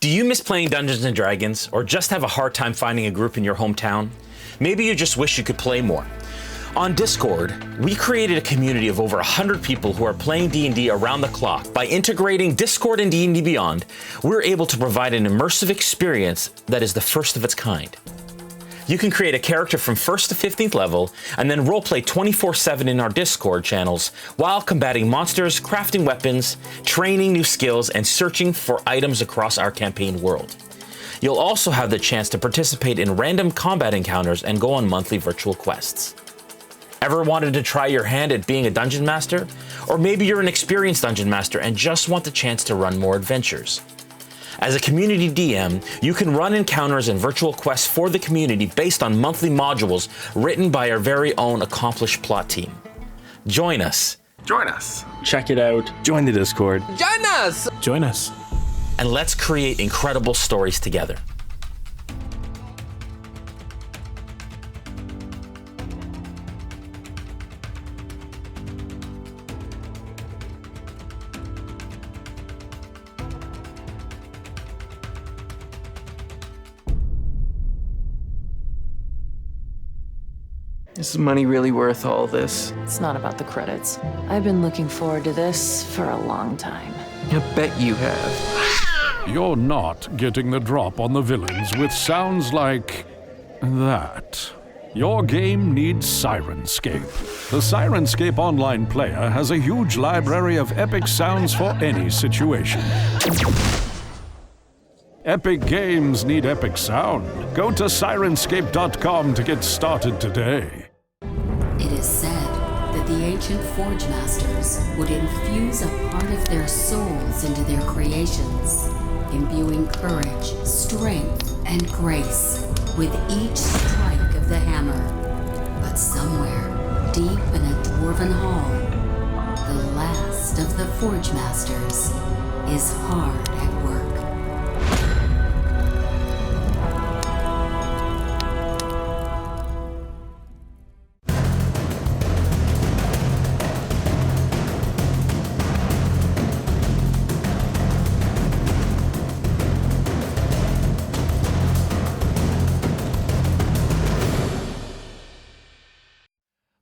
Do you miss playing Dungeons & Dragons, or just have a hard time finding a group in your hometown? Maybe you just wish you could play more. On Discord, we created a community of over 100 people who are playing D&D around the clock. By integrating Discord and D&D Beyond, we're able to provide an immersive experience that is the first of its kind. You can create a character from 1st to 15th level, and then roleplay 24/7 in our Discord channels, while combating monsters, crafting weapons, training new skills, and searching for items across our campaign world. You'll also have the chance to participate in random combat encounters and go on monthly virtual quests. Ever wanted to try your hand at being a dungeon master? Or maybe you're an experienced dungeon master and just want the chance to run more adventures. As a community DM, you can run encounters and virtual quests for the community based on monthly modules written by our very own accomplished plot team. Join us. Join us. Check it out. Join the Discord. Join us! Join us. And let's create incredible stories together. Is money really worth all this? It's not about the credits. I've been looking forward to this for a long time. I bet you have. You're not getting the drop on the villains with sounds like that. Your game needs Sirenscape. The Sirenscape online player has a huge library of epic sounds for any situation. Epic games need epic sound. Go to Sirenscape.com to get started today. It is said that the ancient Forge Masters would infuse a part of their souls into their creations, imbuing courage, strength, and grace with each strike of the hammer. But somewhere, deep in a dwarven hall, the last of the Forge Masters is hard at work.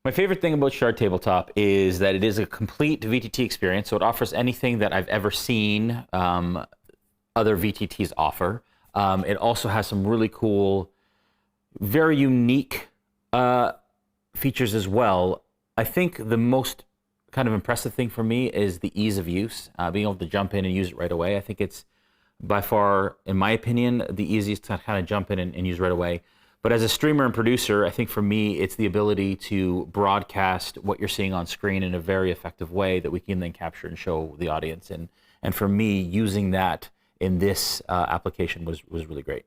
My favorite thing about Shard Tabletop is that it is a complete VTT experience, so it offers anything that I've ever seen other VTTs offer. It also has some really cool, very unique features as well. I think the most kind of impressive thing for me is the ease of use, being able to jump in and use it right away. I think it's by far, in my opinion, the easiest to kind of jump in and use right away. But as a streamer and producer, I think for me, it's the ability to broadcast what you're seeing on screen in a very effective way that we can then capture and show the audience. And for me, using that in this application was really great.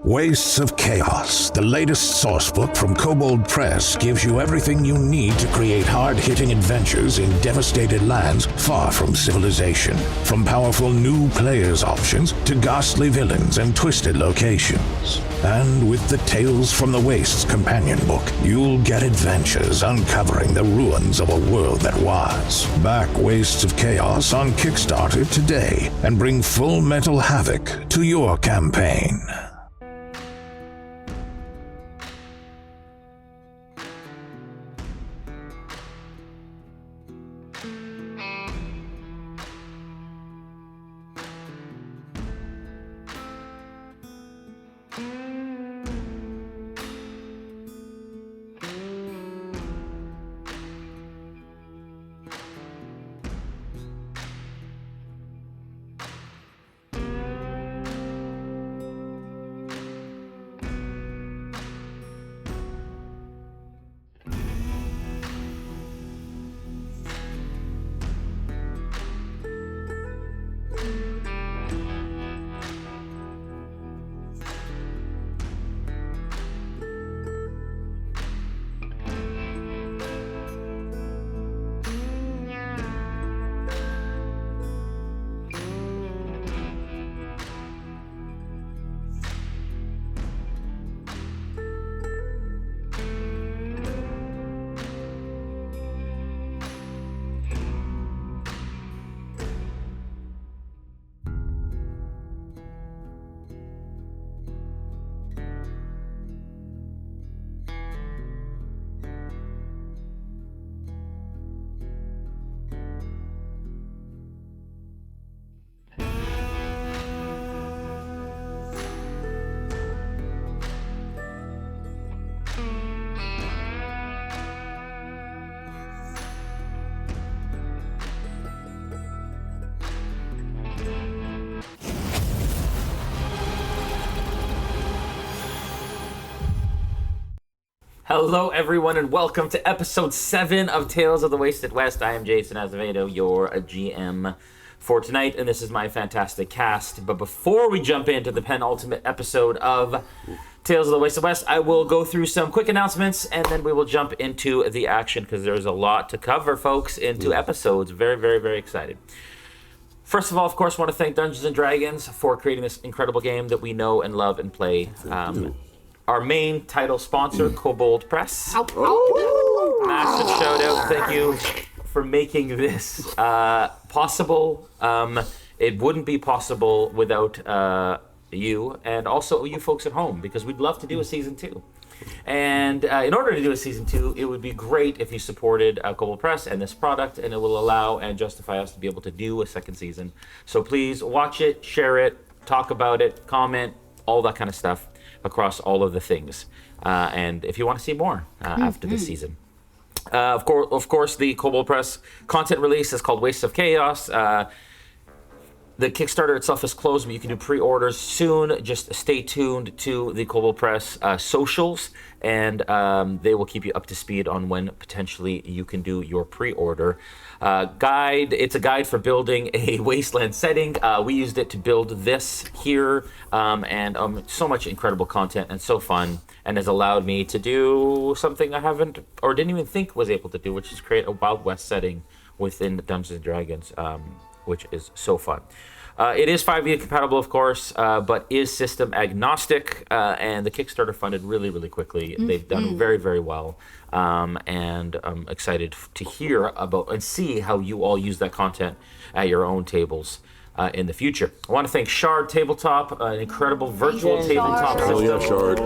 Wastes of Chaos, the latest sourcebook from Kobold Press, gives you everything you need to create hard-hitting adventures in devastated lands far from civilization. From powerful new players options to ghastly villains and twisted locations. And with the Tales from the Wastes companion book, you'll get adventures uncovering the ruins of a world that was. Back Wastes of Chaos on Kickstarter today and bring Full Metal Havoc to your campaign. Hello, everyone, and welcome to episode 7 of Tales of the Wasted West. I am Jason Azevedo, your GM for tonight, and this is my fantastic cast. But before we jump into the penultimate episode of Tales of the Wasted West, I will go through some quick announcements, and then we will jump into the action, because there's a lot to cover, folks, in 2 episodes. Very, very, very excited. First of all, of course, want to thank Dungeons & Dragons for creating this incredible game that we know and love and play. Our main title sponsor, Kobold Press. Massive shout out. Thank you for making this possible. It wouldn't be possible without you and also you folks at home, because we'd love to do a season 2. And in order to do a season 2, it would be great if you supported Kobold Press and this product, and it will allow and justify us to be able to do a second season. So please watch it, share it, talk about it, comment, all that kind of stuff across all of the things. And if you want to see more after this season. Of course, the Kobold Press content release is called Wastes of Chaos. The Kickstarter itself is closed, but you can do pre-orders soon. Just stay tuned to the Kobold Press socials, and they will keep you up to speed on when potentially you can do your pre-order. It's a guide for building a wasteland setting. We used it to build this here, and so much incredible content and so fun, and has allowed me to do something I haven't or didn't even think was able to do, which is create a Wild West setting within Dungeons & Dragons, which is so fun. It is 5e compatible, of course, but is system agnostic, and the Kickstarter funded really, really quickly. They've done very, very well, and I'm excited to hear about and see how you all use that content at your own tables in the future. I want to thank Shard Tabletop, an incredible virtual tabletop system. Shard.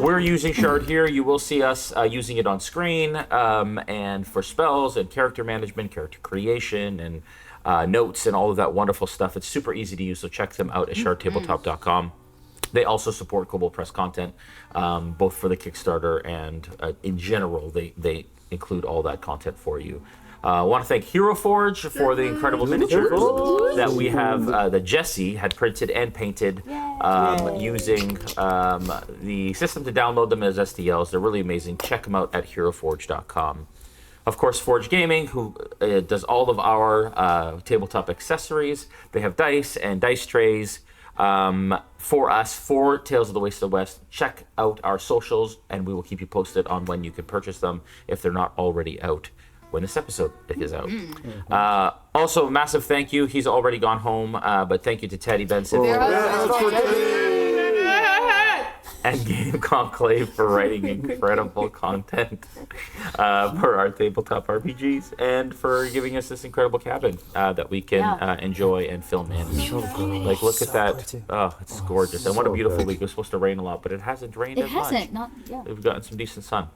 We're using Shard here. You will see us using it on screen, and for spells and character management, character creation, and notes and all of that wonderful stuff. It's super easy to use, so check them out at shardtabletop.com. They also support Kobold Press content, both for the Kickstarter and in general. They include all that content for you. I want to thank Hero Forge for the incredible miniatures that we have, that Jesse had printed and painted using the system to download them as STLs. They're really amazing. Check them out at heroforge.com. Of course, Forge Gaming, who does all of our tabletop accessories. They have dice and dice trays for us for Tales of the Wasted West. Check out our socials, and we will keep you posted on when you can purchase them if they're not already out when this episode is out. Also, a massive thank you. He's already gone home, but thank you to Teddy Benson and Game Conclave for writing incredible content for our tabletop RPGs, and for giving us this incredible cabin that we can enjoy and film in. Like, look at that. Oh, it's gorgeous. And what a beautiful week. It was supposed to rain a lot, but it hasn't rained as much. It hasn't. We've gotten some decent sun.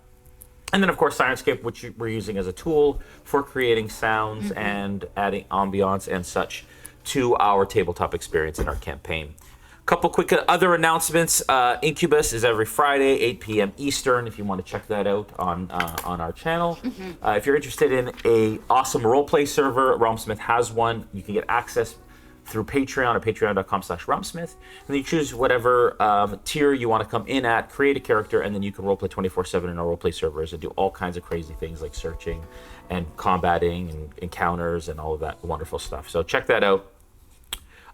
And then, of course, Sirenscape, which we're using as a tool for creating sounds and adding ambiance and such to our tabletop experience in our campaign. Couple quick other announcements. Incubus is every Friday, 8 p.m. Eastern, if you want to check that out on our channel. If you're interested in a awesome roleplay server, RealmSmith has one. You can get access through Patreon at patreon.com/RealmSmith. And you choose whatever tier you want to come in at, create a character, and then you can roleplay 24/7 in our roleplay servers and do all kinds of crazy things like searching and combating and encounters and all of that wonderful stuff. So check that out.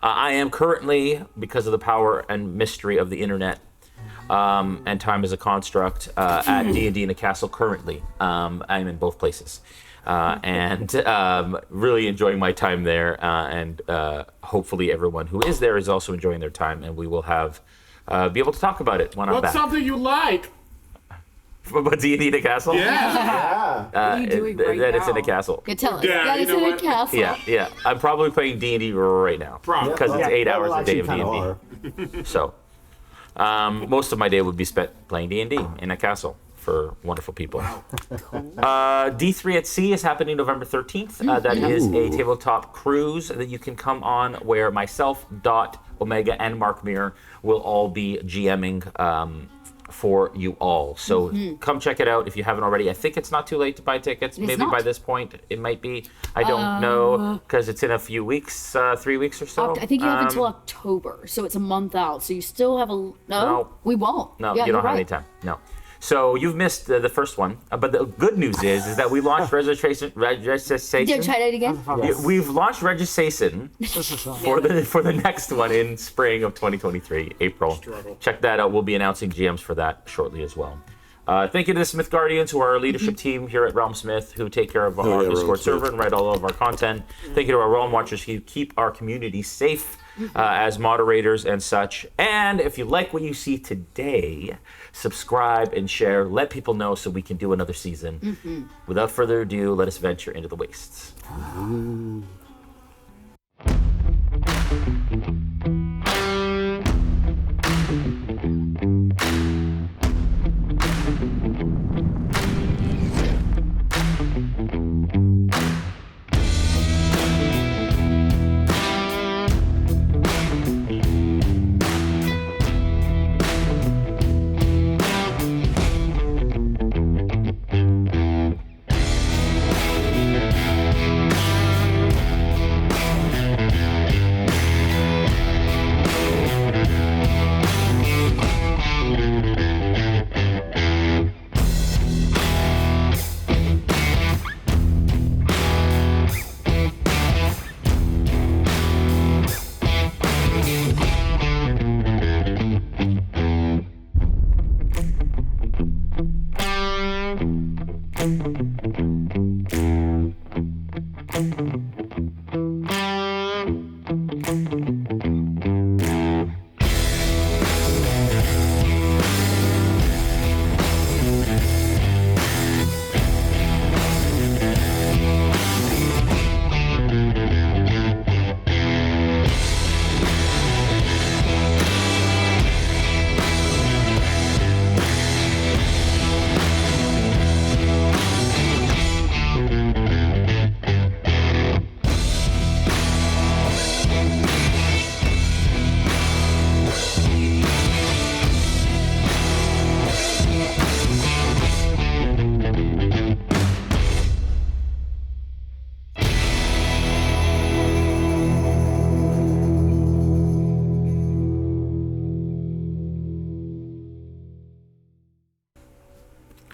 I am currently, because of the power and mystery of the internet and time as a construct, at D&D in a Castle currently. I'm in both places. And really enjoying my time there. And hopefully everyone who is there is also enjoying their time. And we will be able to talk about it when I'm back. What's something you like? But D&D in a Castle? Yeah. What are you doing right that now? it's in a castle. Yeah, tell us. Yeah, it's you know in a what? castle. Yeah. I'm probably playing D&D right now. Probably. Because it's 8 hours a day of Well, D&D. So, most of my day would be spent playing D&D in a castle for wonderful people. D3 at Sea is happening November 13th. That is a tabletop cruise that you can come on, where myself, Dot, Omega, and Mark Muir will all be GMing for you all. So come check it out if you haven't already. I think it's not too late to buy tickets. Maybe by this point it might be. I don't know, because it's in a few weeks, 3 weeks or so. I think you have until October, so it's a month out. So you still have a... No, we won't. No, yeah, you don't have right. any time. No. So you've missed the first one, but the good news is that we launched registration. Yeah, try that again. We've launched registration for the next one in spring of 2023, April. Check that out. We'll be announcing GMs for that shortly as well. Thank you to the Smith Guardians, who are our leadership team here at RealmSmith, who take care of our Discord server and write all of our content. Thank you to our Realm Watchers, who keep our community safe as moderators and such. And if you like what you see today, subscribe and share. Let people know so we can do another season. Without further ado, let us venture into the wastes.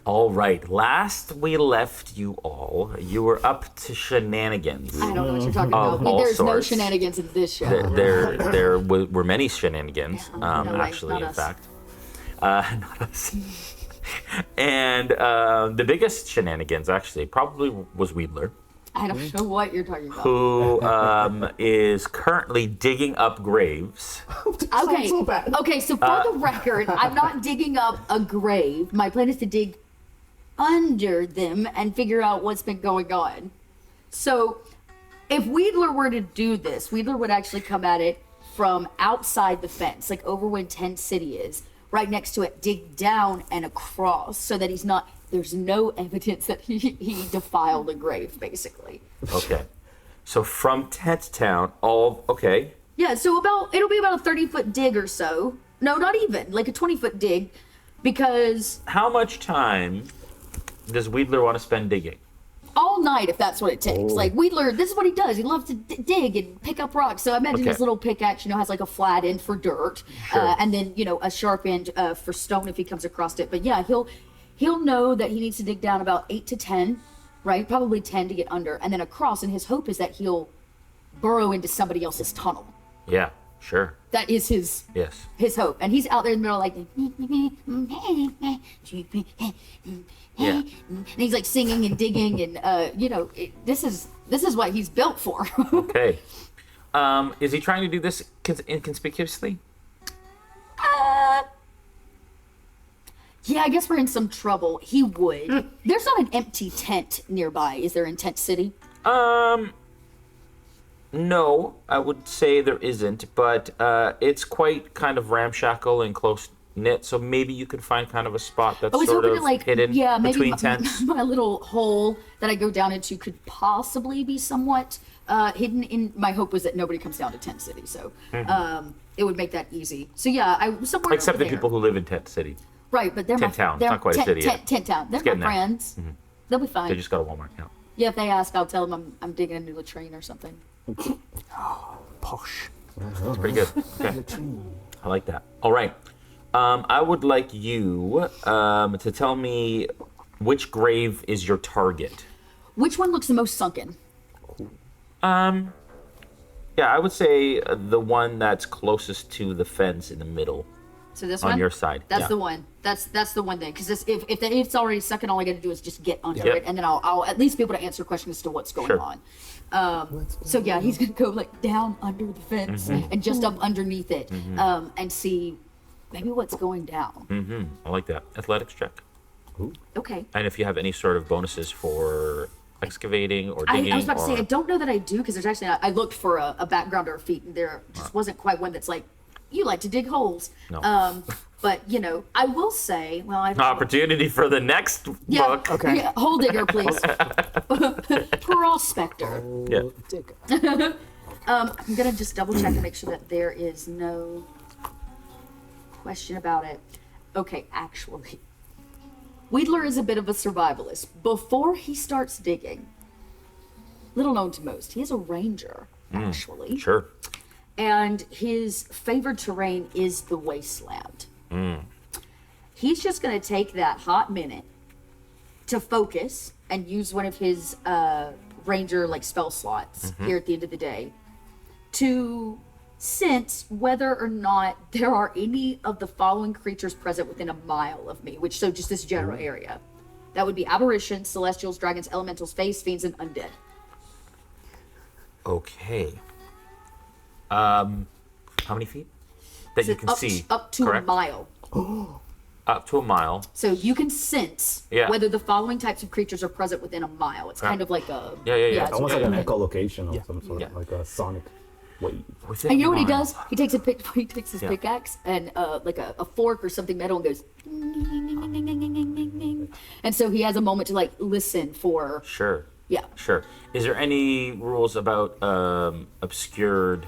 All right, last we left you all, you were up to shenanigans. I don't know what you're talking about. There's no shenanigans in this show. There were many shenanigans, actually, in fact. Not us. And the biggest shenanigans, actually, probably was Wedler. I don't know what you're talking about. Who is currently digging up graves. Okay, okay. So for the record, I'm not digging up a grave. My plan is to dig under them and figure out what's been going on. So if Wedler were to do this, Wedler would actually come at it from outside the fence, like over where Tent City is, right next to it, dig down and across so that there's no evidence that he defiled a grave, basically. Okay. So from Tent Town, okay. Yeah, so it'll be about a 30-foot dig or so. No, not even, like a 20-foot dig, because... How much time does Wedler want to spend digging? All night, if that's what it takes. Like, Wedler, this is what he does. He loves to dig and pick up rocks. So I imagine his little pickaxe, has like a flat end for dirt, and then, a sharp end for stone if he comes across it. But yeah, he'll know that he needs to dig down about 8 to 10, right? Probably 10 to get under, and then across. And his hope is that he'll burrow into somebody else's tunnel. Yeah, sure. That is his hope. And he's out there in the middle like... Yeah. And he's like singing and digging and, this is what he's built for. Okay. Is he trying to do this inconspicuously? Yeah, I guess we're in some trouble. He would. There's not an empty tent nearby. Is there in Tent City? No, I would say there isn't, but it's quite kind of ramshackle and close knit, so maybe you could find kind of a spot that's sort of hidden between tents. My little hole that I go down into could possibly be somewhat hidden. In my hope was that nobody comes down to Tent City, so it would make that easy. So yeah, somewhere except over the there. people who live in Tent City. Right, but they're Tent Town. It's not quite a city yet. Tent Town. They're my friends. Mm-hmm. They'll be fine. They just got a Walmart account. Yeah, if they ask, I'll tell them I'm digging a new latrine or something. Posh. That's pretty good. Okay. I like that. All right. I would like you to tell me which grave is your target. Which one looks the most sunken? Yeah, I would say the one that's closest to the fence in the middle. So this on one? your side. That's yeah. the one. That's the one thing. Because if it's already sunken, all I got to do is just get under Yep. it, and then I'll at least be able to answer questions as to what's going Sure. on. So yeah, he's gonna go like down under the fence and just up underneath it, and see maybe what's going down. I like that. Athletics check. Okay. And if you have any sort of bonuses for excavating or digging. I was about to say, or- I don't know that I do, because there's actually, I looked for a background or a feat, and there just wasn't quite one that's like, you like to dig holes. No. But, you know, I will say, well, I Opportunity for the next book. Okay. Yeah, hole digger, please. Prospector. Yeah. I'm going to just double check to make sure that there is no question about it. Okay, actually, Wedler is a bit of a survivalist. Before he starts digging, little known to most, he is a ranger, actually. Sure. And his favored terrain is the wasteland. He's just going to take that hot minute to focus and use one of his ranger like spell slots here at the end of the day to sense whether or not there are any of the following creatures present within a mile of me, which so just this general area. That would be aberrations, celestials, dragons, elementals, fays, fiends, and undead. Okay. How many feet? That you can see. Up to correct? a mile. Up to a mile. So you can sense Yeah. whether the following types of creatures are present within a mile. It's kind of like a Yeah. it's Almost like okay. an echolocation or some sort of like a sonic wave. Within And you know what he a mile. does? He takes his Yeah. pickaxe and like a fork or something metal and goes ding, ding, ding, ding, ding, ding, ding, ding, ding. And so he has a moment to like listen for Sure. yeah. Sure. Is there any rules about obscured?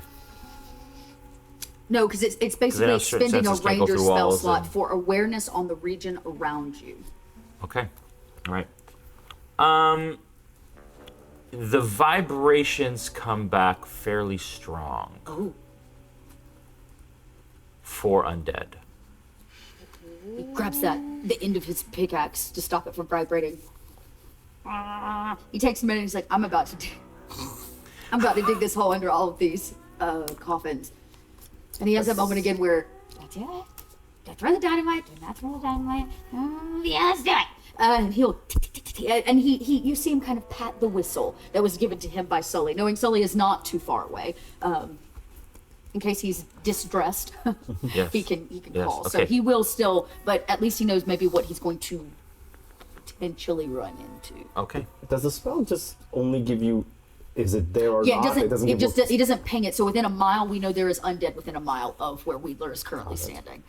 No, because it's they basically have certain expending a senses can't go ranger through spell walls slot and- for awareness on the region around you. Okay. All right. The vibrations come back fairly strong Oh. for undead. He grabs the end of his pickaxe to stop it from vibrating. He takes a minute and he's like, I'm about to dig this hole under all of these coffins. And he has that moment again where, do I throw the dynamite? Do not throw the dynamite? Yeah, let's do it. And he'll, and he, you see him kind of pat the whistle that was given to him by Sully, knowing Sully is not too far away. In case he's distressed, Yes. he can Yes, call. So okay. he will still, but at least he knows maybe what he's going to potentially run into. Okay. Does the spell just only give you? Is it there or Yeah, not? it doesn't. give you- He doesn't ping it. So within a mile, we know there is undead within a mile of where Wedler is currently standing,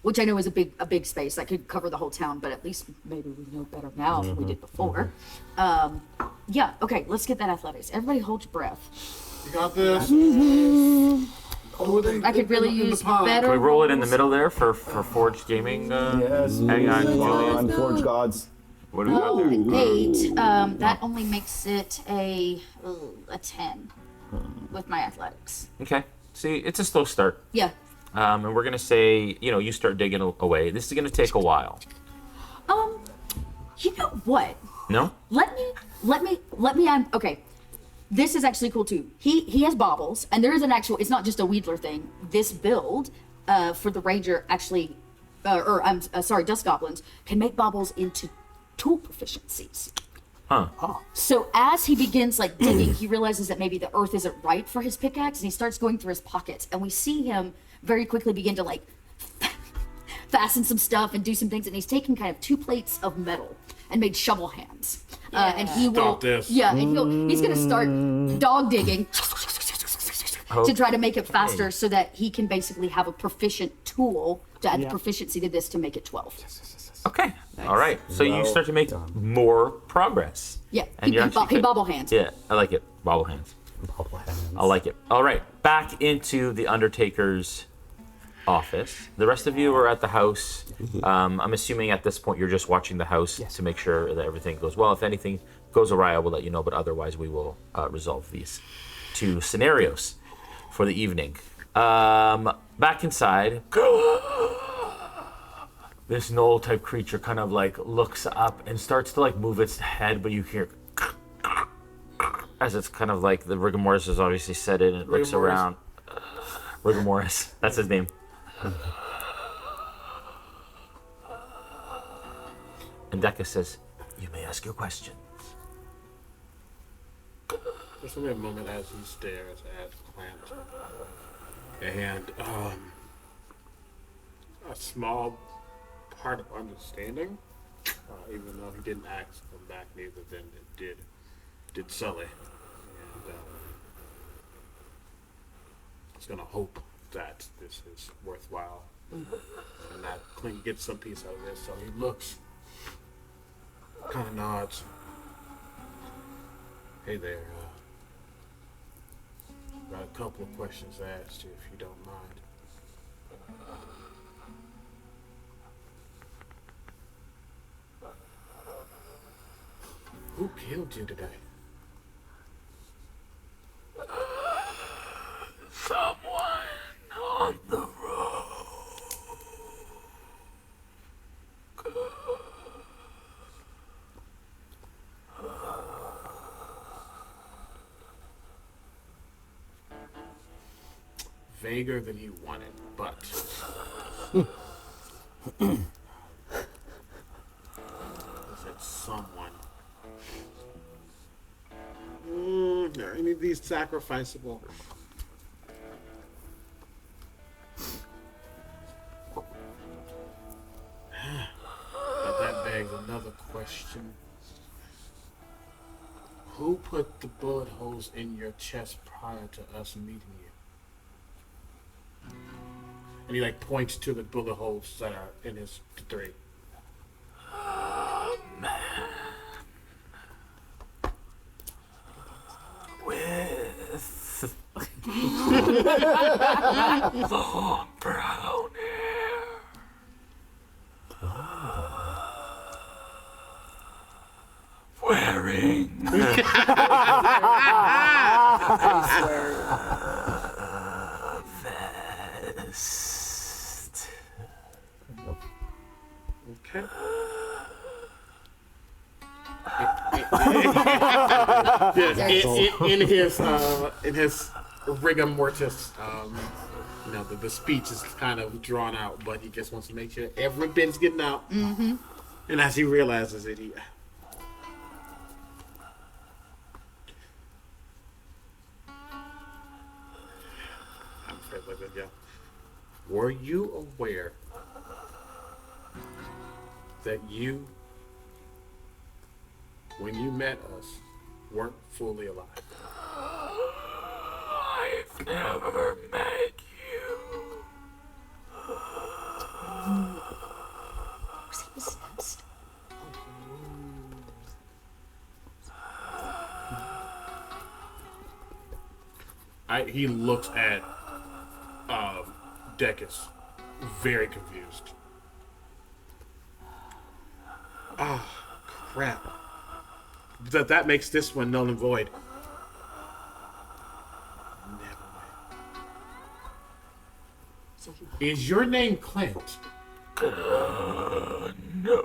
which I know is a big space that could cover the whole town. But at least maybe we know better now than we did before. Yeah. Okay. Let's get that athletics. Everybody, hold your breath. You got this. I could really use better. Can we roll it in the middle there for Forged Gaming? Yes. Hang on, Julian. Forge gods. What do we got there? An 8. That only makes it a 10 with my athletics. Okay. See, it's a slow start. Yeah. And we're gonna say, you start digging away. This is gonna take a while. You know what? No? Let me. Okay. This is actually cool too. He has baubles, and there is an actual. It's not just a Wedler thing. This build, for the ranger actually, Dust Goblins can make baubles into tool proficiencies. Huh. So as he begins like digging, he realizes that maybe the earth isn't right for his pickaxe, and he starts going through his pockets, and we see him very quickly begin to like fasten some stuff and do some things, and he's taken kind of 2 plates of metal and made shovel hands. And he will, Stop this. yeah, and he's gonna start dog digging to try to make it faster, so that he can basically have a proficient tool to add the proficiency to this to make it 12. Okay. All right. So you start to make more progress. Yeah, And he you're actually bobble hands. Yeah, I like it. Bobble hands. I like it. All right. Back into the Undertaker's office. The rest of you are at the house. I'm assuming at this point you're just watching the house to make sure that everything goes well. If anything goes awry, I will let you know, but otherwise we will resolve these 2 scenarios for the evening. Back inside. this gnoll type creature kind of like looks up and starts to like move its head, but you hear as it's kind of like the rigor mortis has obviously set in and it looks around. Rigor mortis, that's his name. And Deca says, "You may ask your questions." There's only a moment as he stares at Clint, and a small part of understanding, even though he didn't ask him back, neither then did Sully, and he's gonna hope that this is worthwhile, and that Clint gets some piece out of this. So he looks, kind of nods. Hey there. Got a couple of questions to ask you, if you don't mind. Who killed you today? Someone on the road. Vaguer than he wanted, but said someone. Are any of these sacrificable? But that begs another question. Who put the bullet holes in your chest prior to us meeting you? And he like points to the bullet holes that are in his three. Man. With long brown hair. Wearing vest. Okay. in his rigor mortis, the speech is kind of drawn out, but he just wants to make sure every bit's getting out. Mm-hmm. And as he realizes it, I'm afraid of it, yeah. Were you aware that you, when you met us, weren't fully alive? I've never met you. He looks at Decus, very confused. Oh, crap. That makes this one null and void. Never mind. Is your name Clint? No.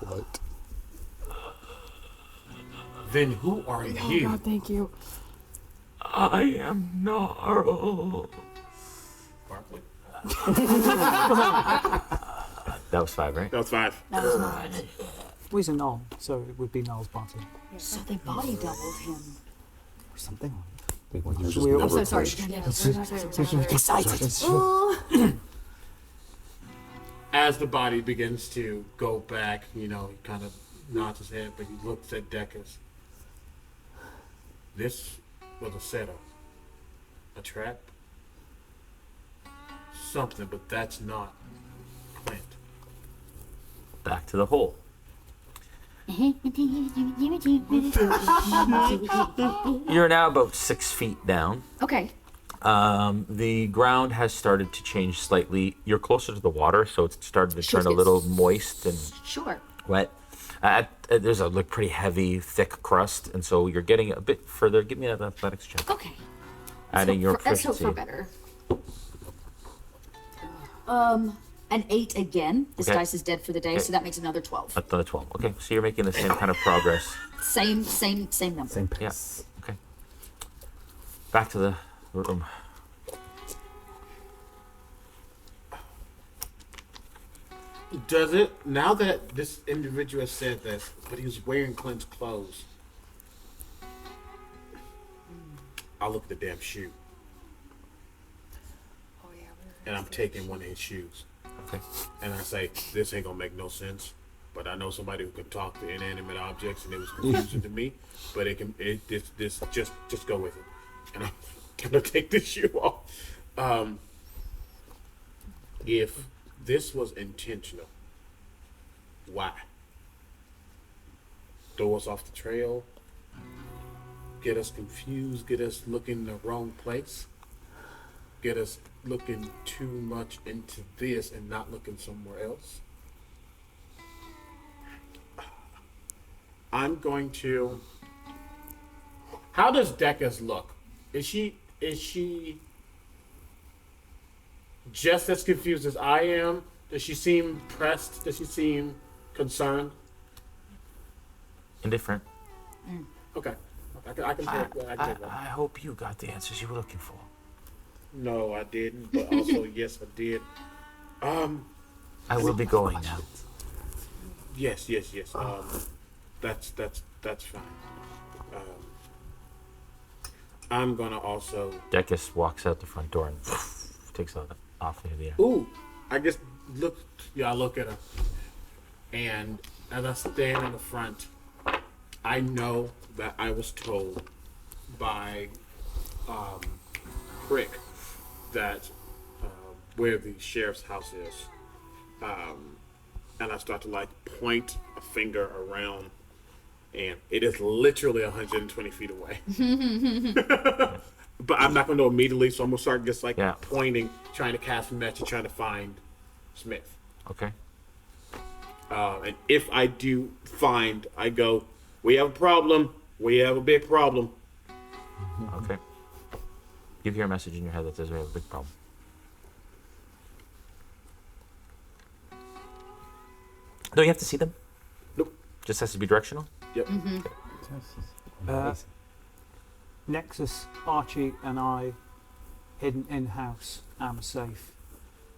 What? Then who are you? Oh God, thank you. I am Gnarl. Barkley. That was 5, right? That was 5. That was not. Well, he's a null, so it would be null's body. So they body doubled him. Or something. I'm so sorry. Excited. As the body begins to go back, he kind of nods his head, but he looks at Decus. This was a setup. A trap. Something, but that's not Clint. Back to the hole. You're now about 6 feet down. Okay. The ground has started to change slightly. You're closer to the water, so it's started to turn a little moist and Sure. wet. At there's a like pretty heavy, thick crust, and so you're getting a bit further. Give me that athletics check. Okay. Adding your Let's hope proficiency. for better. An 8 again. This Okay. dice is dead for the day, so that makes another 12. Another 12. Okay, so you're making the same kind of progress. Same number. Same Yeah. pace. Okay. Back to the room. Does it, now that this individual said this, but he was wearing Clint's clothes, I look at the damn shoe. And I'm taking one of his shoes. Okay. And I say, this ain't gonna make no sense. But I know somebody who can talk to inanimate objects, and it was confusing to me. But just go with it. And I'm gonna take this shoe off. If this was intentional, why? Throw us off the trail, get us confused, get us looking the wrong place, get us looking too much into this and not looking somewhere else. I'm going to. How does Deca's look? Is she just as confused as I am? Does she seem pressed? Does she seem concerned? Indifferent. Okay. I can take that. I hope you got the answers you were looking for. No, I didn't. But also, yes, I did. I will be going now. Yes. That's fine. I'm gonna also. Decus walks out the front door and takes off into the air. Ooh, I just look. Yeah, I look at her, and as I stand in the front, I know that I was told by Crick that where the sheriff's house is, and I start to like point a finger around, and it is literally 120 feet away. But I'm not going to know immediately, so I'm going to start just like pointing, trying to cast a message, trying to find Smith. Okay. And if I do find, I go, we have a problem. We have a big problem. Okay. You hear a message in your head that says we have a big problem. Don't you have to see them? Nope. Just has to be directional? Yep. Nexus, Archie, and I hidden in-house and safe.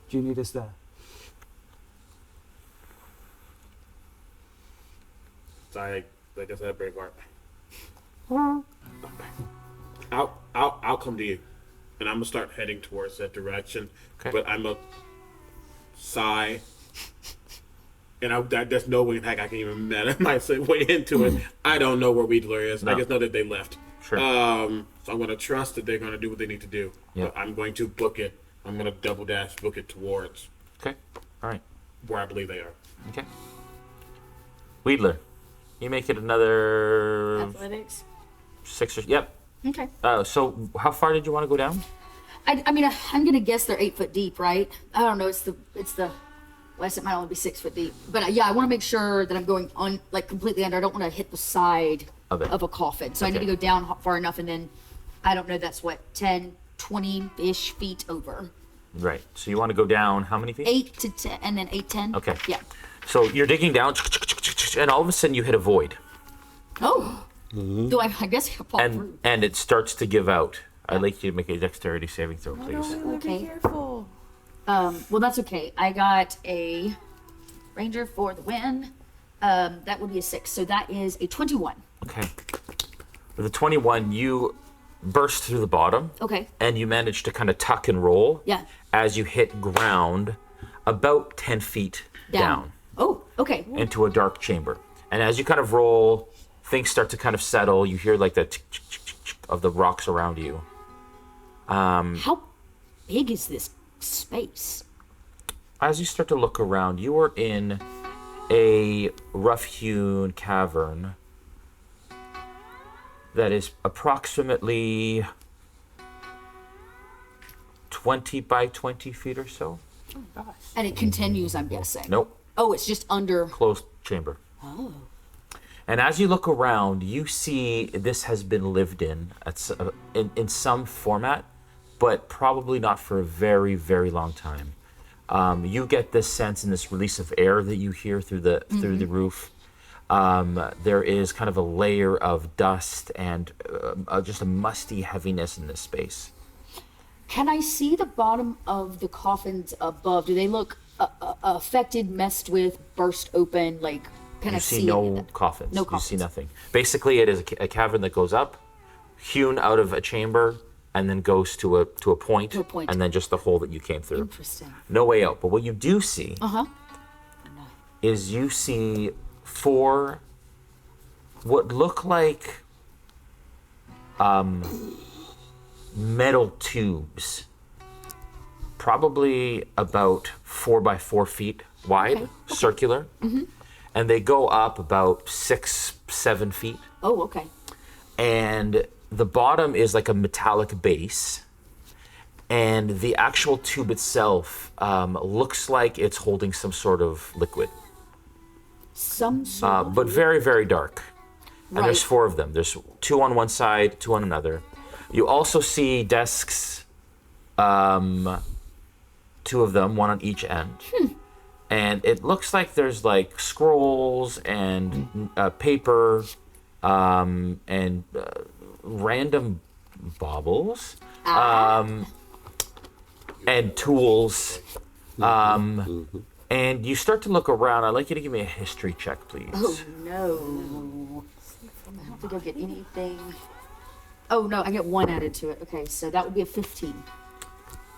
Do you need us there? Sorry, I guess I have brave heart. I'll come to you, and I'm gonna start heading towards that direction. Okay. But I'm a sigh, and there's no way in heck I can even might say way into it. I don't know where Wedler is. No. I just know that they left. Sure. So I'm gonna trust that they're gonna do what they need to do. Yeah. But I'm going to book it. I'm gonna double dash book it towards Okay. All right. where I believe they are. Okay. Weedler, you make it another Athletics. 6 or... Yep. Okay. So how far did you want to go down? I mean, I'm gonna guess they're 8 foot deep, right? I don't know. It's the. Well, it might only be 6 foot deep, but yeah, I want to make sure that I'm going on like completely under. I don't want to hit the side Of it. of a coffin, so I need to Okay. go down far enough, and then I don't know. That's what 10, 20-ish feet over. Right. So you want to go down how many feet? 8 to 10, and then 8, 10. Okay. Yeah. So you're digging down, and all of a sudden you hit a void, Oh. Do I guess I pop through? and it starts to give out. I'd like you to make a dexterity saving throw, please. Okay. Be careful. Well, that's okay. I got a ranger for the win. That would be a 6, so that is a 21. Okay. With a 21, you burst through the bottom. Okay. And you manage to kind of tuck and roll. Yeah. As you hit ground, about 10 feet down Oh, okay. into a dark chamber. And as you kind of roll, things start to kind of settle. You hear like the tick, tick, tick, tick, tick of the rocks around you. How big is this space? As you start to look around, you are in a rough-hewn cavern that is approximately 20 by 20 feet or so. And it continues, I'm guessing. Nope. Oh, it's just under. Closed chamber. Oh. And as you look around, you see this has been lived in some format, but probably not for a very, very long time. You get this sense in this release of air that you hear through the roof. There is kind of a layer of dust and just a musty heaviness in this space. Can I see the bottom of the coffins above? Do they look affected, messed with, burst open? Like, can I see no coffins? No coffins. You see nothing. Basically, it is a cavern that goes up, hewn out of a chamber, and then goes to a point, and then just the hole that you came through. Interesting. No way out. But what you do see is you see 4 what look like metal tubes, probably about 4 by 4 feet wide, circular, and they go up about 6-7 feet. Oh, okay. And the bottom is like a metallic base, and the actual tube itself looks like it's holding some sort of liquid. But very, very dark. And there's 4 of them. There's 2 on one side, 2 on another. You also see desks, 2 of them, 1 on each end. And it looks like there's like scrolls and paper and random baubles and tools. And you start to look around. I'd like you to give me a history check, please. Oh, no. I don't think I'll get anything. Oh, no, I get 1 added to it. Okay, so that would be a 15.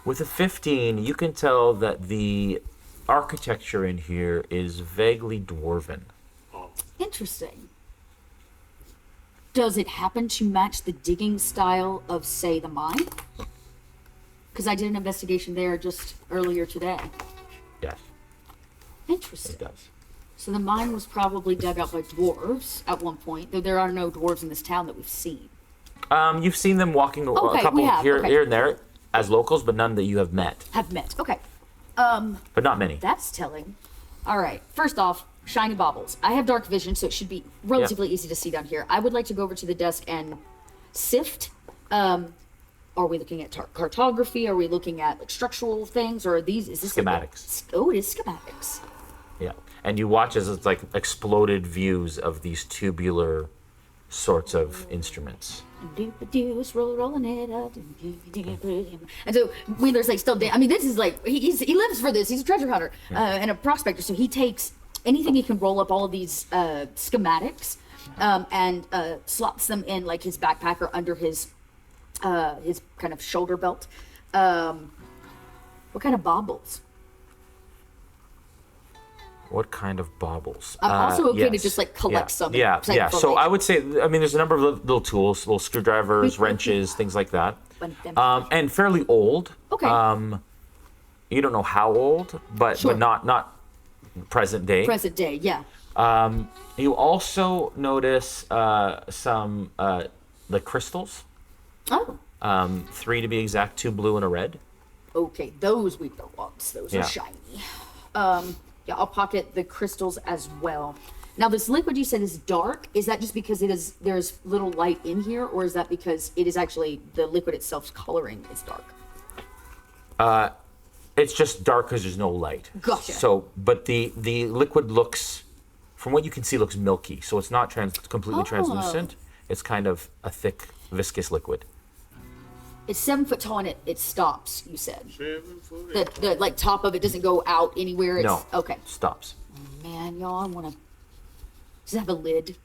With a 15, you can tell that the architecture in here is vaguely dwarven. Interesting. Does it happen to match the digging style of, say, the mine? Because I did an investigation there just earlier today. Yes. Interesting. It does. So the mine was probably dug out by dwarves at one point, though there are no dwarves in this town that we've seen. You've seen them walking a couple here and there as locals, but none that you have met. Have met. Okay. But not many. That's telling. All right. First off, shiny baubles. I have dark vision, so it should be relatively easy to see down here. I would like to go over to the desk and sift. Are we looking at cartography? Are we looking at like structural things, or are these? Is this schematics? Oh, it is schematics. Yeah, and you watch as it's like exploded views of these tubular sorts of instruments. Rolling it up. And so Wheeler's like still. I mean, this is like he lives for this. He's a treasure hunter and a prospector. So he takes anything he can roll up all of these schematics and slots them in like his backpack or under his kind of shoulder belt. What kind of baubles? What kind of baubles? I'm also okay to just like collect some. Yeah. So I would say, I mean, there's a number of little tools, little screwdrivers, wrenches, things like that. And fairly old. Okay. You don't know how old, but not present day. Present day, yeah. You also notice some the crystals. Oh. 3 to be exact, 2 blue and a red. Okay, those we don't want. Those are shiny. Yeah, I'll pocket the crystals as well. Now, this liquid you said is dark. Is that just because there's little light in here, or is that because it is actually the liquid itself's coloring is dark? It's just dark because there's no light. Gotcha. So, but the liquid looks, from what you can see, looks milky. So it's not completely translucent. It's kind of a thick, viscous liquid. It's 7 foot tall and it stops, you said. 7 foot. The like top of it doesn't go out anywhere. No. Okay. Stops. Man, y'all, I want to. Does it have a lid?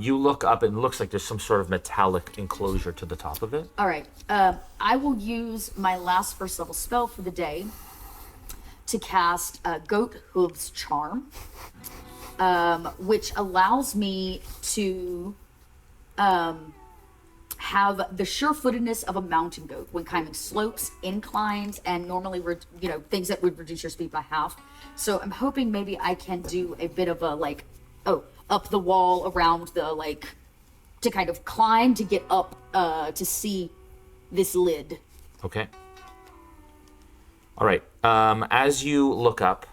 You look up and it looks like there's some sort of metallic enclosure to the top of it. All right. I will use my last first level spell for the day to cast Goat Hooves Charm, which allows me to have the sure-footedness of a mountain goat when climbing slopes, inclines, and normally, things that would reduce your speed by half. So I'm hoping maybe I can do a bit of a up the wall around the to kind of climb to get up to see this lid. Okay. All right. As you look up,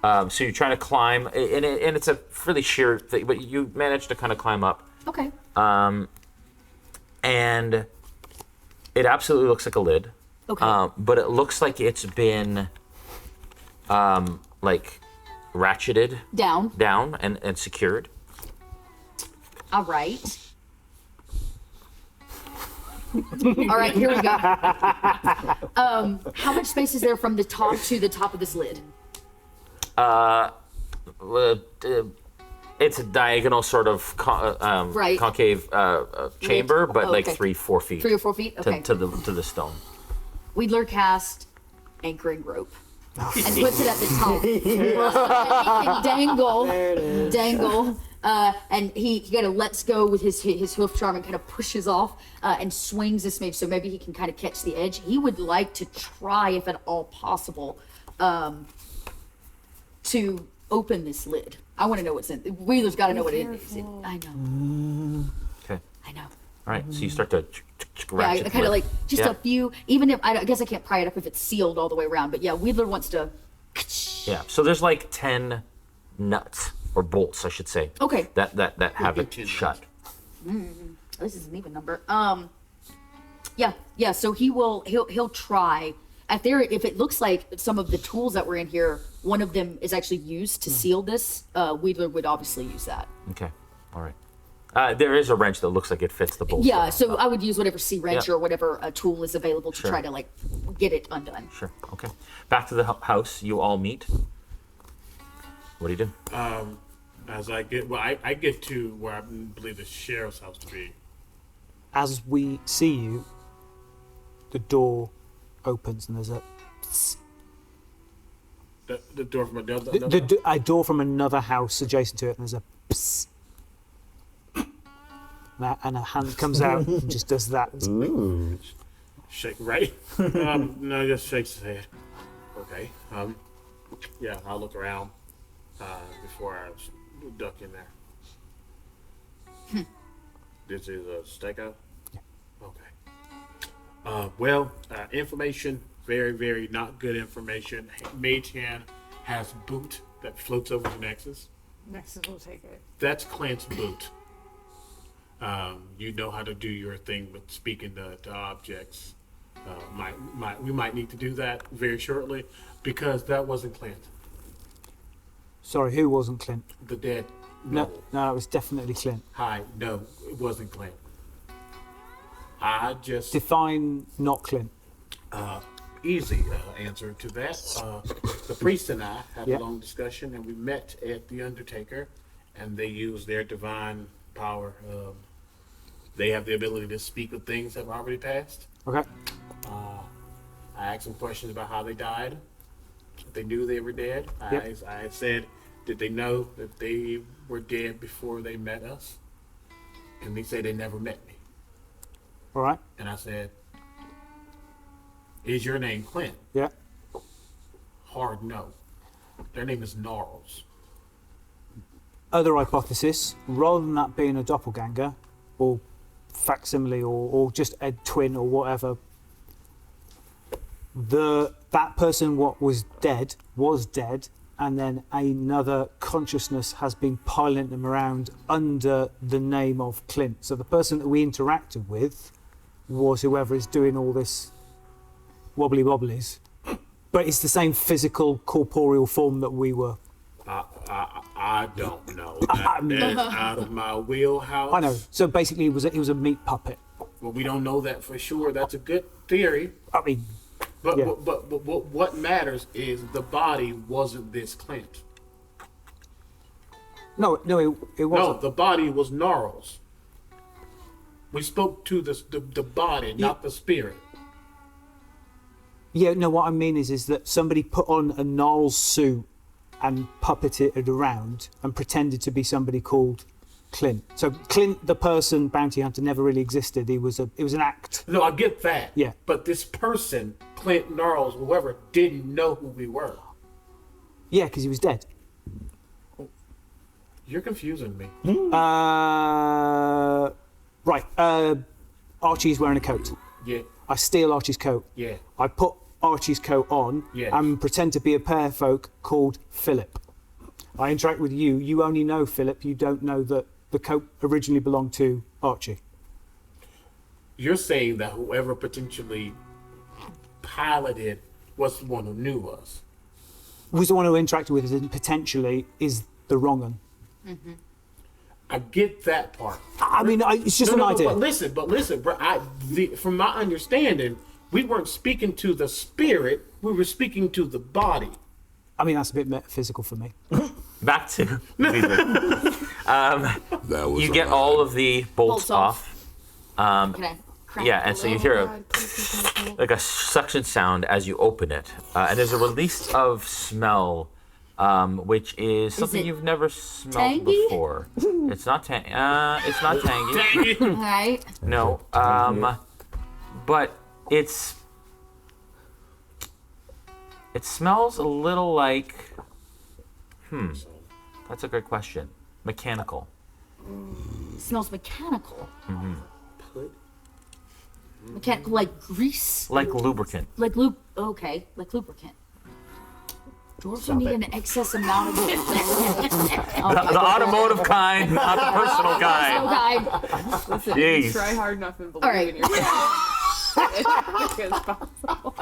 So you're trying to climb, and it's a really sheer thing, but you manage to kind of climb up. Okay. And it absolutely looks like a lid. Okay. But it looks like it's been, like, ratcheted Down. and secured. All right. All right, here we go. How much space is there from the top to the top of this lid? It's a diagonal sort of concave chamber, but like 3-4 feet. 3 or 4 feet? Okay. To the stone. Weedler cast anchoring rope and puts it at the top. And he can dangle. And he kind of lets go with his hoof charm and kind of pushes off and swings this mage, so maybe he can kind of catch the edge. He would like to try, if at all possible, to open this lid. I want to know what's in. Wheeler's got to know what it is. I know. Okay. I know. All right. So you start to Yeah, ratchet. I kind of like just a few. Even if I guess I can't pry it up if it's sealed all the way around. But yeah, Wheeler wants to. Yeah. So there's like 10 nuts or bolts, I should say. Okay. That have it shut. This is an even number. Yeah. So he'll try. If it looks like some of the tools that were in here, one of them is actually used to seal this, Wheeler would obviously use that. Okay. All right. There is a wrench that looks like it fits the bolt. Yeah, so I would use whatever C-wrench Yeah. or whatever tool is available to try to like get it undone. Sure. Okay. Back to the house. You all meet. What do you do? As I get, I get to where I believe the sheriff's house to be. As we see you, the door opens and there's a The door from another. a door from another house adjacent to it, and there's a psst. And a hand comes out and just does that. Shake, right? No, just shakes his head. Okay. Yeah, I'll look around before I duck in there. This is a stakeout? Yeah. Okay. Well, information, very, very not good information. Mage Hand has boot that floats over the Nexus. Nexus will take it. That's Clint's boot. You know how to do your thing with speaking to objects. We might need to do that very shortly because that wasn't Clint. Sorry, who wasn't Clint? The dead. No, it was definitely Clint. Hi, no, it wasn't Clint. I just define not Clint. Easy answer to that. The priest and I had a long discussion, and we met at the Undertaker, and they used their divine power. They have the ability to speak of things that have already passed. Okay. I asked them questions about how they died. If they knew they were dead. I said, did they know that they were dead before they met us? And they said they never met me. All right. And I said, is your name Clint? Yeah. Hard no. Their name is Gnarls. Other hypothesis, rather than that being a doppelganger, or facsimile, or just a twin, or whatever, that person was dead, and then another consciousness has been piloting them around under the name of Clint. So the person that we interacted with was whoever is doing all this wobbly wobblies, but it's the same physical, corporeal form that we were. I don't know. That is out of my wheelhouse. I know. So basically, it was a meat puppet. Well, we don't know that for sure. That's a good theory. I mean, but what matters is the body wasn't this Clint. No, it wasn't. No, the body was Gnarls. We spoke to the body, not the spirit. Yeah, no, what I mean is that somebody put on a Gnarls suit and puppeted it around and pretended to be somebody called Clint. So Clint, the person, bounty hunter, never really existed. It was an act. No, I get that. Yeah. But this person, Clint, Gnarls, whoever, didn't know who we were. Yeah, because he was dead. You're confusing me. Right. Archie's wearing a coat. Yeah. I steal Archie's coat. Yeah. I put Archie's coat on Yes. and pretend to be a pair folk called Philip. I interact with you. You only know Philip. You don't know that the coat originally belonged to Archie. You're saying that whoever potentially piloted was the one who knew us. Was the one who interacted with us and potentially is the wrong one. I get that part. I mean, it's just an idea. But listen, bro. From my understanding, we weren't speaking to the spirit. We were speaking to the body. I mean, that's a bit metaphysical for me. Back to That was you get all of the bolts off. Can I crack Yeah, and so you hear like a suction sound as you open it, and there's a release of smell, which is something it you've never smelled tangy? before. It's not tangy. It's not tangy. All right. No. But it smells a little like. That's a good question. Mechanical. Smells mechanical. Put Mechanical, like grease. Like lubricant. Like okay, like lubricant. Dwarves need an excess amount of it. The automotive kind, not the personal kind. Listen, Jeez. you try hard enough and believe All right. in yourself. It's good as possible.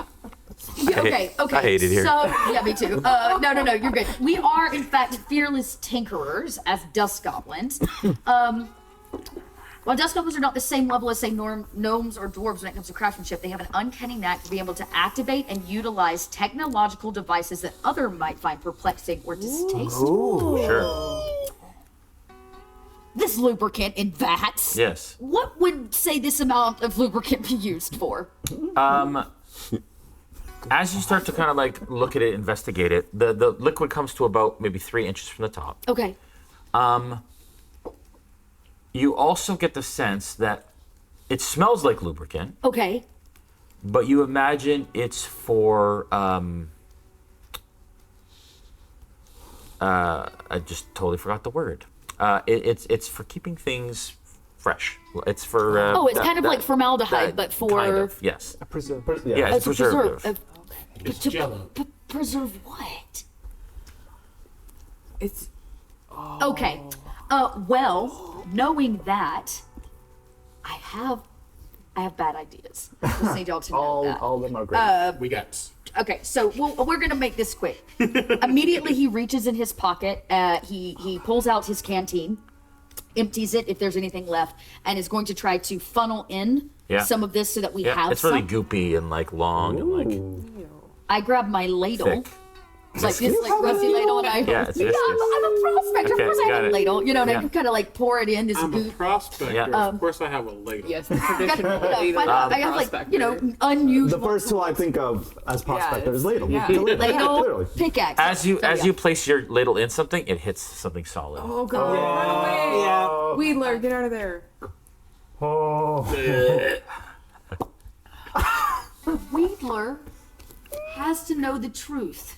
Okay. I hate it here. So, yeah, me too. No, you're good. We are, in fact, fearless tinkerers as dust goblins. While dust goblins are not the same level as, say, gnomes or dwarves when it comes to craftsmanship, they have an uncanny knack to be able to activate and utilize technological devices that others might find perplexing or distasteful. Sure. This lubricant in vats. Yes. What would, say, this amount of lubricant be used for? As you start to kind of like look at it, investigate it, the liquid comes to about maybe 3 inches from the top. Okay. You also get the sense that it smells like lubricant, Okay. but you imagine it's for I just totally forgot the word. It's for keeping things fresh. It's for It's kind of like formaldehyde, but for kind of, yes. A preserve. Yeah, it's as a preservative. preserve. It's To Jello. preserve what? It's Okay. Well, knowing that, I have bad ideas. Just need y'all to know that. All of them are great. We got. Okay, so we're gonna make this quick. Immediately, he reaches in his pocket. He pulls out his canteen, empties it if there's anything left, and is going to try to funnel in some of this so that we have It's really some. goopy and like long and like I grab my ladle. thick. Like this, like rusty ladle, and I. Yeah, it's I'm a prospector. Okay, of course, I got have a it. ladle. You know, and Yeah. I can kind of like pour it in this I'm a goop. prospector. Yeah. Of course, I have a ladle. yes, the traditional ladle I have like unusual. The first two I think of as prospector is ladle. yeah. ladle, Clearly. pickaxe. As you place your ladle in something, it hits something solid. Oh god, run away! Yeah. Wheedler, get out of there. Wheedler has to know the truth.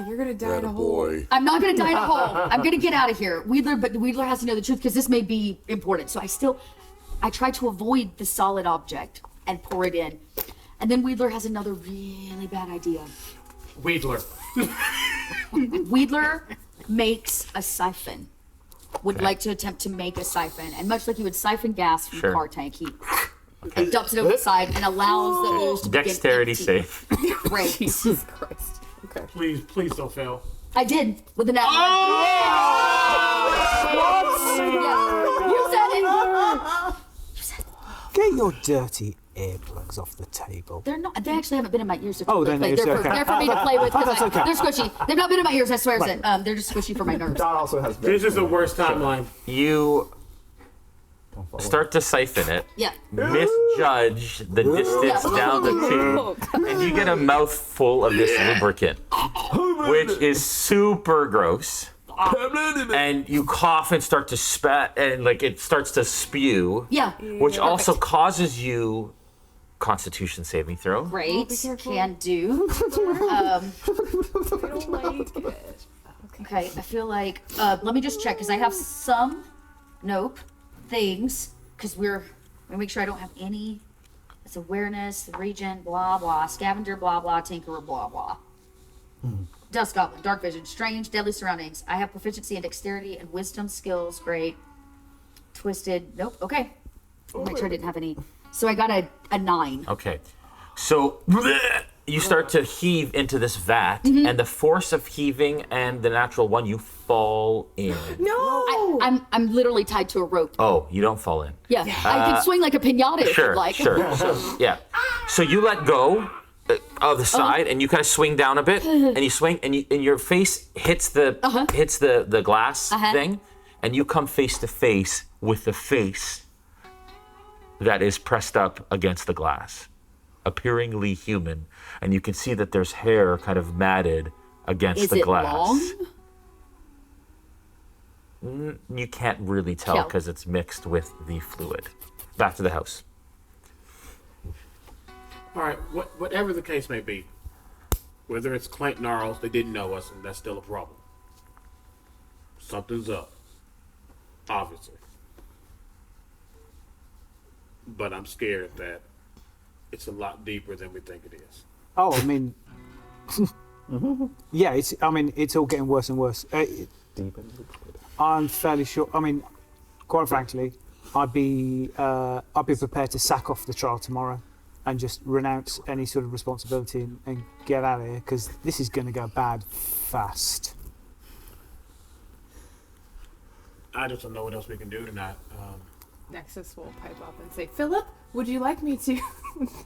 You're gonna die in a hole. I'm not gonna die in a hole. I'm gonna get out of here, Wheedler. But Wheedler has to know the truth because this may be important. So I try to avoid the solid object and pour it in, and then Wheedler has another really bad idea. Wheedler. Wheedler makes a siphon. Would like to attempt to make a siphon, and much like you would siphon gas from Sure. a car tank, he and dumps it over the side and allows the ooze to begin Dexterity emptying. safe. Great. Jesus Christ. Okay. Please don't fail. I did with the nat. You said it. Get your dirty earplugs off the table. They're not. They actually haven't been in my ears. Oh, then they're, it's for, okay. they're for me to play with. 'cause That's okay. They're squishy. They've not been in my ears. I swear. They're just squishy for my nerves. Don also has. This is the worst timeline. You start to siphon it, Yeah. misjudge the distance down the tube, and you get a mouthful of this lubricant, which is super gross. And you cough and start to spat, and like it starts to spew, Yeah. which also causes you Constitution saving throw. Great. careful. Can do. I don't like it. Okay. I feel like. Let me just check because I have some. Nope. Things because we're. Let me make sure I don't have any It's awareness, regent, blah blah, scavenger, blah blah, tinkerer, blah blah. Dust goblin, dark vision, strange, deadly surroundings. I have proficiency in dexterity and wisdom skills. Great. Twisted. Nope. Okay. I'll make sure I didn't have any. So I got a 9. Okay. So you start to heave into this vat, Mm-hmm. and the force of heaving and the natural one, you fall in. No! I'm literally tied to a rope. Oh, you don't fall in. Yeah. I can swing like a pinata if Sure, you'd like. sure. So, yeah. So you let go of the side, and you kind of swing down a bit, and you swing, and your face hits the glass thing, and you come face to face with the face that is pressed up against the glass, appearingly human, and you can see that there's hair kind of matted against the glass. Is it long? You can't really tell because it's mixed with the fluid. Back to the house. All right, whatever the case may be, whether it's Clint Gnarls, they didn't know us, and that's still a problem. Something's up, obviously. But I'm scared that it's a lot deeper than we think it is. Oh, I mean, yeah. It's all getting worse and worse. I'm fairly sure. I mean, quite frankly, I'd be prepared to sack off the trial tomorrow and just renounce any sort of responsibility and get out of here, because this is going to go bad fast. I just don't know what else we can do tonight. Nexus will pipe up and say, Philip, would you like me to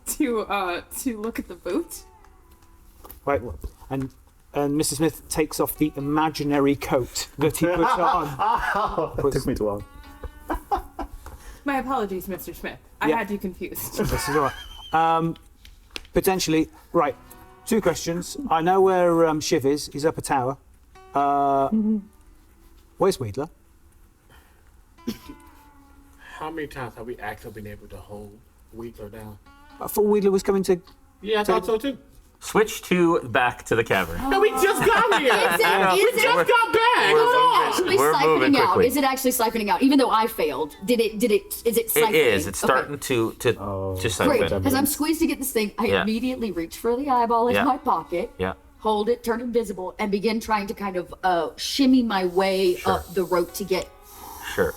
to look at the boot? Right, and Mr. Smith takes off the imaginary coat that he puts on. It took me too long. My apologies, Mr. Smith. I had you confused. This is all right. Potentially, right. 2 questions. I know where Shiv is. He's up a tower. Where's Wedler? How many times have we actually been able to hold Wheatler down? I thought Wedler was coming to. Yeah, I thought so too. Switch back to the cavern. No, we just got here. We just got back. We're moving out? quickly. Is it actually siphoning out? Even though I failed, is it siphoning? It is. It's starting to just Great, siphon. because I'm squeezed to get this thing. I immediately reach for the eyeball in my pocket. Yeah. Hold it, turn invisible, and begin trying to kind of shimmy my way up the rope to get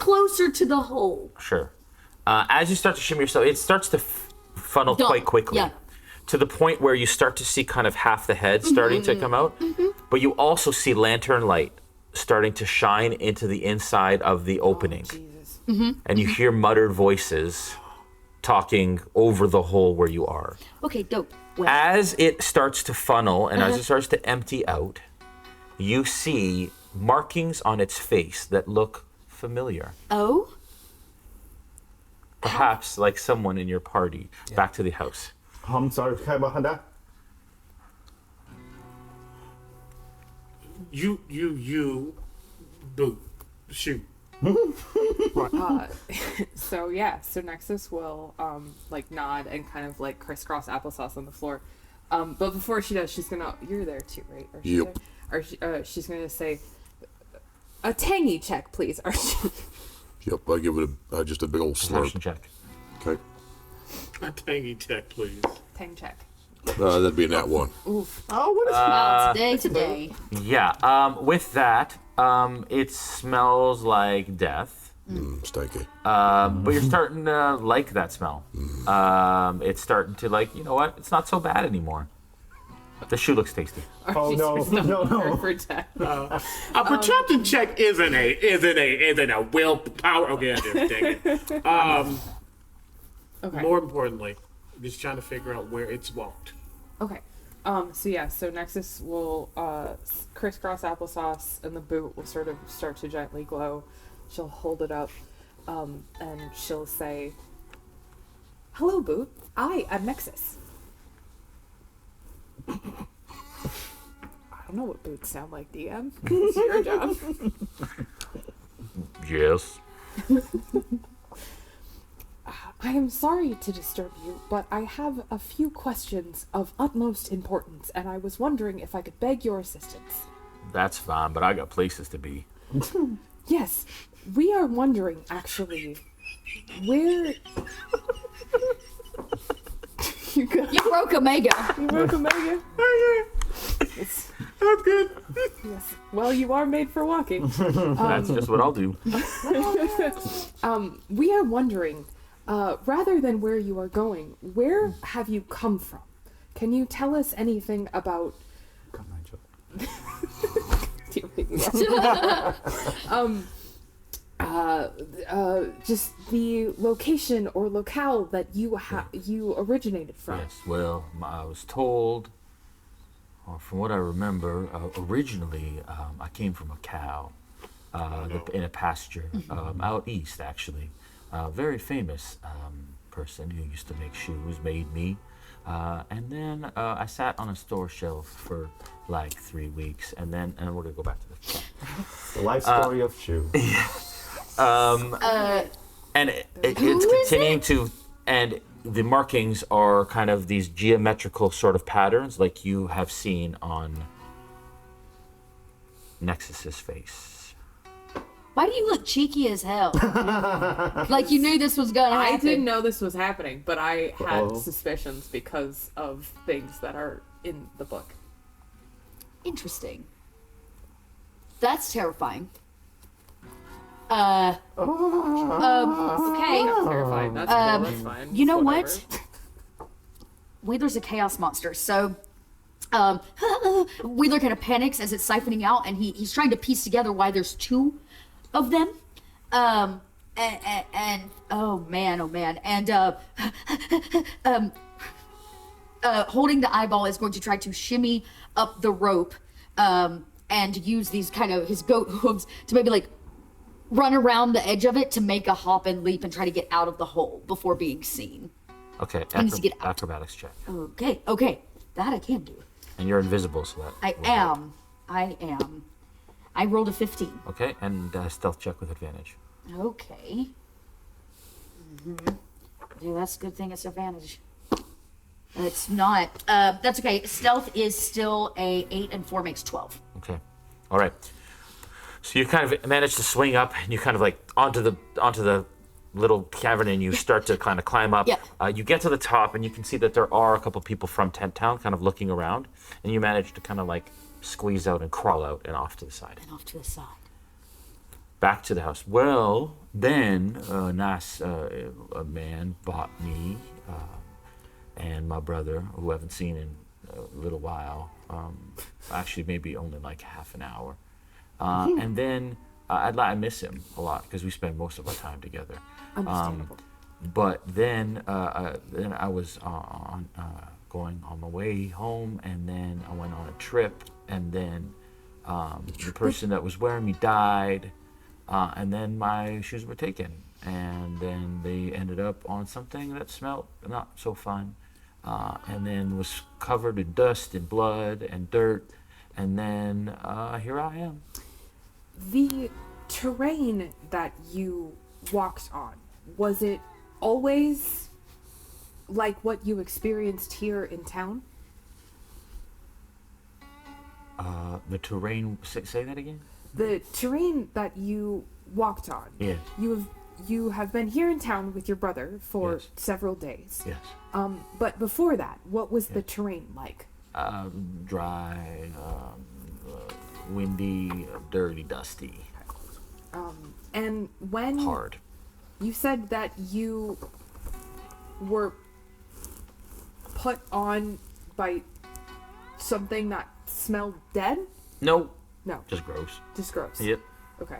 closer to the hole. Sure. As you start to shimmy yourself, it starts to funnel quite quickly. Yeah. To the point where you start to see kind of half the head starting to come out. But you also see lantern light starting to shine into the inside of the opening. And you hear muttered voices talking over the hole where you are. Okay, dope. Well, As it starts to funnel and as it starts to empty out, you see markings on its face that look familiar. Oh? Perhaps like someone in your party. Back to the house. I'm sorry, behind that. You, boot, shoot. So Nexus will nod and kind of like crisscross applesauce on the floor. But before she does, she's gonna. You're there too, right? Yep. She's gonna say, a tangy check, please, Archie. Yep, I give it just a big old slurp. Check. Okay. A tangy check, please. Tang check. That'd be a nat 1. Oof. Oh, what is today? Yeah. With that, it smells like death. Stanky. But you're starting to like that smell. It's starting to like, you know what? It's not so bad anymore. The shoe looks tasty. Oh no. For death. A perception check isn't a willpower. Okay, I did. Dang it. Okay. More importantly, just trying to figure out where it's walked. Okay. So Nexus will crisscross applesauce, and the boot will sort of start to gently glow. She'll hold it up, and she'll say, "Hello, boot. I am Nexus." I don't know what boots sound like, DM. It's your job. Yes. I am sorry to disturb you, but I have a few questions of utmost importance, and I was wondering if I could beg your assistance. That's fine, but I got places to be. Yes, we are wondering, actually, where... You broke Omega. You broke Omega. That's good. Yes. Well, you are made for walking. That's just what I'll do. We are wondering, rather than where you are going, where have you come from? Can you tell us anything about? Just the location or locale that you originated from. Yes, well, I was told, or from what I remember, originally I came from a cow in a pasture out east, actually. Very famous person who used to make shoes made me. And then I sat on a store shelf for like 3 weeks, and we're going to go back to the The life story of Shiv. And it's continuing to, and the markings are kind of these geometrical sort of patterns like you have seen on Nexus's face. Why do you look cheeky as hell? Like you knew this was gonna happen. I didn't know this was happening, but I had suspicions because of things that are in the book. Interesting. That's terrifying. Okay. Terrifying. That's cool. That's fine. You know what? Wheeler's a chaos monster, so Wheeler kind of panics as it's siphoning out, and he's trying to piece together why there's two of them. And oh man, and holding the eyeball is going to try to shimmy up the rope, and use these kind of his goat hooves to maybe like run around the edge of it to make a hop and leap and try to get out of the hole before being seen. Okay, He needs to get out. acrobatics check. Okay, that I can do. And you're invisible, so that. I am. I rolled a 15. Okay, and stealth check with advantage. Okay. Yeah, that's a good thing it's advantage. It's not. That's okay. Stealth is still a 8 and 4 makes 12. Okay, all right. So you kind of manage to swing up, and you kind of like onto the little cavern, and you start to kind of climb up. Yeah. You get to the top, and you can see that there are a couple people from Tent Town kind of looking around, and you manage to kind of like squeeze out and crawl out and off to the side. Back to the house. Well, then a man bought me and my brother, who I haven't seen in a little while, actually maybe only like half an hour. And then I miss him a lot because we spend most of our time together. Understandable. But then I was going on my way home, and then I went on a trip, and then the person that was wearing me died, and then my shoes were taken, and then they ended up on something that smelled not so fun, and then was covered in dust and blood and dirt, and then here I am. The terrain that you walked on, was it always like what you experienced here in town? The terrain, say that again? The terrain that you walked on. Yeah. You have been here in town with your brother for Yes. several days. Yes. But before that, what was the terrain like? Dry, windy, dirty, dusty. And when Hard. you said that you were put on by something that smelled dead? No. No. Just gross. Just gross. Yep. Okay.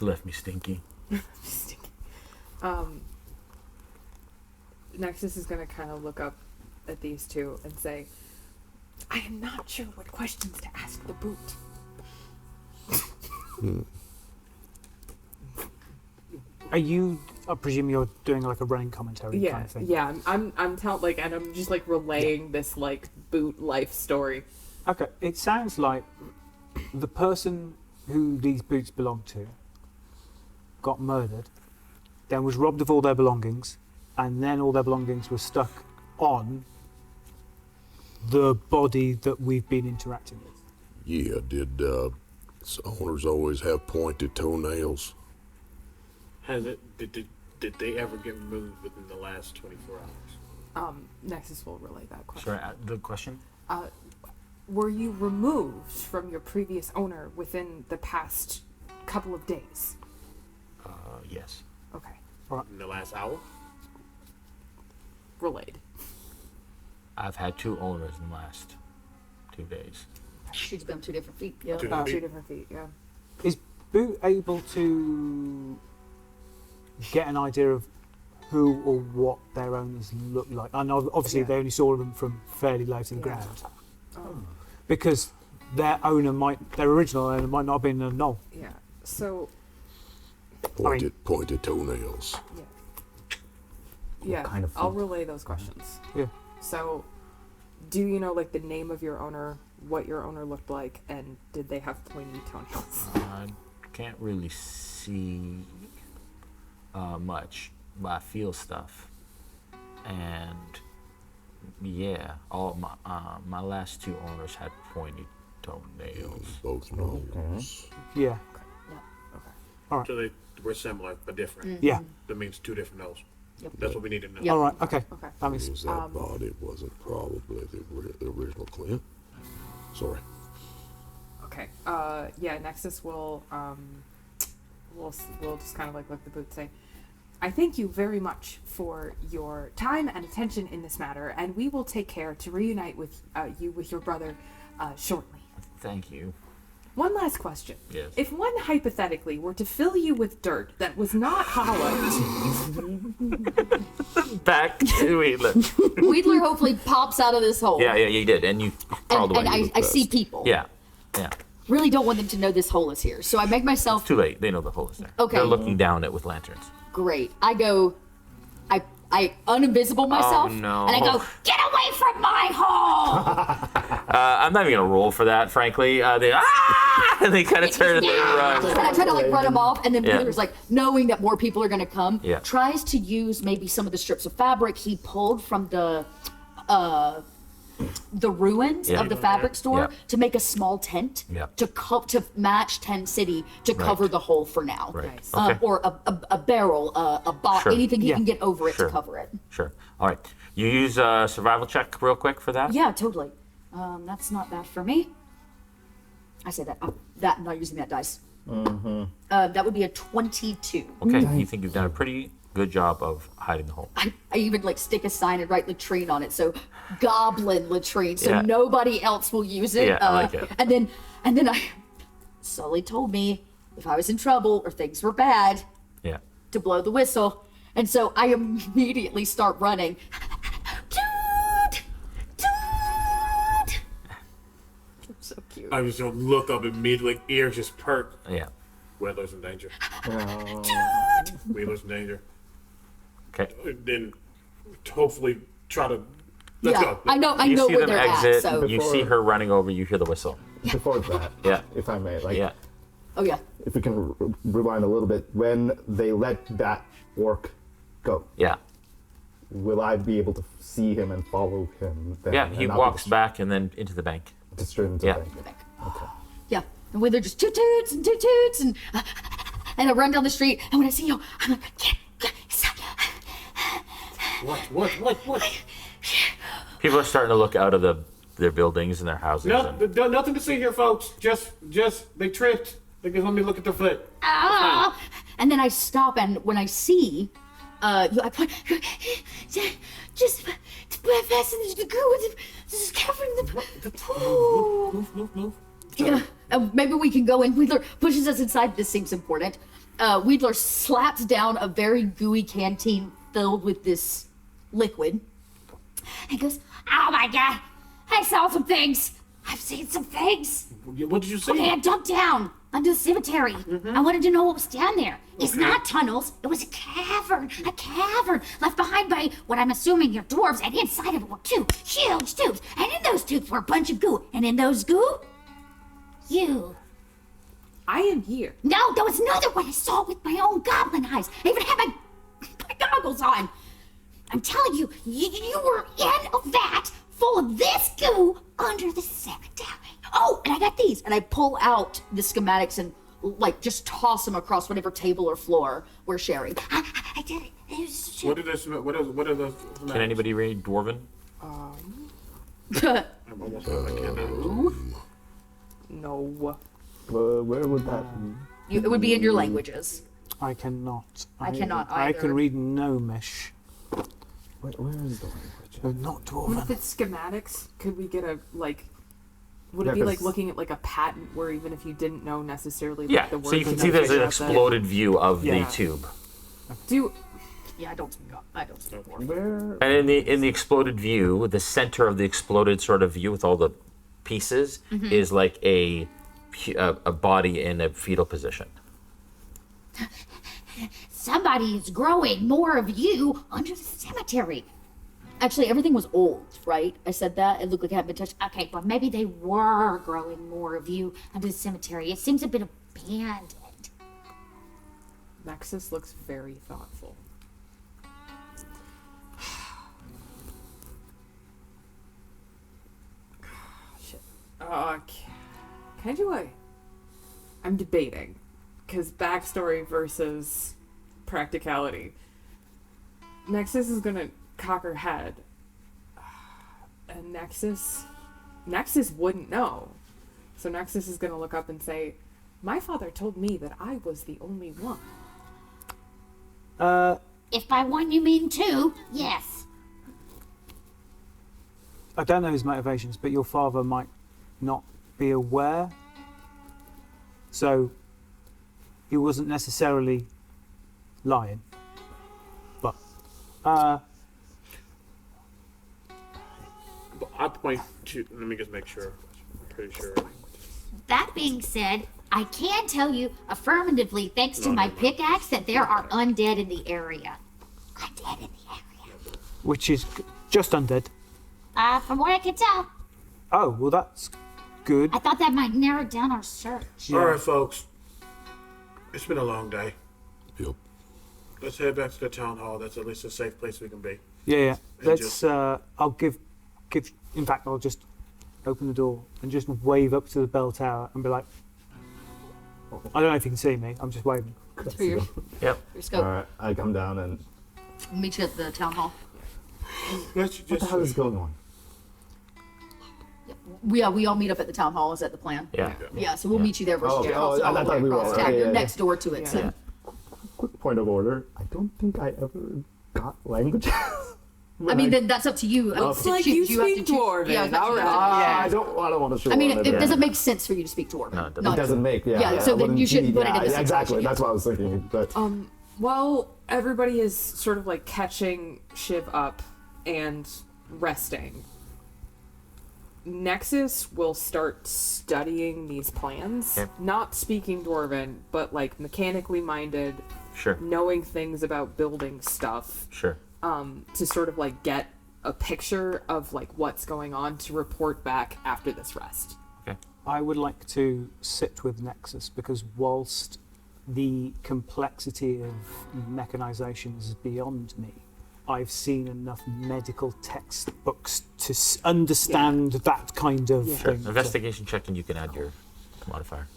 Left me stinky. Nexus is gonna kind of look up at these two and say, I am not sure what questions to ask the boot. Are you? I presume you're doing like a running commentary kind of thing. Yeah. I'm telling like, and I'm just like relaying this like boot life story. Okay, it sounds like the person who these boots belong to got murdered, then was robbed of all their belongings, and then all their belongings were stuck on the body that we've been interacting with. Yeah, did owners always have pointed toenails? Did they ever get removed within the last 24 hours? Nexus will relay that question. Sorry, the question? Were you removed from your previous owner within the past couple of days? Yes. Okay. In the last hour? Relayed. I've had 2 owners in the last 2 days. She's been 2 different feet. Yeah. 2 2 different feet, yeah. Is Boot able to get an idea of who or what their owners look like? I know obviously they only saw them from fairly low to the ground. Because their original owner might not have been a knoll. Yeah. So Pointed toenails. yeah, kind of I'll food? relay those questions. Yeah. So, do you know like the name of your owner, what your owner looked like, and did they have pointy toenails? I can't really see much, but I feel stuff. And yeah, all my last 2 owners had pointy toenails. Both nose. Yeah. Alright. So they were similar but different. Yeah. That means 2 different no's. That's what we need to know. All right. Okay. Okay. That makes Means that body wasn't probably the original Clint. Sorry. Okay. Yeah. Nexus will we'll just kind of like look the boot and say, I thank you very much for your time and attention in this matter, and we will take care to reunite with you with your brother shortly. Thank you. One last question. Yes. If one hypothetically were to fill you with dirt that was not hollowed, Back to Wedler. Wedler hopefully pops out of this hole. Yeah, you did, and you crawled away. And I see people. Yeah. Really don't want them to know this hole is here. So I make myself Too late. They know the hole is there. Okay. They're looking down it with lanterns. great. I uninvisible myself. Oh, no. And I go, get away from my hole! I'm not even gonna roll for that, frankly. And they kind of turn and they run. And I try to like run him off, and then Yeah. Wheeler's like, knowing that more people are gonna come, Yeah. tries to use maybe some of the strips of fabric he pulled from the ruins Yeah. of the fabric store Yeah. to make a small tent Yeah. to match Tent City to cover the hole for now. Right. Nice. Okay. Or a barrel, a box, Sure. anything he Yeah. can get over it Sure. to cover it. Sure. All right. You use a survival check real quick for that? Yeah, totally. That's not bad for me. I say that. I'm not using that dice. That would be a 22. Okay. You think you've done a pretty good job of hiding the hole. I even like stick a sign and write latrine on it, so goblin latrine, so Yeah. nobody else will use it. Yeah, I like it. And then Sully told me if I was in trouble or things were bad, Yeah. to blow the whistle, and so I immediately start running. So cute. I was gonna look up immediately, ears just perk. Yeah. Wedler's in danger. Wheeler's in danger. Okay. Then hopefully try to. Let's Yeah, go. I know You see where them they're exit. at. So You see her running over. You hear the whistle. Before that, Yeah. if I may, like, Yeah. oh yeah, if we can rewind a little bit, when they let that orc go, Yeah. will I be able to see him and follow him? Then, Yeah. He and not walks be back and then into the bank. just straight into Yeah. the bank? Okay. yeah. And Wheeler just toot toots and toot toots and I run down the street, and when I see you, I'm like, What? People are starting to look out of their buildings and their houses. and- Nothing to see here, folks. Just they tripped. They just let me look at their foot. ah! And then I stop, and when I see, I point, just fasten the goo. This is covering the. Move. Yeah, maybe we can go in. Wheeler pushes us inside. This seems important. Wheeler slaps down a very gooey canteen filled with this liquid. And goes, oh my god, I saw some things. I've seen some things. What did you see? Okay, I dug down under the cemetery. I wanted to know what was down there. It's not tunnels. It was a cavern left behind by what I'm assuming are dwarves. And inside of it were 2 huge tubes. And in those tubes were a bunch of goo. And in those goo, you. I am here. No, there was another one I saw with my own goblin eyes. I even had my goggles on. I'm telling you, you were in a vat full of this goo under the cemetery. Oh, and I got these. And I pull out the schematics and like just toss them across whatever table or floor we're sharing. I did it. It was What are those? Can anybody read Dwarven? I'm almost I cannot. No. Where would that be? It would be in your languages. I cannot. I cannot I either. can read Gnomish. Where is the language? Not What Dwarven. if it's schematics? Could we get a would Yeah, it be like 'cause- looking at like a patent where even if you didn't know necessarily Yeah, like the words so you can and see there's an figure out the- exploded view of the Yeah. tube. Yeah, I don't speak Dwarven. Where? And in the exploded view, the center of the exploded sort of view with all the pieces is like a body in a fetal position. Somebody is growing more of you under the cemetery. Actually, everything was old, right? I said that. It looked like it hadn't been touched. Okay, but maybe they were growing more of you under the cemetery. It seems a bit abandoned. Nexus looks very thoughtful. Shit. Can I do I'm debating, because backstory versus practicality. Nexus is gonna cock her head, and Nexus wouldn't know. So Nexus is gonna look up and say, "My father told me that I was the only one." If by one you mean two, yes. I don't know his motivations, but your father might not be aware. So he wasn't necessarily lying. But I point to. Let me just make sure. I'm pretty sure. That being said, I can tell you affirmatively, thanks to my pickaxe, that there are undead in the area. Undead in the area. which is just undead. From what I can tell. Oh, well that's good. I thought that might narrow down our search. All right, folks. It's been a long day. Yep. Let's head back to the town hall. That's at least a safe place we can be. Yeah. And Let's. just- I'll give. In fact, I'll just open the door and just wave up to the bell tower and be like, I don't know if you can see me. I'm just waving. For your, Yep. your scope. Alright, I come down and... We'll meet you at the town hall. Let's What the hell is going on? We all meet up at the town hall. Is that the plan? Yeah. Yeah, so we'll meet you there versus Oh, okay. across the I hall, thought we were across all- town. yeah, You're yeah, next door to it. Yeah. So. Quick point of order. I don't think I ever got languages. I mean, then that's up to you. I mean, It's to like choose. you have to speak choose. Dwarven, Yeah, I was about to all choose. right. I don't want to show I mean, on it doesn't make sense for you to speak Dwarven. No, it doesn't. No, It doesn't make, Yeah, so then you shouldn't put it in the exactly. situation. That's what I was thinking. But While everybody is sort of like catching Shiv up and resting, Nexus will start studying these plans. Okay. Not speaking Dwarven, but like mechanically minded, Sure. knowing things about building stuff, Sure. to sort of like get a picture of like what's going on to report back after this rest. Okay. I would like to sit with Nexus because whilst the complexity of mechanization is beyond me, I've seen enough medical textbooks to understand that kind of Sure. thing. Investigation check, and you can add your modifier.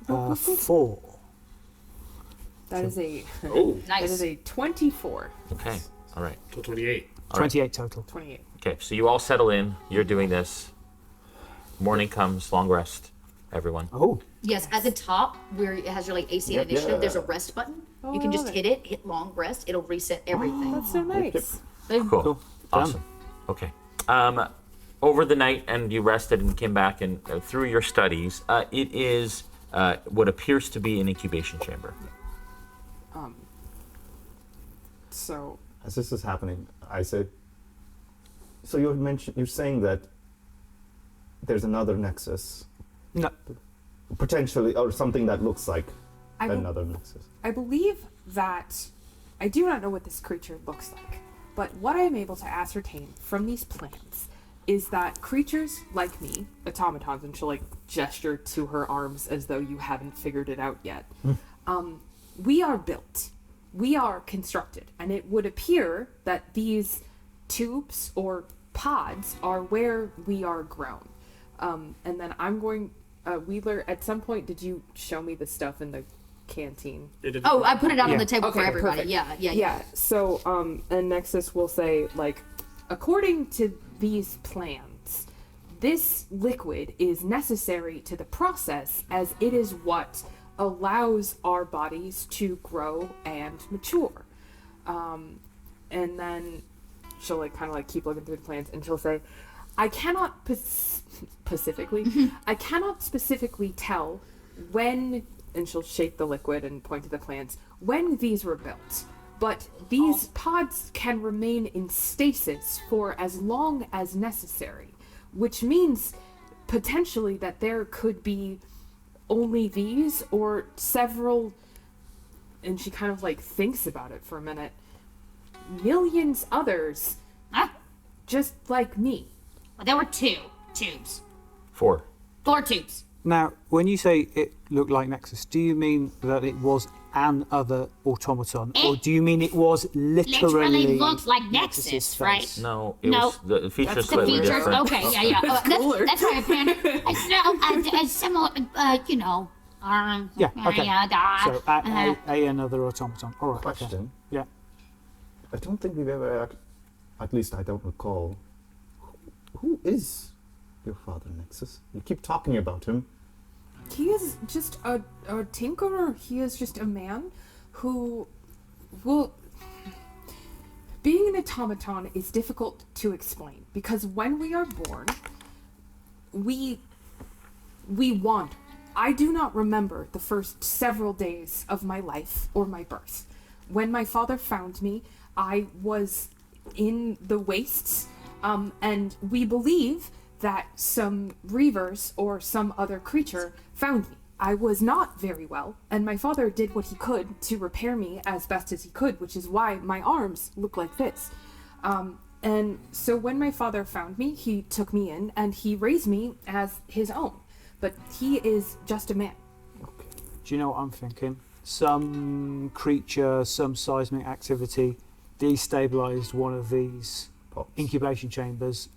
4. That is a Oh, that is a 24. Okay. All right. till 28. All right. 28 total. 28. Okay. So you all settle in. You're doing this. Morning comes. Long rest. Everyone. Oh, Yes, at the top where it has your like AC and initiative, there's a rest button. You can just hit it, hit long rest. It'll reset everything. That's so nice. Boom. Cool. Cool. Awesome. Okay. Over the night, and you rested and came back, and through your studies, it is what appears to be an incubation chamber. So as this is happening, I said, so you're saying that there's another Nexus, no. potentially, or something that looks like I will- another Nexus. I believe that I do not know what this creature looks like, but what I am able to ascertain from these plans is that creatures like me, automatons, and she'll like gesture to her arms as though you haven't figured it out yet. We are built, we are constructed, and it would appear that these tubes or pods are where we are grown. And then I'm going, Wheeler, at some point, did you show me the stuff in the canteen. Oh, I put it out on Yeah. the table for Okay, everybody. perfect. Yeah. So, and Nexus will say, like, according to these plans, this liquid is necessary to the process as it is what allows our bodies to grow and mature. And then she'll like kind of like keep looking through the plans, and she'll say, I cannot I cannot specifically tell when, and she'll shake the liquid and point to the plans, when these were built. But these pods can remain in stasis for as long as necessary, which means potentially that there could be only these or several, and she kind of like thinks about it for a minute, millions others just like me. Well, there were 2 tubes. 4. 4 tubes. Now, when you say it looked like Nexus, do you mean that it was an other automaton, or do you mean it was literally looked like Nexus, right? No, it was the features That's the slightly features. different. Okay, yeah. That's right, apparently. A similar, you know. Yeah, okay. So, uh-huh. another automaton. All right. Question. Okay. Yeah. I don't think we've ever, at least I don't recall, who is your father, Nexus? You keep talking about him. He is just a tinkerer. He is just a man who, well, being an automaton is difficult to explain because when we are born, we wander. I do not remember the first several days of my life or my birth. When my father found me, I was in the wastes, and we believe that some reavers or some other creature found me. I was not very well, and my father did what he could to repair me as best as he could, which is why my arms look like this. And so when my father found me, he took me in and he raised me as his own. But he is just a man. Do you know what I'm thinking? Some creature, some seismic activity destabilized one of these incubation chambers.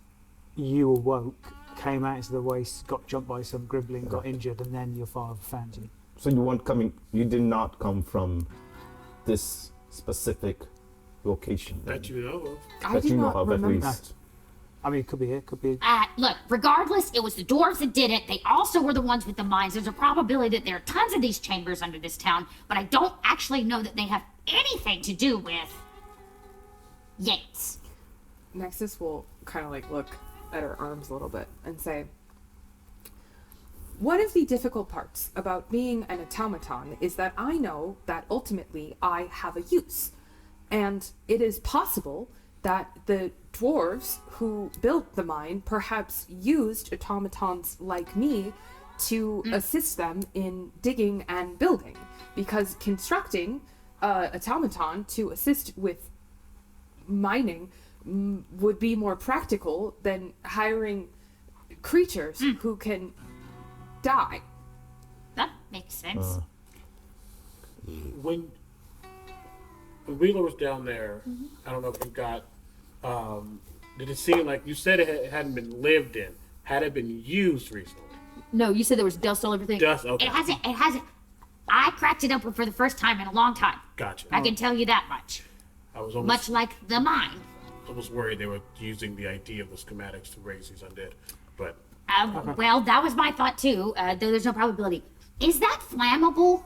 You awoke, came out into the waste, got jumped by some gribbling, got injured, and then your father found you. So you did not come from this specific location. That you know of. I do not remember. I mean, it could be here, could be. Look, regardless, it was the dwarves that did it. They also were the ones with the mines. There's a probability that there are tons of these chambers under this town, but I don't actually know that they have anything to do with Yates. Nexus will kind of like look at her arms a little bit and say, one of the difficult parts about being an automaton is that I know that ultimately I have a use. And it is possible that the dwarves who built the mine perhaps used automatons like me to assist them in digging and building. Because constructing automaton to assist with mining would be more practical than hiring creatures who can die. That makes sense. When Wheeler was down there, I don't know if you got, did it seem like, you said it hadn't been lived in. Had it been used recently? No, you said there was dust all over everything. Dust, okay. It hasn't. I cracked it open for the first time in a long time. Gotcha. I can tell you that much. I was almost, Much like the mine. I was worried they were using the idea of the schematics to raise these undead, but... Well, that was my thought too. There's no probability. Is that flammable?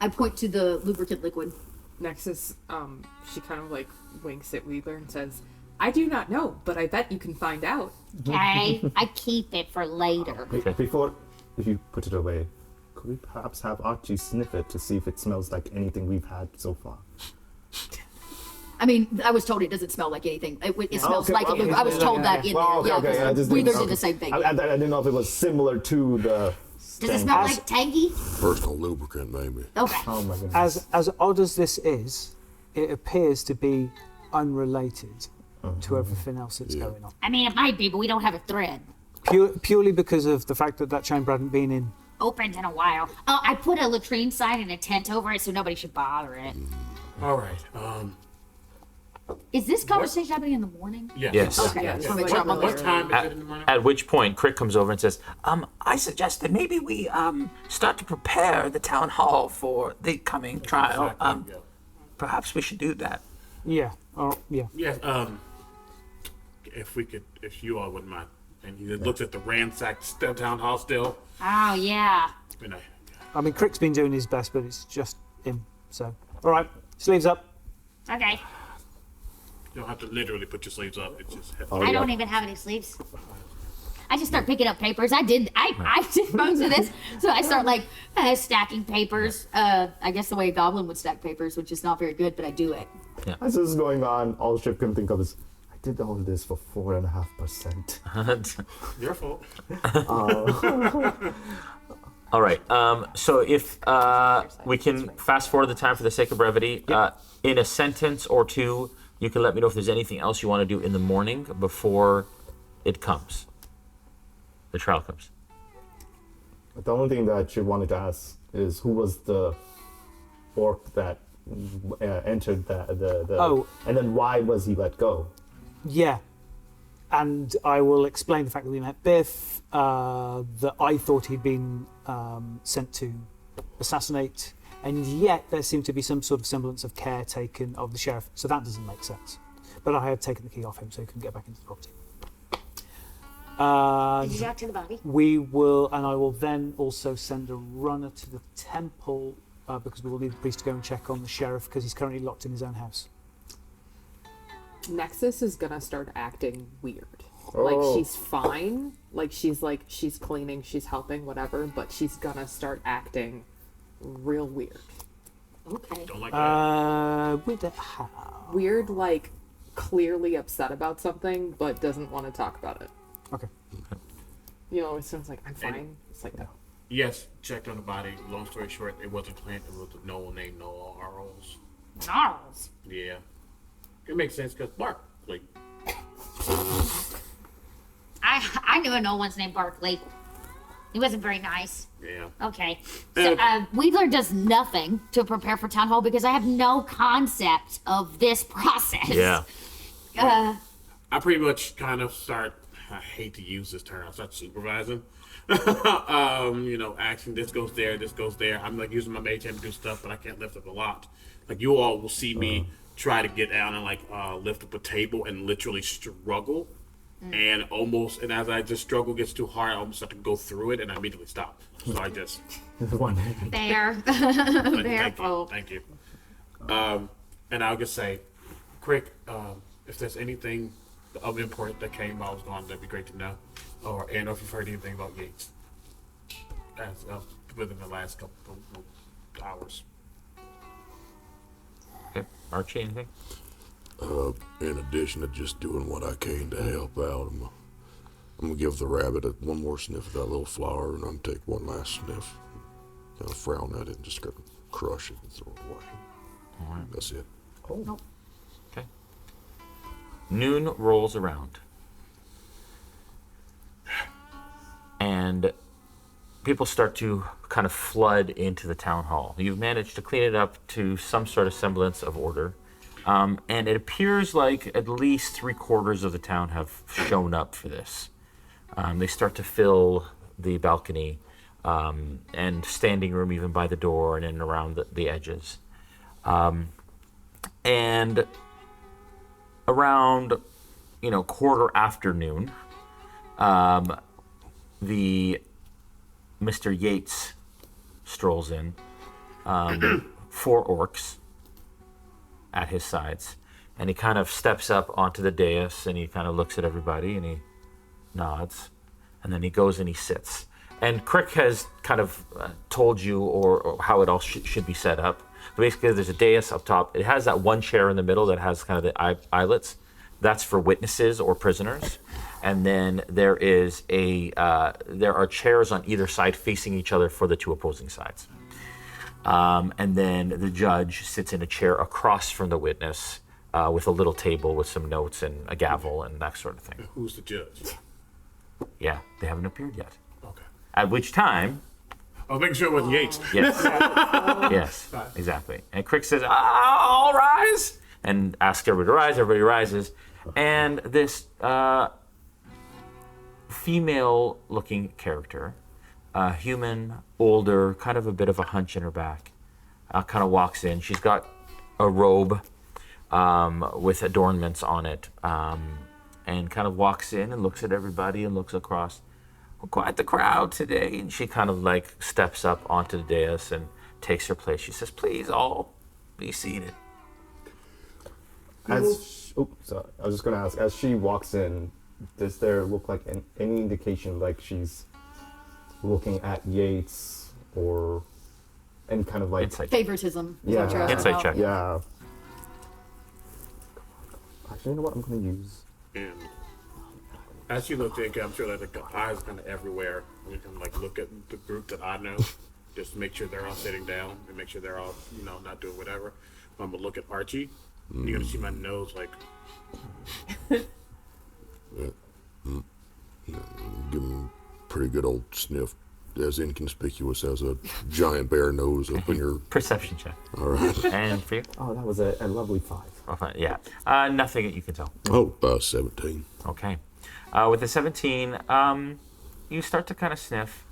I point to the lubricant liquid. Nexus, she kind of like winks at Wheeler and says, I do not know, but I bet you can find out. Okay, I keep it for later. Before, if you put it away, could we perhaps have Archie sniff it to see if it smells like anything we've had so far? I mean, I was told it doesn't smell like anything. It smells like a lubricant. I was told that in there. Wheeler did the same thing. I didn't know if it was similar to the... Does it smell like tangy? Personal lubricant, maybe. Okay. Oh my goodness. As odd as this is, it appears to be unrelated to everything else that's going on. I mean, it might be, but we don't have a thread. Purely because of the fact that that chamber hadn't been in. Opened in a while. I put a latrine sign and a tent over it so nobody should bother it. All right. Is this conversation happening in the morning? Yes. Okay. Yeah, Just so wanna make like sure I'm on What the- time is it in the morning? At which point, Crick comes over and says, I suggest that maybe we start to prepare the town hall for the coming trial. Perhaps we should do that. Yeah. Oh, yeah. Yes. If you all wouldn't mind. And he looks at the ransacked town hall still. Oh, yeah. And I mean, Crick's been doing his best, but it's just him. So, all right, sleeves up. Okay. you don't have to literally put your sleeves up. It's just. I don't even have any sleeves. I just start picking up papers. I did most of this. So I start like stacking papers. I guess the way a goblin would stack papers, which is not very good, but I do it. Yeah. As this is going on, all Shiv can think of is, I did all of this for 4.5%. Your fault. All right. So if we can fast forward the time for the sake of brevity, in a sentence or two, you can let me know if there's anything else you want to do in the morning before it comes. The trial comes. The only thing that Shiv wanted to ask is who was the orc that entered the and then why was he let go? Yeah. And I will explain the fact that we met Biff, that I thought he'd been sent to assassinate, and yet there seemed to be some sort of semblance of care taken of the sheriff, so that doesn't make sense. But I had taken the key off him so he couldn't get back into the property. Did you talk to the body? We will, and I will then also send a runner to the temple because we will need the priest to go and check on the sheriff because he's currently locked in his own house. Nexus is gonna start acting weird. Oh. Like she's fine, she's cleaning, she's helping, whatever, but she's gonna start acting real weird. Okay. Don't like that. With the Weird, like clearly upset about something, but doesn't want to talk about it. Okay. You know, it sounds like I'm fine. It's like that. Yes, checked on the body. Long story short, it wasn't Clint. It was a Noel named Noel Arles. Gnarls. Yeah. It makes sense because Barkley. I knew no one's named Barkley. He wasn't very nice. Yeah. Okay. So Wedler does nothing to prepare for town hall because I have no concept of this process. Yeah. I pretty much kind of start. I hate to use this term. I start supervising. Action. This goes there. This goes there. I'm like using my mage hand to do stuff, but I can't lift up a lot. Like you all will see me try to get down and lift up a table and literally struggle, and as I just struggle gets too hard, I almost have to go through it and I immediately stop. So I just one hand. There. Thank you. And I'll just say, quick, if there's anything of import that came while I was gone, that'd be great to know. And if you've heard anything about Yates, as within the last couple of hours. Okay. Archie, anything? In addition to just doing what I can to help out, I'm gonna give the rabbit one more sniff of that little flower, and I'm gonna take one last sniff. Kind of frown at it and just gonna crush it and throw it away. All right. That's it. Oh. Okay. Noon rolls around. And people start to kind of flood into the town hall. You've managed to clean it up to some sort of semblance of order. And it appears like at least 3/4 of the town have shown up for this. They start to fill the balcony and standing room even by the door and in and around the edges. And around, quarter afternoon, the Mr. Yates strolls in, 4 orcs at his sides, and he kind of steps up onto the dais and he kind of looks at everybody and he nods, and then he goes and he sits. And Crick has kind of told you or how it all should be set up. But basically, there's a dais up top. It has that one chair in the middle that has kind of the eyelets. That's for witnesses or prisoners. And then there are chairs on either side facing each other for the 2 opposing sides. And then the judge sits in a chair across from the witness with a little table with some notes and a gavel and that sort of thing. Who's the judge? Yeah, they haven't appeared yet. Okay. At which time... I was making sure it wasn't Yates. Yes. Yes, exactly. And Crick says, "All rise. and asks everybody to rise. Everybody rises. And this female-looking character, human, older, kind of a bit of a hunch in her back, kind of walks in. She's got a robe with adornments on it, and kind of walks in and looks at everybody and looks across. Well, quite the crowd today. And she kind of like steps up onto the dais and takes her place. She says, please all be seated. I was just going to ask, as she walks in, does there look like any indication like she's looking at Yates or any kind of like... Insight. Favoritism. Yeah. Insight check. Yeah. Actually, you know what I'm going to use? And as you look in, I'm sure that the eyes kind of everywhere. We can like look at the group that I know, just to make sure they're all sitting down and make sure they're all, not doing whatever. I'm gonna look at Archie. And you're gonna see my nose like. Give him a pretty good old sniff, as inconspicuous as a giant bear nose up in your perception check. All right. And for you? Oh, that was a lovely 5. Oh, fine. Yeah. Nothing that you can tell. 17. Okay. With the 17, you start to kind of sniff.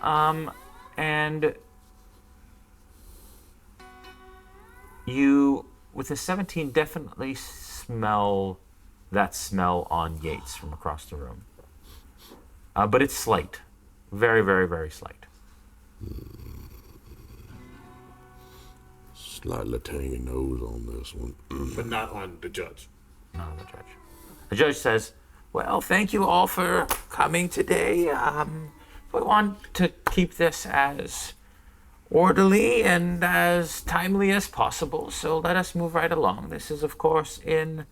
And you, with the 17, definitely smell that smell on Yates from across the room. But it's slight. Very, very, very slight. Slightly tangy nose on this one. But not on the judge. Not on the judge. The judge says, well, thank you all for coming today. We want to keep this as orderly and as timely as possible, so let us move right along. This is, of course, to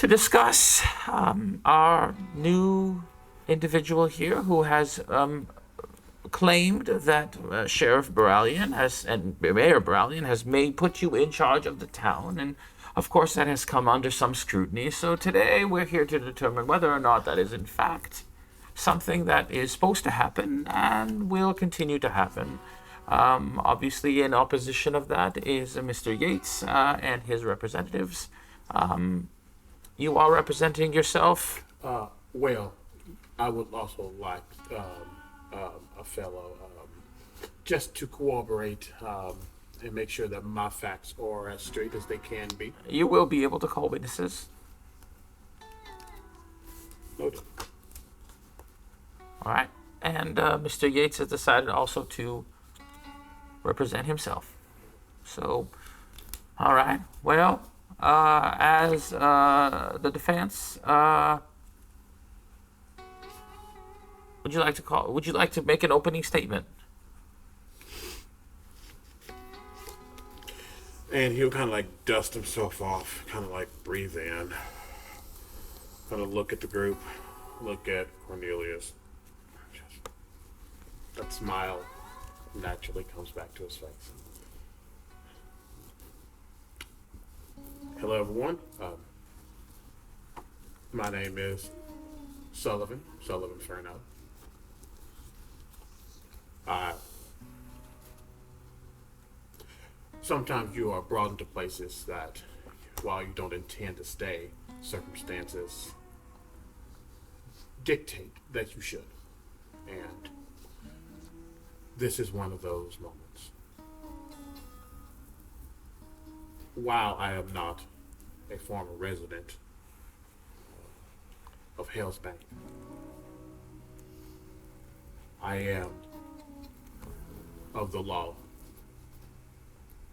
discuss our new individual here who has claimed that Sheriff Baralian and Mayor Baralian has put you in charge of the town, and of course that has come under some scrutiny. So today we're here to determine whether or not that is in fact something that is supposed to happen and will continue to happen. Obviously, in opposition of that is Mr. Yates and his representatives. You are representing yourself? Well, I would also like a fellow just to cooperate and make sure that my facts are as straight as they can be. You will be able to call witnesses. Noted. All right. And Mr. Yates has decided also to represent himself. So, all right. Well, as the defense, would you like to make an opening statement? And he'll kind of like dust himself off, kind of like breathe in, kind of look at the group, look at Cornelius. That smile naturally comes back to his face. Hello, everyone. My name is Sullivan Ferno. Sometimes you are brought into places that, while you don't intend to stay, circumstances dictate that you should. And this is one of those moments. While I am not a former resident of Hell's Bank, I am of the law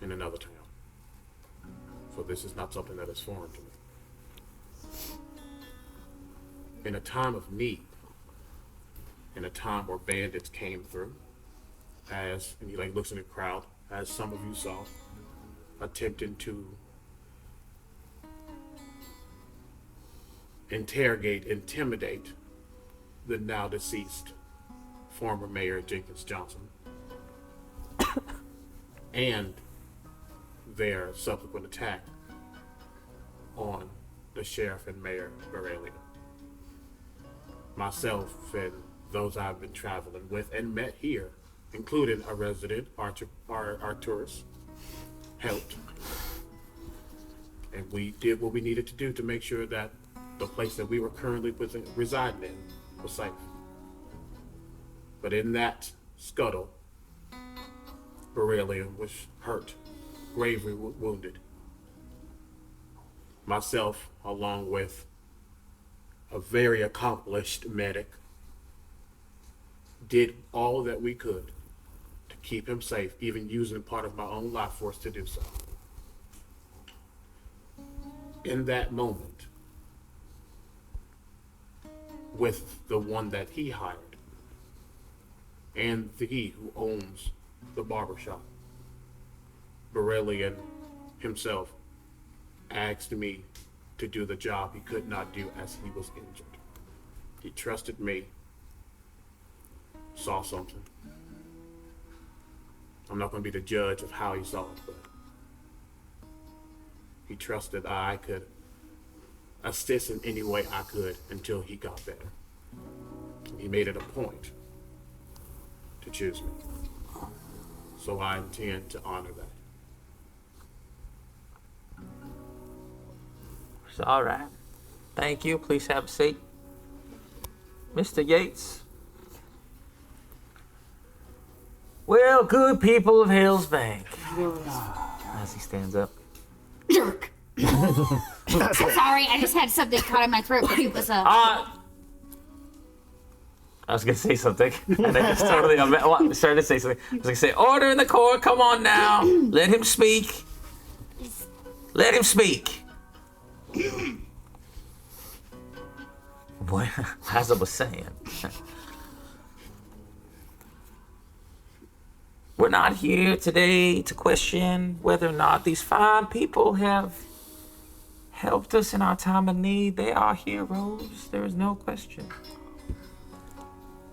in another town. So this is not something that is foreign to me. In a time of need, in a time where bandits came through, and he like looks in the crowd, as some of you saw, attempting to intimidate the now deceased former Mayor Jenkins Johnson and their subsequent attack on the sheriff and Mayor Baralian. Myself and those I've been traveling with and met here, including a resident, Arturus, helped and we did what we needed to do to make sure that the place that we were currently residing in was safe. But in that scuttle, Aurelian was hurt, gravely wounded. Myself, along with a very accomplished medic, did all that we could to keep him safe, even using part of my own life force to do so. In that moment, with the one that he hired, and he who owns the barbershop, Aurelian himself asked me to do the job he could not do as he was injured. He trusted me, saw something. I'm not going to be the judge of how he saw it, but he trusted I could assist in any way I could until he got better. He made it a point to choose me. So I intend to honor that. It's all right. Thank you. Please have a seat. Mr. Yates. Well, good people of Hills Bank. As he stands up. Jerk. Sorry, I just had something caught in my throat, but it was I was gonna say something, and I just totally started to say something. I was gonna say, order in the court, come on now. Let him speak. Let him speak. Boy, as I was saying, we're not here today to question whether or not these fine people have helped us in our time of need. They are heroes, there is no question.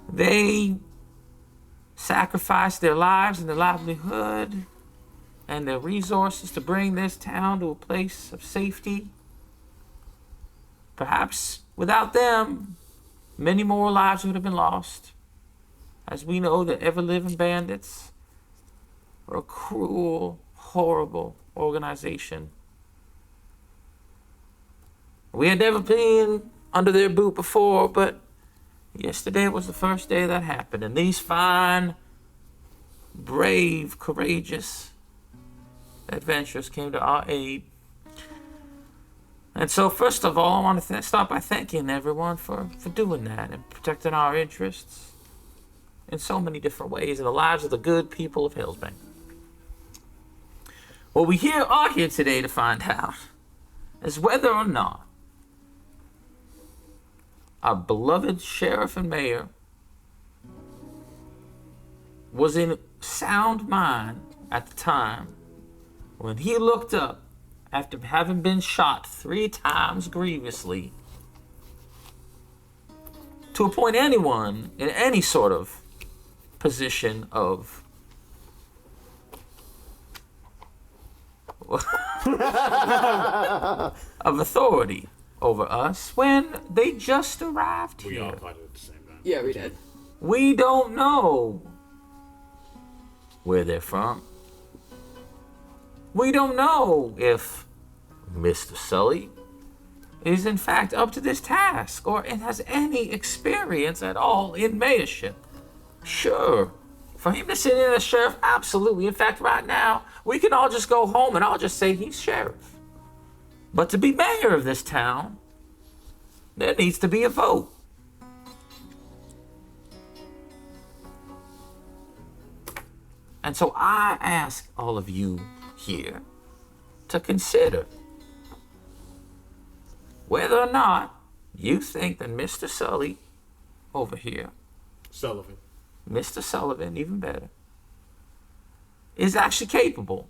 They sacrificed their lives and their livelihood and their resources to bring this town to a place of safety. Perhaps without them, many more lives would have been lost. As we know, the ever-living bandits are a cruel, horrible organization. We had never been under their boot before, but yesterday was the first day that happened, and these fine, brave, courageous adventurers came to our aid. And so, first of all, I want to start by thanking everyone for doing that and protecting our interests in so many different ways in the lives of the good people of Hillsbank. What we are here today to find out is whether or not our beloved sheriff and mayor was in sound mind at the time when he looked up after having been shot 3 times grievously to appoint anyone in any sort of position of of authority over us when they just arrived here. We all caught it at the same time. Yeah, we did. We don't know where they're from. We don't know if Mr. Sully is in fact up to this task or has any experience at all in mayorship. Sure, for him to sit in as sheriff, absolutely. In fact, right now, we can all just go home and I'll just say he's sheriff. But to be mayor of this town, there needs to be a vote. And so I ask all of you here to consider whether or not you think that Mr. Sully over here, Sullivan, Mr. Sullivan, even better, is actually capable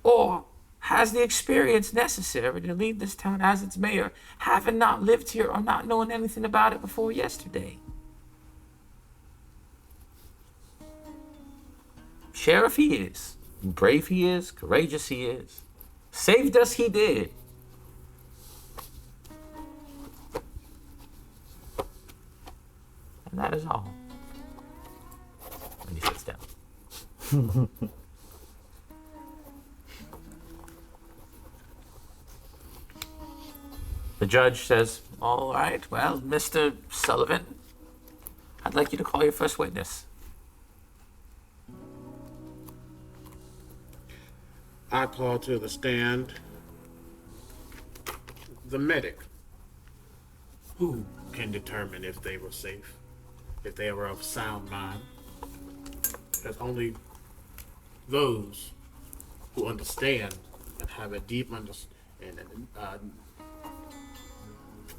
or has the experience necessary to lead this town as its mayor, having not lived here or not knowing anything about it before yesterday. Sheriff he is, brave he is, courageous he is, saved us he did. And that is all. And he sits down. The judge says, all right, well, Mr. Sullivan, I'd like you to call your first witness. I call to the stand the medic, who can determine if they were safe, if they were of sound mind. There's only those who understand and have a deep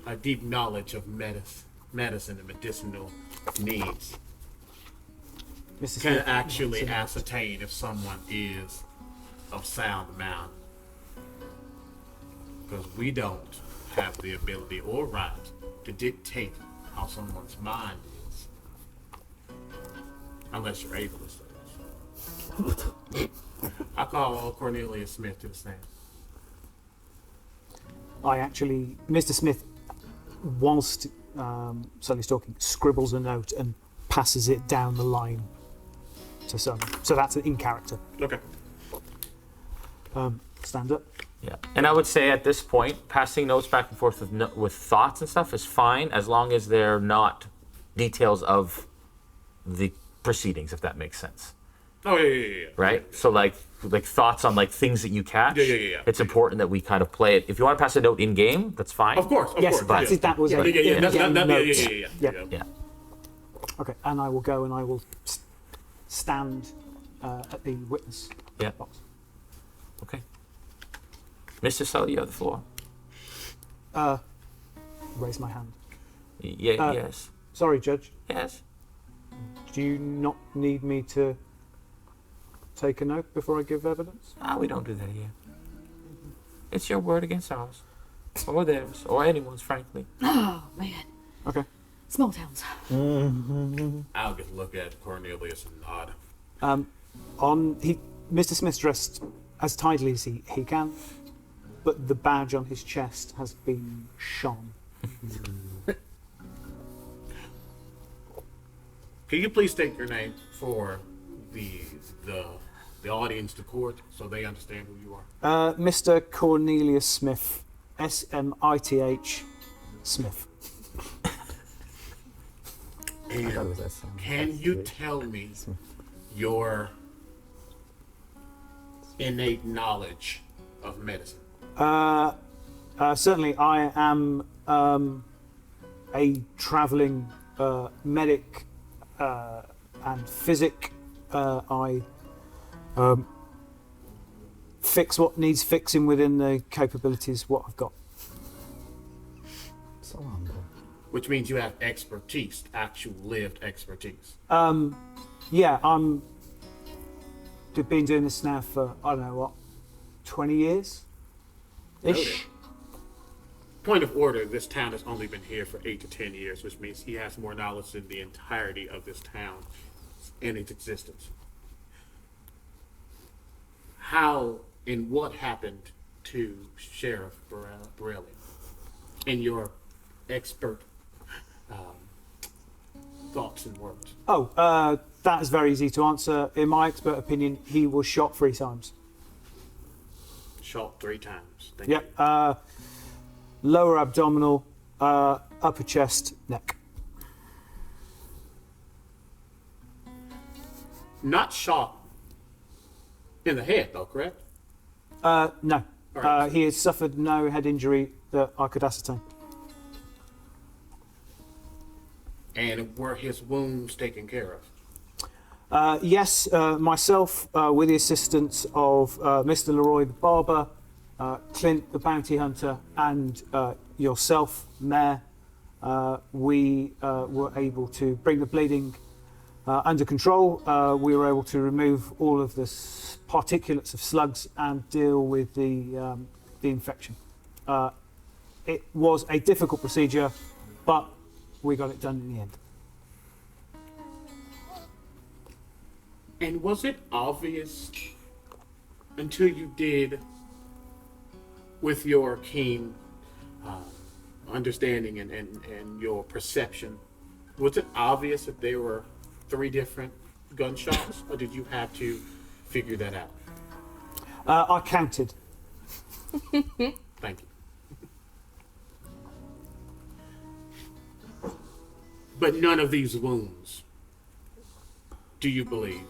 a deep knowledge of medicine and medicinal needs can actually ascertain if someone is of sound mind. Because we don't have the ability or right to dictate how someone's mind is. Unless you're able to say. I call Cornelius Smith to the stand. Mr. Smith, whilst Sully's talking, scribbles a note and passes it down the line to Sully. So that's in character. Okay. Stand up. Yeah, and I would say at this point, passing notes back and forth with thoughts and stuff is fine, as long as they're not details of the proceedings, if that makes sense. Oh, yeah. Right? So like thoughts on like things that you catch. Yeah. It's important that we kind of play it. If you want to pass a note in game, that's fine. Of course. That was Yeah. Okay, and I will go and I will stand at the witness box. Okay. Mr. Sully, you have the floor. Raise my hand. Yes. Sorry, Judge. Yes. Do you not need me to take a note before I give evidence? We don't do that here. It's your word against ours. Or theirs. Or anyone's, frankly. Oh, man. Okay. Small towns. I'll just look at Cornelius and nod. Mr. Smith's dressed as tidily as he can, but the badge on his chest has been shone. Can you please state your name for the audience, the court, so they understand who you are? Mr. Cornelius Smith, S-M-I-T-H Smith. And can you tell me your innate knowledge of medicine? Certainly, I am a travelling medic and physic. I fix what needs fixing within the capabilities what I've got. So humble. Which means you have expertise, actual lived expertise. Yeah, I've been doing this now for, 20 years? Ish. Point of order, this town has only been here for 8 to 10 years, which means he has more knowledge than the entirety of this town and its existence. How and what happened to Sheriff Borelli in your expert thoughts and words? That is very easy to answer. In my expert opinion, he was shot 3 times. Shot 3 times. Thank Yep. you. Lower abdominal, upper chest, neck. Not shot in the head, though, correct? No. Right. He has suffered no head injury that I could ascertain. And were his wounds taken care of? Yes, myself, with the assistance of Mr. Leroy the barber, Clint the bounty hunter, and yourself, Mayor, we were able to bring the bleeding under control. We were able to remove all of the particulates of slugs and deal with the infection. It was a difficult procedure, but we got it done in the end. And was it obvious until you did, with your keen understanding and your perception, was it obvious that there were 3 different gunshots, or did you have to figure that out? I counted. Thank you. But none of these wounds, do you believe,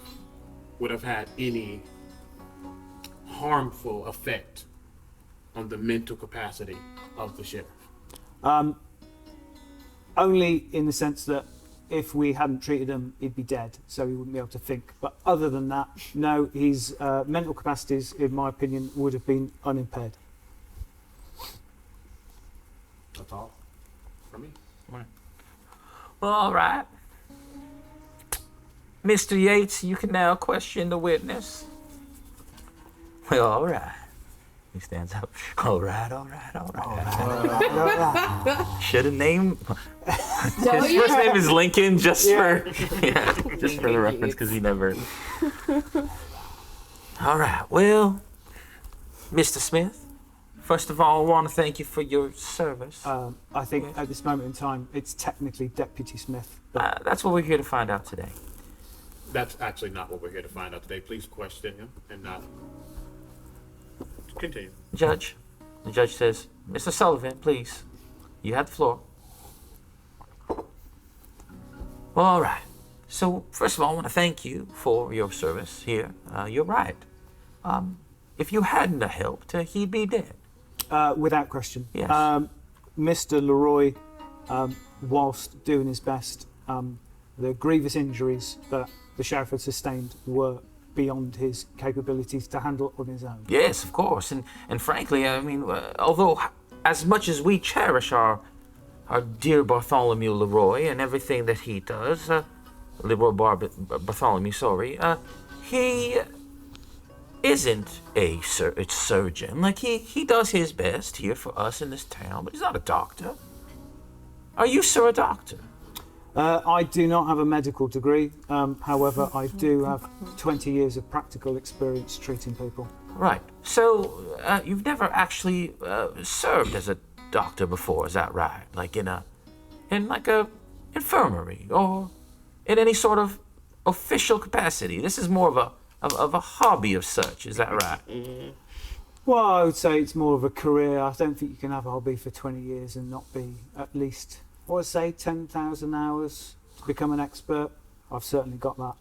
would have had any harmful effect on the mental capacity of the sheriff? Only in the sense that if we hadn't treated him, he'd be dead, so he wouldn't be able to think. But other than that, no, his mental capacities, in my opinion, would have been unimpaired. That's all from me. Well, all right. Mr. Yates, you can now question the witness. Well, all right. He stands up. All right. Should have named... His first name is Lincoln, just for the reference, because he never... All right, well, Mr. Smith, first of all, I want to thank you for your service. I think at this moment in time, it's technically Deputy Smith. But that's what we're here to find out today. That's actually not what we're here to find out today. Please question him and not... Continue. Judge. The judge says, Mr. Sullivan, please, you have the floor. Well, all right. So, first of all, I want to thank you for your service here. You're right. If you hadn't have helped, he'd be dead. Without question. Yes. Mr. Leroy, whilst doing his best, the grievous injuries that the sheriff had sustained were beyond his capabilities to handle on his own. Yes, of course. And frankly, I mean, although as much as we cherish our dear Bartholomew Leroy and everything that he does, Leroy Bartholomew, sorry, he isn't a surgeon. Like, he does his best here for us in this town, but he's not a doctor. Are you, sir, a doctor? I do not have a medical degree. However, I do have 20 years of practical experience treating people. Right. So, you've never actually served as a doctor before, is that right? Like in a infirmary or in any sort of official capacity? This is more of a hobby of such, is that right? Well, I would say it's more of a career. I don't think you can have a hobby for 20 years and not be at least, what would I say, 10,000 hours to become an expert. I've certainly got that.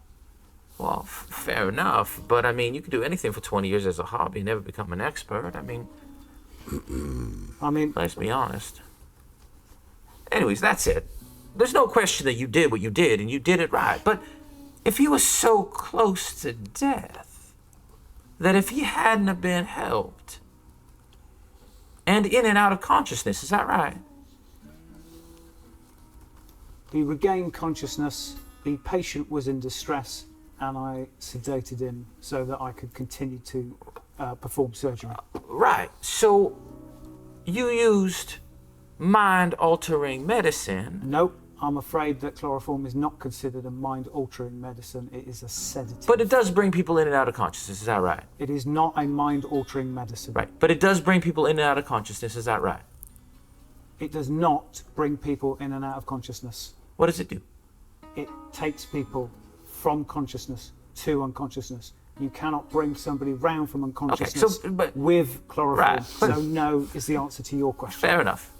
Well, fair enough. But I mean, you can do anything for 20 years as a hobby and never become an expert. I mean, let's be honest. Anyways, that's it. There's no question that you did what you did and you did it right. But if he was so close to death that if he hadn't have been helped and in and out of consciousness, is that right? He regained consciousness, the patient was in distress, and I sedated him so that I could continue to perform surgery. Right, so you used mind-altering medicine. Nope, I'm afraid that chloroform is not considered a mind-altering medicine, it is a sedative. But it does bring people in and out of consciousness, is that right? It is not a mind-altering medicine. Right, but it does bring people in and out of consciousness, is that right? It does not bring people in and out of consciousness. What does it do? It takes people from consciousness to unconsciousness. You cannot bring somebody round from unconsciousness with chloroform. Right, so no is the answer to your question. Fair enough.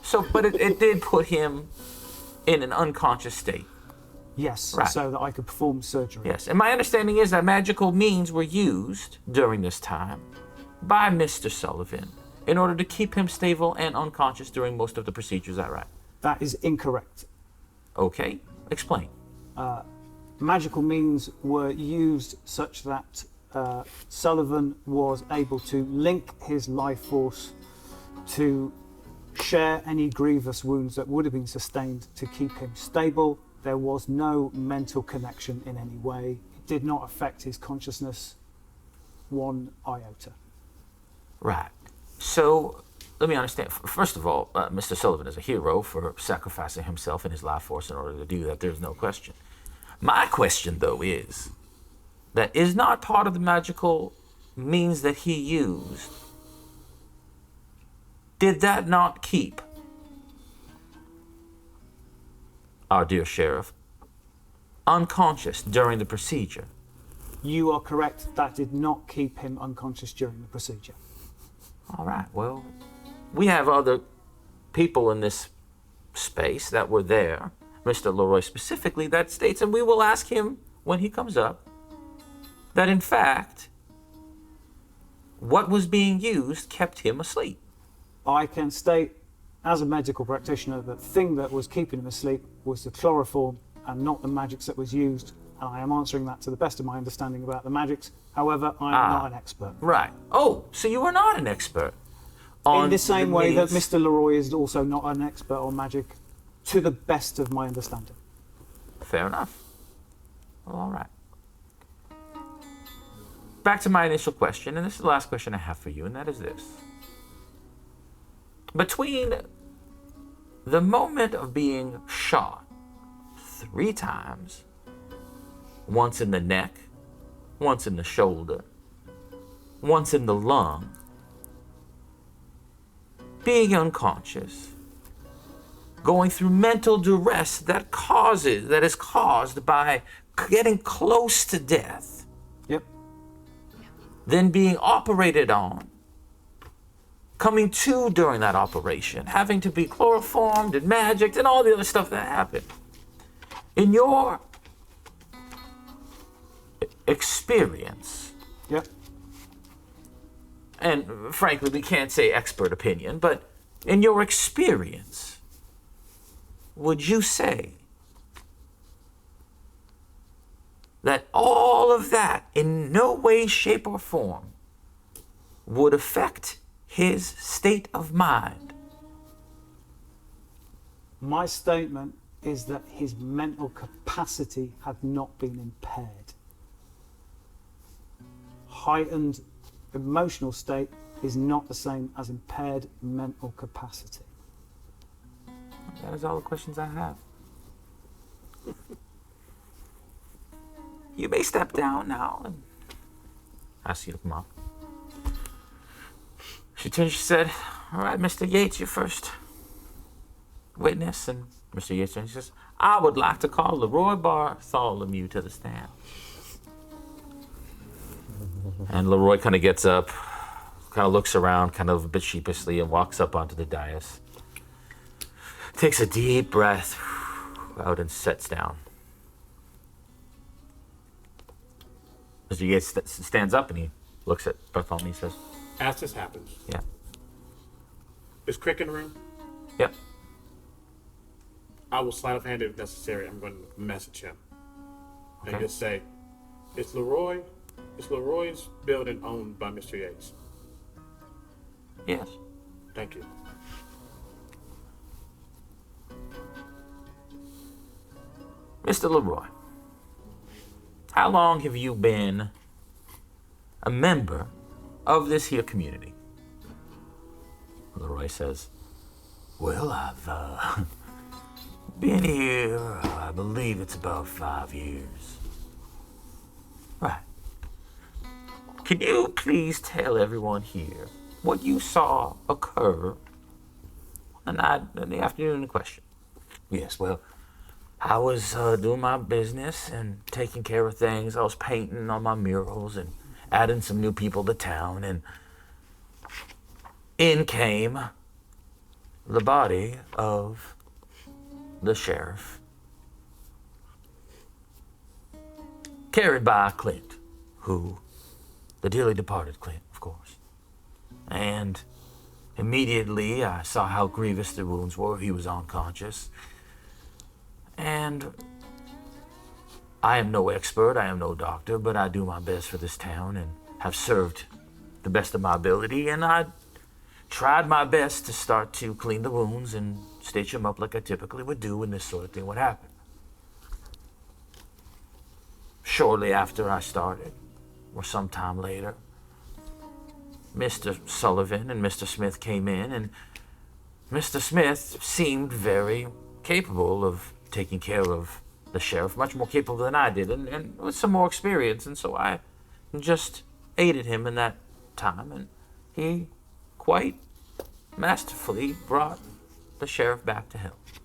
So, but it did put him in an unconscious state. Yes, right. So that I could perform surgery. Yes, and my understanding is that magical means were used during this time by Mr. Sullivan in order to keep him stable and unconscious during most of the procedures, is that right? That is incorrect. Okay, explain. Magical means were used such that Sullivan was able to link his life force to share any grievous wounds that would have been sustained to keep him stable. There was no mental connection in any way. It did not affect his consciousness one iota. Right. So, let me understand. First of all, Mr. Sullivan is a hero for sacrificing himself and his life force in order to do that. There's no question. My question, though, is that is not part of the magical means that he used. Did that not keep our dear sheriff unconscious during the procedure? You are correct. That did not keep him unconscious during the procedure. All right. Well, we have other people in this space that were there Mr. Leroy specifically, that states, and we will ask him when he comes up, that in fact, what was being used kept him asleep. I can state, as a medical practitioner, that the thing that was keeping him asleep was the chloroform and not the magics that was used. And I am answering that to the best of my understanding about the magics. However, I am not an expert. Right. Oh, so you are not an expert. In the same way that Mr. Leroy is also not an expert on magic, to the best of my understanding. Fair enough. Well, all right. Back to my initial question, and this is the last question I have for you, and that is this. Between the moment of being shot 3 times, once in the neck, once in the shoulder, once in the lung, being unconscious, going through mental duress that is caused by getting close to death, yep, then being operated on, coming to during that operation, having to be chloroformed and magicked and all the other stuff that happened. In your experience, yep, and frankly, we can't say expert opinion, but in your experience, would you say that all of that in no way, shape, or form would affect his state of mind? My statement is that his mental capacity had not been impaired. Heightened emotional state is not the same as impaired mental capacity. That is all the questions I have. You may step down now and ask you to come up. She turned, she said, all right, Mr. Yates, your first witness. And Mr. Yates turned, she says, I would like to call Leroy Bartholomew to the stand. And Leroy kind of gets up, kind of looks around, kind of a bit sheepishly, and walks up onto the dais. Takes a deep breath out and sits down. Mr. Yates stands up and he looks at Bartholomew and says, As this happens, yeah. Is Crick in the room? Yep. I will sleight of hand it if necessary. I'm going to message him. And Okay. just say, Is Leroy's building owned by Mr. Yates? Yes. Thank you. Mr. Leroy, how long have you been a member of this here community? Leroy says, well, I've been here, I believe it's about 5 years. Right. Can you please tell everyone here what you saw occur on the afternoon in question? Yes, well, I was doing my business and taking care of things. I was painting on my murals and adding some new people to town, and in came the body of the sheriff, carried by Clint, who, the dearly departed Clint, of course. And immediately I saw how grievous the wounds were. He was unconscious. And I am no expert, I am no doctor, but I do my best for this town and have served the best of my ability, and I tried my best to start to clean the wounds and stitch them up like I typically would do when this sort of thing would happen. Shortly after I started, or sometime later, Mr. Sullivan and Mr. Smith came in, and Mr. Smith seemed very capable of taking care of the sheriff, much more capable than I did, and with some more experience, and so I just aided him in that time, and he quite masterfully brought the sheriff back to health.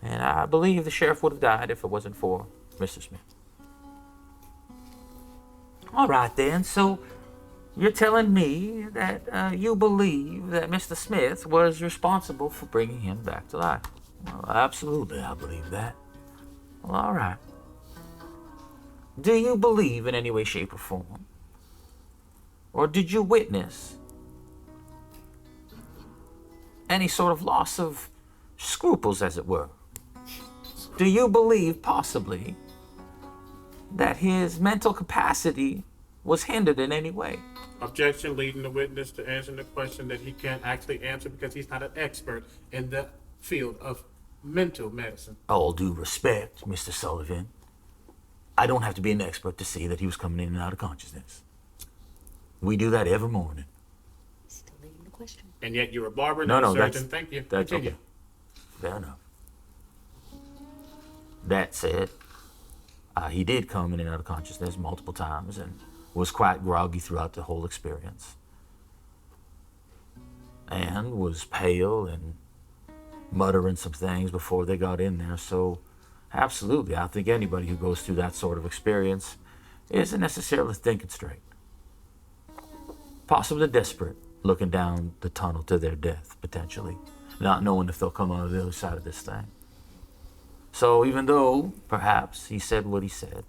And I believe the sheriff would have died if it wasn't for Mr. Smith. All right then, so You're telling me that you believe that Mr. Smith was responsible for bringing him back to life? Well, absolutely, I believe that. Well, all right. Do you believe in any way, shape, or form? Or did you witness any sort of loss of scruples, as it were? Do you believe, possibly, that his mental capacity was hindered in any way? Objection, leading the witness to answering the question that he can't actually answer because he's not an expert in the field of mental medicine. All due respect, Mr. Sullivan, I don't have to be an expert to see that he was coming in and out of consciousness. We do that every morning. Still leading the question. And yet you're a barber, No, not a surgeon. that's, Thank you. That's Continue. okay. Fair enough. That said, he did come in and out of consciousness multiple times and was quite groggy throughout the whole experience. And was pale and muttering some things before they got in there. So, absolutely, I think anybody who goes through that sort of experience isn't necessarily thinking straight. Possibly desperate, looking down the tunnel to their death, potentially, not knowing if they'll come out of the other side of this thing. So even though, perhaps, he said what he said,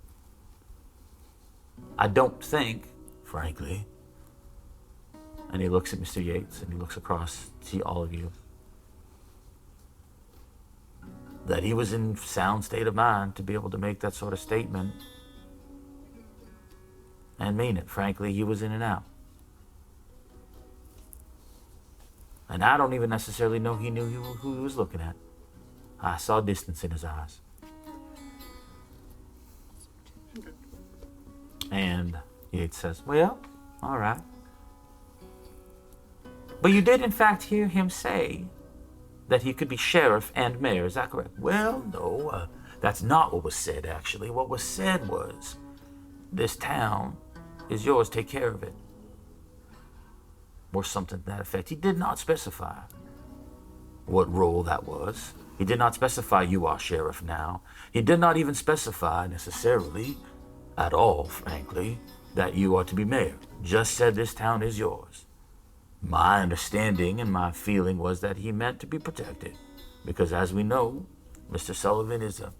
I don't think, frankly, and he looks at Mr. Yates and he looks across to all of you, that he was in sound state of mind to be able to make that sort of statement and mean it. Frankly, he was in and out. And I don't even necessarily know he knew who he was looking at. I saw distance in his eyes. And Yates says, well, all right. But you did in fact hear him say that he could be sheriff and mayor, is that correct? Well, no, that's not what was said, actually. What was said was, this town is yours, take care of it. Or something to that effect. He did not specify what role that was. He did not specify you are sheriff now. He did not even specify necessarily, at all, frankly, that you are to be mayor. Just said this town is yours. My understanding and my feeling was that he meant to be protected. Because as we know, Mr. Sullivan is a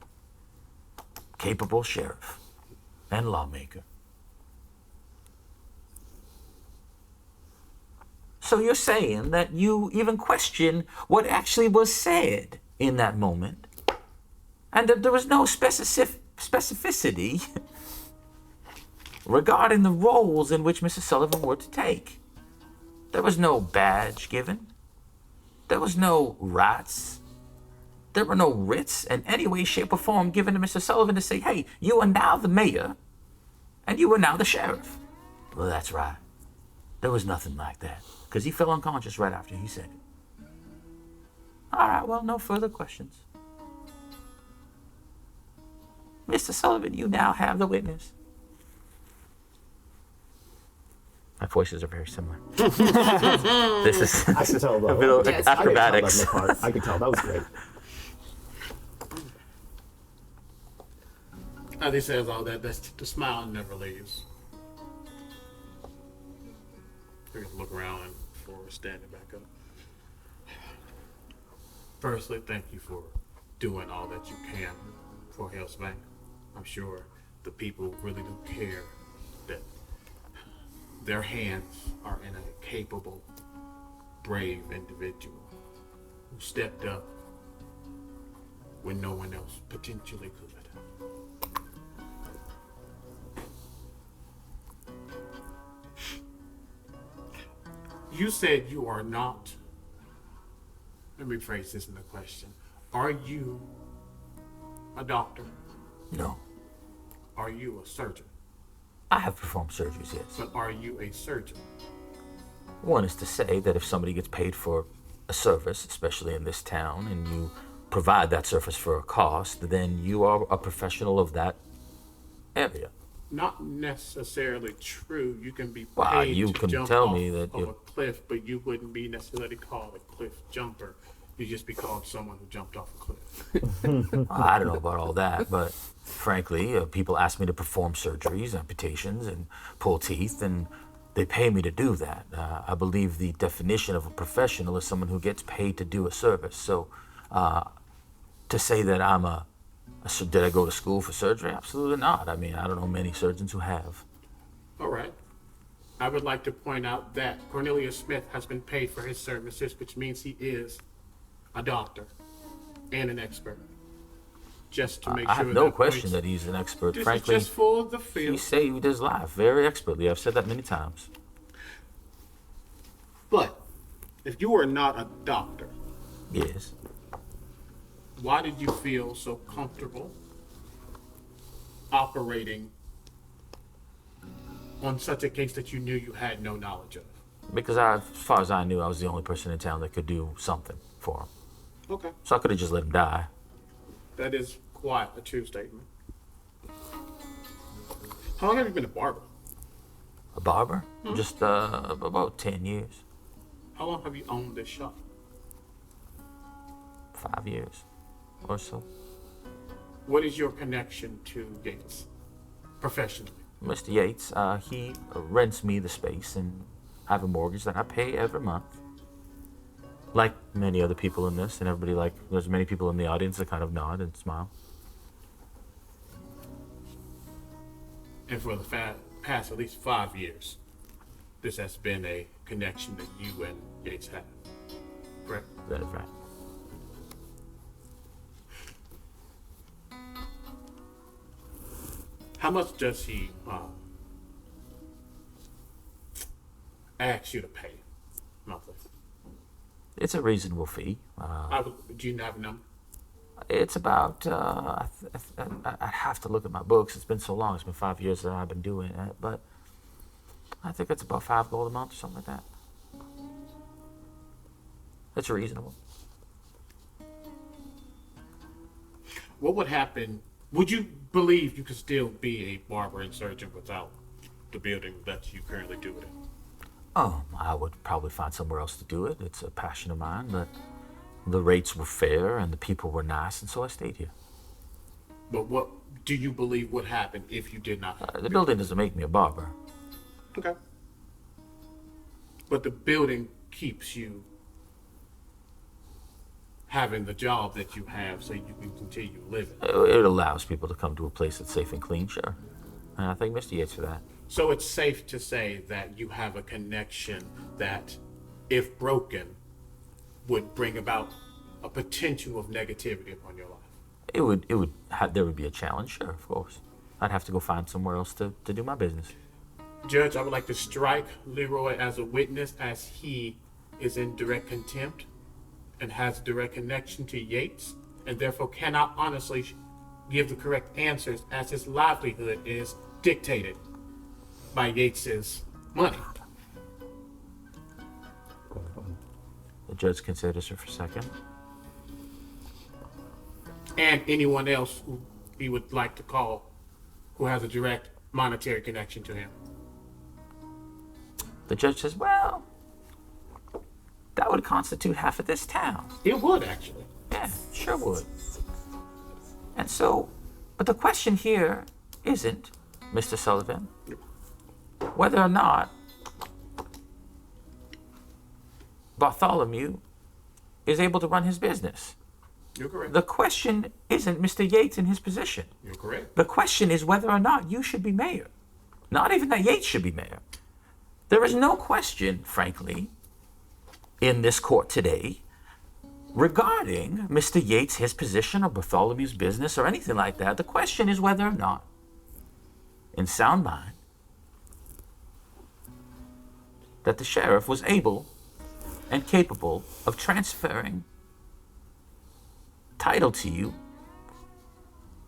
capable sheriff and lawmaker. So you're saying that you even question what actually was said in that moment, and that there was no specificity regarding the roles in which Mr. Sullivan were to take. There was no badge given. There was no rights. There were no writs in any way, shape, or form given to Mr. Sullivan to say, hey, you are now the mayor, and you are now the sheriff. Well, that's right. There was nothing like that, because he fell unconscious right after he said it. All right, well, no further questions. Mr. Sullivan, you now have the witness. My voices are very similar. This is I could tell, though. a bit of acrobatics. I could tell. That was great. As he says all that, the smile never leaves. We're gonna look around before we're standing back up. Firstly, thank you for doing all that you can for Hell's Bank. I'm sure the people really do care that their hands are in a capable, brave individual who stepped up when no one else potentially could. You said you are not, let me phrase this in a question. Are you a doctor? No. Are you a surgeon? I have performed surgeries, yes. But are you a surgeon? One is to say that if somebody gets paid for a service, especially in this town, and you provide that service for a cost, then you are a professional of that area. Not necessarily true. You can be paid Well, you to can jump tell off me that of you- a cliff, but you wouldn't be necessarily called a cliff jumper. You'd just be called someone who jumped off a cliff. I don't know about all that, but frankly, people ask me to perform surgeries, amputations, and pull teeth, and they pay me to do that. I believe the definition of a professional is someone who gets paid to do a service. So to say that did I go to school for surgery? Absolutely not. I mean, I don't know many surgeons who have. All right. I would like to point out that Cornelius Smith has been paid for his services, which means he is a doctor and an expert. Just to make sure. I have no question that he's an expert. This Frankly, is just for the field. he saved his life very expertly. I've said that many times. But if you were not a doctor, Yes. why did you feel so comfortable operating on such a case that you knew you had no knowledge of? Because as far as I knew, I was the only person in town that could do something for him. Okay. So I could have just let him die. That is quite a true statement. How long have you been a barber? A barber? Just about 10 years. How long have you owned this shop? 5 years or so. What is your connection to Yates professionally? Mr. Yates, he rents me the space, and I have a mortgage that I pay every month. Like many other people in this, and everybody, there's many people in the audience that kind of nod and smile. And for the past at least 5 years, this has been a connection that you and Yates have, correct? That is right. How much does he ask you to pay monthly? It's a reasonable fee. Do you have a number? It's about, I'd have to look at my books. It's been so long. It's been 5 years that I've been doing it. But I think it's about $5 a month or something like that. It's reasonable. What would happen? Would you believe you could still be a barber and surgeon without the building that you currently do it in? Oh, I would probably find somewhere else to do it. It's a passion of mine, but the rates were fair and the people were nice, and so I stayed here. But what do you believe would happen if you did not? The building doesn't make me a barber. Okay. But the building keeps you having the job that you have so you can continue living. It allows people to come to a place that's safe and clean, sure. And I thank Mr. Yates for that. So it's safe to say that you have a connection that, if broken, would bring about a potential of negativity upon your life. There would be a challenge, sure, of course. I'd have to go find somewhere else to do my business. Judge, I would like to strike Leroy as a witness, as he is in direct contempt and has a direct connection to Yates, and therefore cannot honestly give the correct answers, as his livelihood is dictated by Yates's money. The judge considers her for a second. And anyone else who he would like to call who has a direct monetary connection to him. The judge says, well, that would constitute half of this town. It would, actually. Yeah, sure would. And so, but the question here isn't, Mr. Sullivan, whether or not Bartholomew is able to run his business. You're correct. The question isn't Mr. Yates in his position. You're correct. The question is whether or not you should be mayor. Not even that Yates should be mayor. There is no question, frankly, in this court today regarding Mr. Yates, his position, or Bartholomew's business, or anything like that. The question is whether or not, in sound mind, that the sheriff was able and capable of transferring title to you.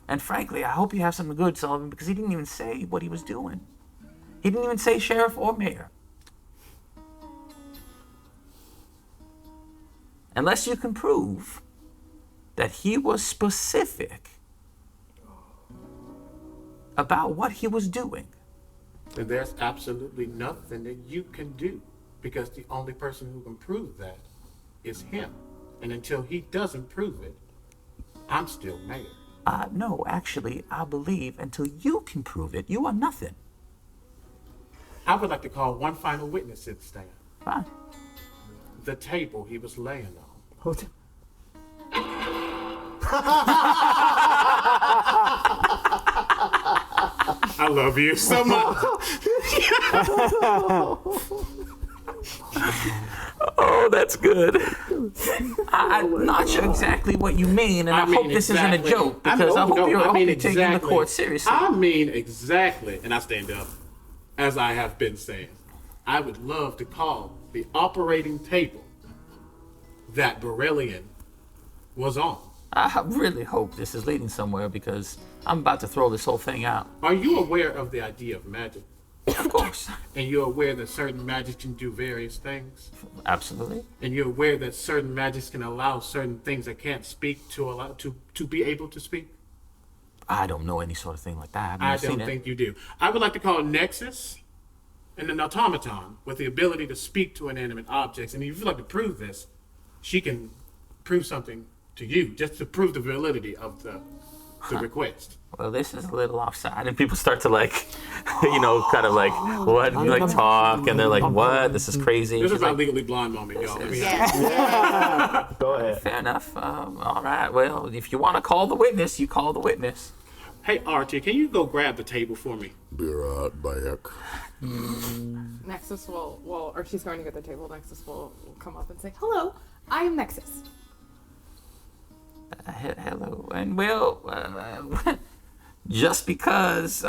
And frankly, I hope you have something good, Sullivan, because he didn't even say what he was doing. He didn't even say sheriff or mayor. Unless you can prove that he was specific about what he was doing. And there's absolutely nothing that you can do, because the only person who can prove that is him. And until he doesn't prove it, I'm still mayor. No, actually, I believe until you can prove it, you are nothing. I would like to call one final witness to the stand. Fine. The table he was laying on. Hold I love you so much. Oh, that's good. I'm not sure exactly what you mean, and I hope this isn't a joke, because I hope you're taking the court seriously. I mean exactly, and I stand up, as I have been saying. I would love to call the operating table that Borellian was on. I really hope this is leading somewhere, because I'm about to throw this whole thing out. Are you aware of the idea of magic? Of course. And you're aware that certain magic can do various things? Absolutely. And you're aware that certain magics can allow certain things that can't speak to be able to speak? I don't know any sort of thing like that. I don't think you do. I would like to call Nexus an automaton with the ability to speak to inanimate objects. And if you'd like to prove this, she can prove something to you, just to prove the validity of the request. Well, this is a little offside, and people start to kind of like, what? And talk, and they're like, what? This is crazy. This is my Legally Blonde moment, y'all. Go ahead. Fair enough. All right. Well, if you want to call the witness, you call the witness. Hey, Archie, can you go grab the table for me? Be right back. Nexus will, Archie's going to get the table. Nexus will come up and say, "Hello, I am Nexus." Hello, and just because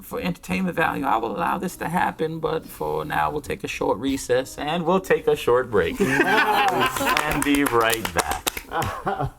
for entertainment value, I will allow this to happen, but for now, we'll take a short recess and we'll take a short break and be right back.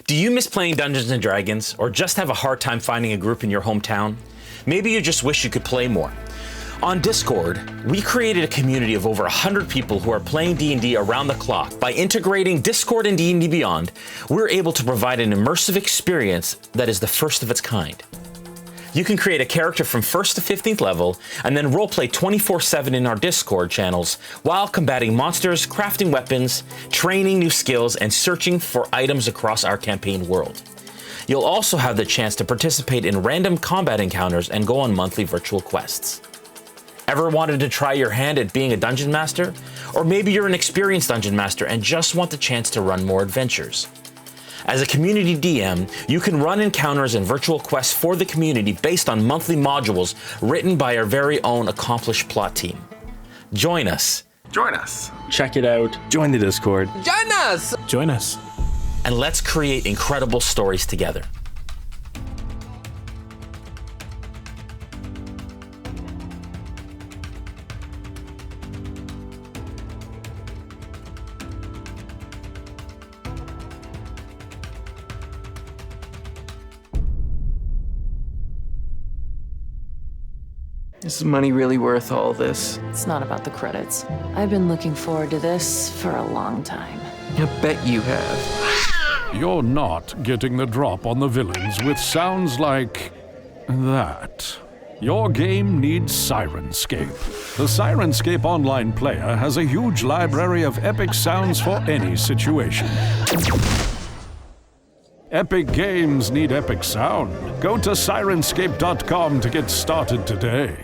Do you miss playing Dungeons & Dragons, or just have a hard time finding a group in your hometown? Maybe you just wish you could play more. On Discord, we created a community of over 100 people who are playing D&D around the clock. By integrating Discord and D&D Beyond, we're able to provide an immersive experience that is the first of its kind. You can create a character from 1st to 15th level and then roleplay 24/7 in our Discord channels while combating monsters, crafting weapons, training new skills, and searching for items across our campaign world. You'll also have the chance to participate in random combat encounters and go on monthly virtual quests. Ever wanted to try your hand at being a dungeon master? Or maybe you're an experienced dungeon master and just want the chance to run more adventures. As a community DM, you can run encounters and virtual quests for the community based on monthly modules written by our very own accomplished plot team. Join us. Join us. Check it out. Join the Discord. Join us. Join us. And let's create incredible stories together. Is the money really worth all this? It's not about the credits. I've been looking forward to this for a long time. I bet you have. You're not getting the drop on the villains with sounds like that. Your game needs Sirenscape. The Sirenscape online player has a huge library of epic sounds for any situation. Epic games need epic sound. Go to Sirenscape.com to get started today.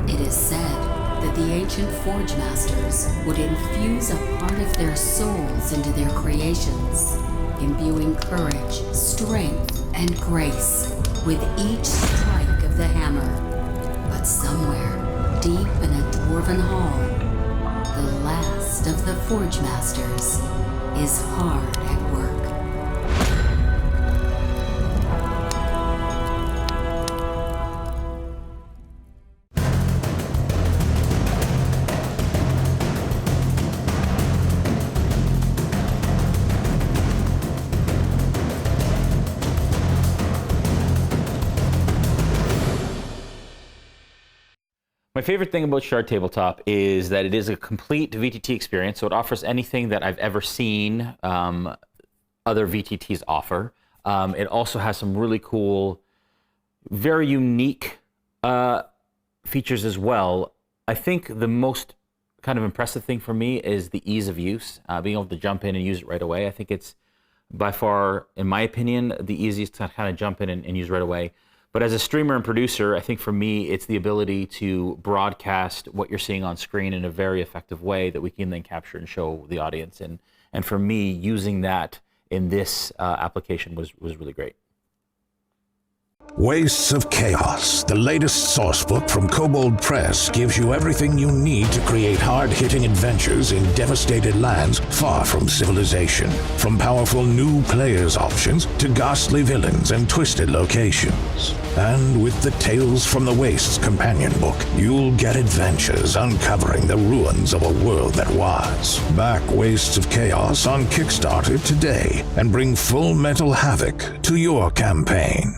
It is said that the ancient Forge Masters would infuse a part of their souls into their creations, imbuing courage, strength, and grace with each strike of the hammer. But somewhere, deep in a dwarven hall, the last of the Forge Masters is hard at work. My favorite thing about Shard Tabletop is that it is a complete VTT experience, so it offers anything that I've ever seen other VTTs offer. It also has some really cool, very unique features as well. I think the most kind of impressive thing for me is the ease of use, being able to jump in and use it right away. I think it's by far, in my opinion, the easiest to kind of jump in and use right away. But as a streamer and producer, I think for me, it's the ability to broadcast what you're seeing on screen in a very effective way that we can then capture and show the audience. And for me, using that in this application was really great. Wastes of Chaos, the latest sourcebook from Kobold Press, gives you everything you need to create hard-hitting adventures in devastated lands far from civilization. From powerful new players options to ghastly villains and twisted locations. And with the Tales from the Wastes companion book, you'll get adventures uncovering the ruins of a world that was. Back Wastes of Chaos on Kickstarter today and bring full mental havoc to your campaign.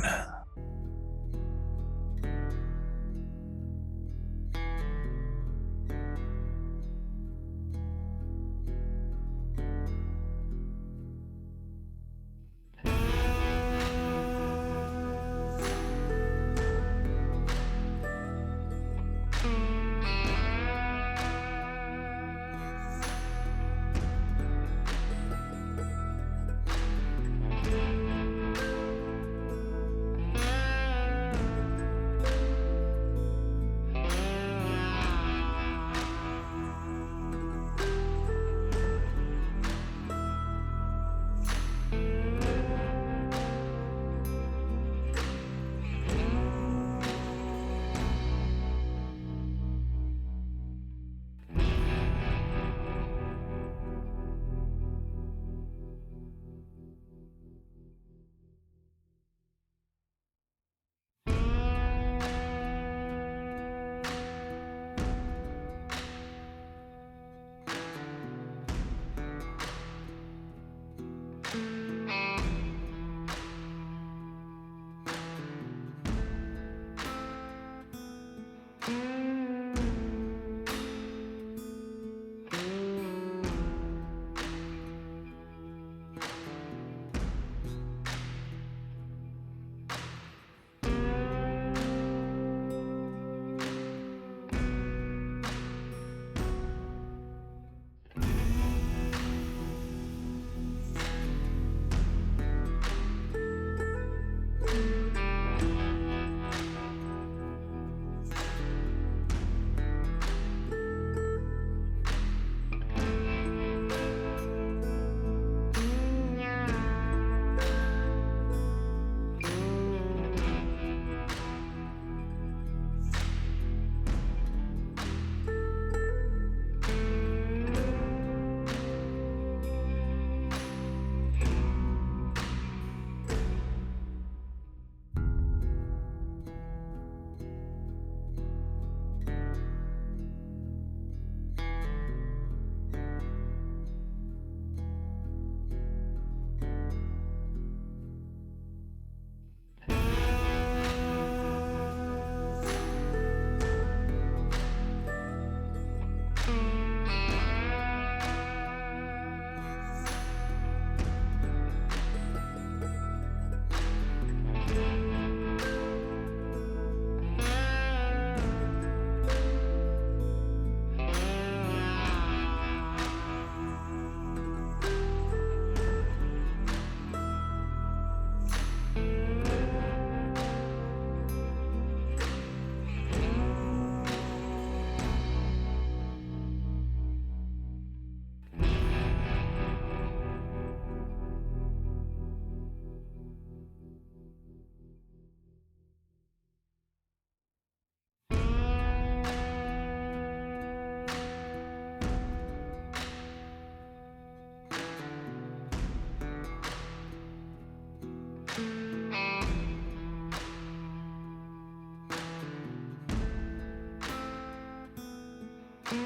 And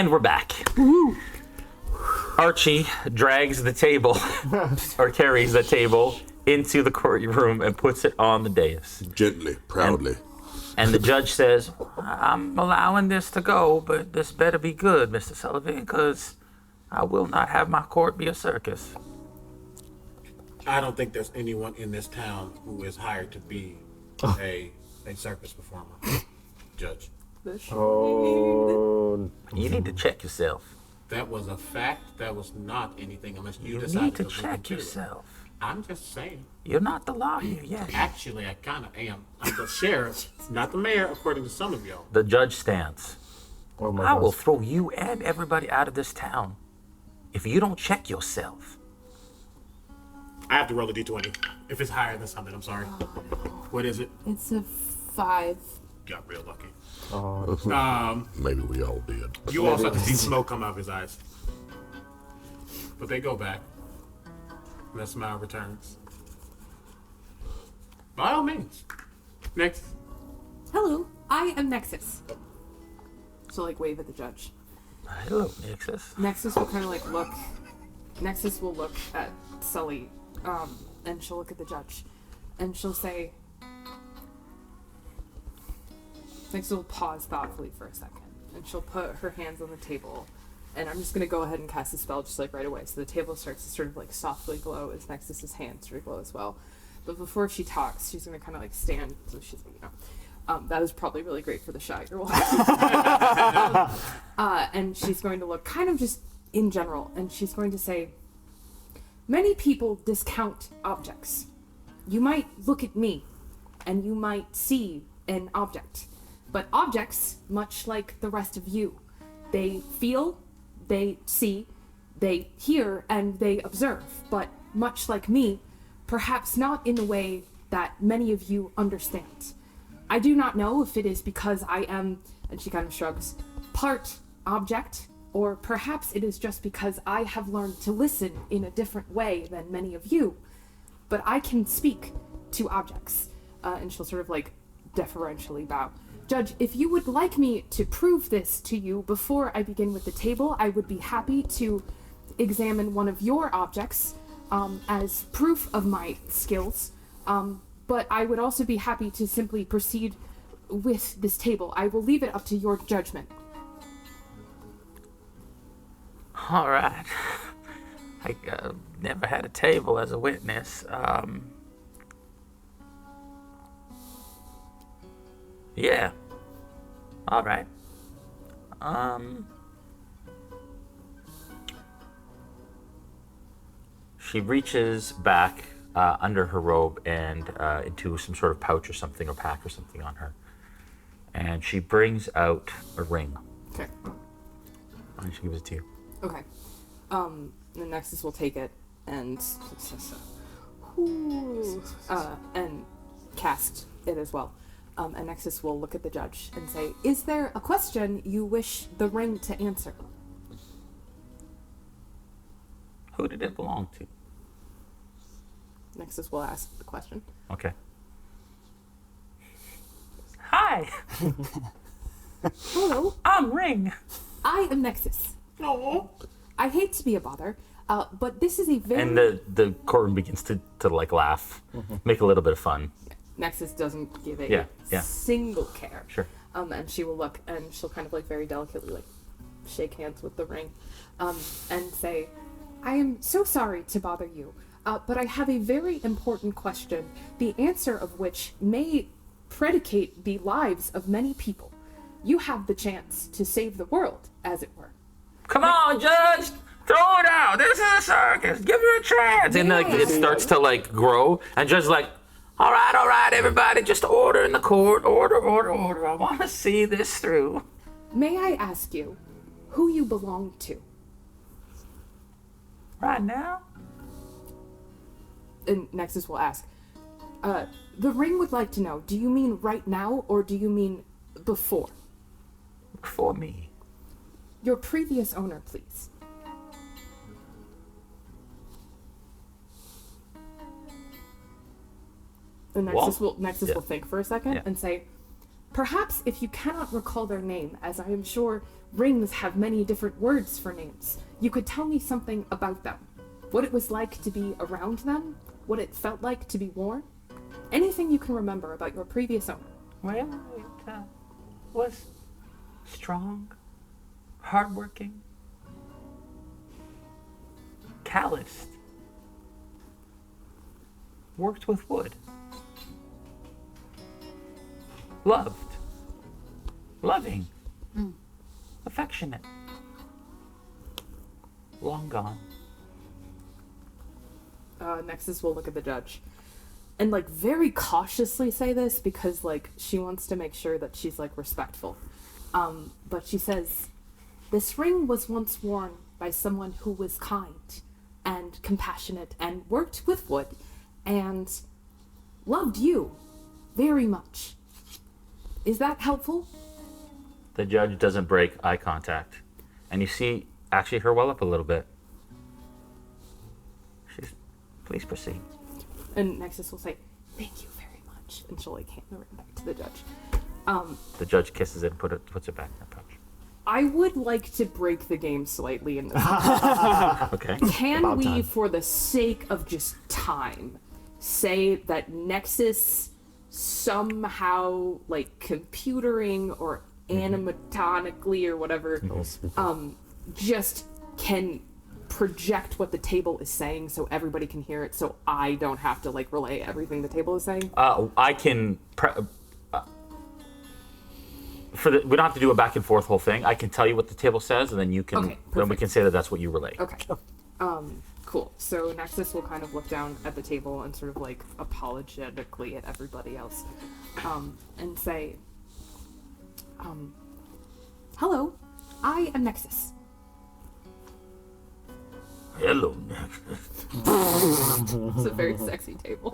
we're back. Archie drags the table, or carries the table, into the courtroom and puts it on the dais. Gently, proudly. And the judge says, I'm allowing this to go, but this better be good, Mr. Sullivan, because I will not have my court be a circus. I don't think there's anyone in this town who is hired to be a circus performer. Judge. Oh. You need to check yourself. That was a fact. That was not anything unless you You decided need to look check into it. yourself. I'm just saying. You're not the lawyer yet. Actually, I kind of am. I'm the sheriff, not the mayor, according to some of y'all. The judge stands. Oh my I will gosh. throw you and everybody out of this town if you don't check yourself. I have to roll a d20. If it's higher than something, I'm sorry. What is it? It's a 5. Got real lucky. Maybe we all did. You also have to see smoke come out of his eyes. But they go back. And that smile returns. By all means. Next. Hello, I am Nexus. So like wave at the judge. Hello, Nexus. Nexus will kind of like look. Nexus will look at Sully, and she'll look at the judge, and she'll say. Nexus will pause thoughtfully for a second, and she'll put her hands on the table, and I'm just gonna go ahead and cast a spell just like right away. So the table starts to sort of like softly glow as Nexus's hands sort of glow as well. But before she talks, she's gonna kind of like stand, so she's that was probably really great for the shot you're watching. And she's going to look kind of just in general, and she's going to say, many people discount objects. You might look at me, and you might see an object. But objects, much like the rest of you, they feel, they see, they hear, and they observe. But much like me, perhaps not in the way that many of you understand. I do not know if it is because I am, and she kind of shrugs, part object, or perhaps it is just because I have learned to listen in a different way than many of you. But I can speak to objects. And she'll sort of like deferentially bow. Judge, if you would like me to prove this to you before I begin with the table, I would be happy to examine one of your objects as proof of my skills. But I would also be happy to simply proceed with this table. I will leave it up to your judgment. All right. I never had a table as a witness. Yeah. All right. She reaches back under her robe and into some sort of pouch or something, or pack or something on her. And she brings out a ring. Okay. And she gives it to you. Okay. The Nexus will take it and and cast it as well. And Nexus will look at the judge and say, is there a question you wish the ring to answer? Who did it belong to? Nexus will ask the question. Okay. Hi. Hello. I'm Ring. I am Nexus. No. I hate to be a bother, but this is a very... And the courtroom begins to like laugh, make a little bit of fun. Nexus doesn't give a single care. Sure. And she will look and she'll kind of like very delicately like shake hands with the ring and say, I am so sorry to bother you, but I have a very important question, the answer of which may predicate the lives of many people. You have the chance to save the world, as it were. Come on, Judge! Throw it out! This is a circus! Give her a chance! And like it starts to like grow, and Judge's like, all right, everybody, just order in the court. Order. I want to see this through. May I ask you who you belong to? Right now? And Nexus will ask, The ring would like to know, do you mean right now or do you mean before? Before me. Your previous owner, please. The Nexus will think for a second and say, perhaps if you cannot recall their name, as I am sure rings have many different words for names, you could tell me something about them. What it was like to be around them, what it felt like to be worn. Anything you can remember about your previous owner. Well, it was strong, hardworking, calloused, worked with wood, loved, loving, affectionate, long gone. Nexus will look at the judge and like very cautiously say this because like she wants to make sure that she's like respectful. But she says, this ring was once worn by someone who was kind and compassionate and worked with wood and loved you very much. Is that helpful? The judge doesn't break eye contact. And you see actually her well up a little bit. Please proceed. And Nexus will say, thank you very much. And she'll like hand the ring back to the judge. The judge kisses it and puts it back in her pouch. I would like to break the game slightly in this. Okay. Can we, for the sake of just time, say that Nexus somehow, like computering or animatronically or whatever, just can project what the table is saying so everybody can hear it, so I don't have to like relay everything the table is saying? I can we don't have to do a back and forth whole thing. I can tell you what the table says, and then you can then we can say that that's what you relay. Okay. Cool. So Nexus will kind of look down at the table and sort of like apologetically at everybody else, and say, hello, I am Nexus. Hello, Nexus. It's a very sexy table.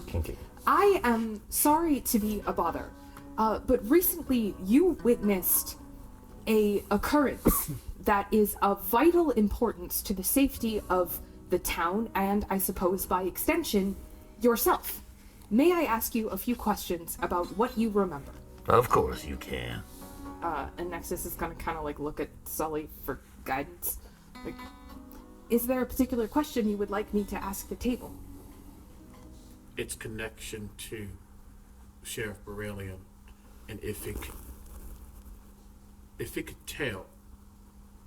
Kinky. I am sorry to be a bother, but recently you witnessed a occurrence that is of vital importance to the safety of the town and, I suppose, by extension, yourself. May I ask you a few questions about what you remember? Of course you can. And Nexus is gonna kind of like look at Sully for guidance. Like, is there a particular question you would like me to ask the table? Its connection to Sheriff Beryllium, and if it could tell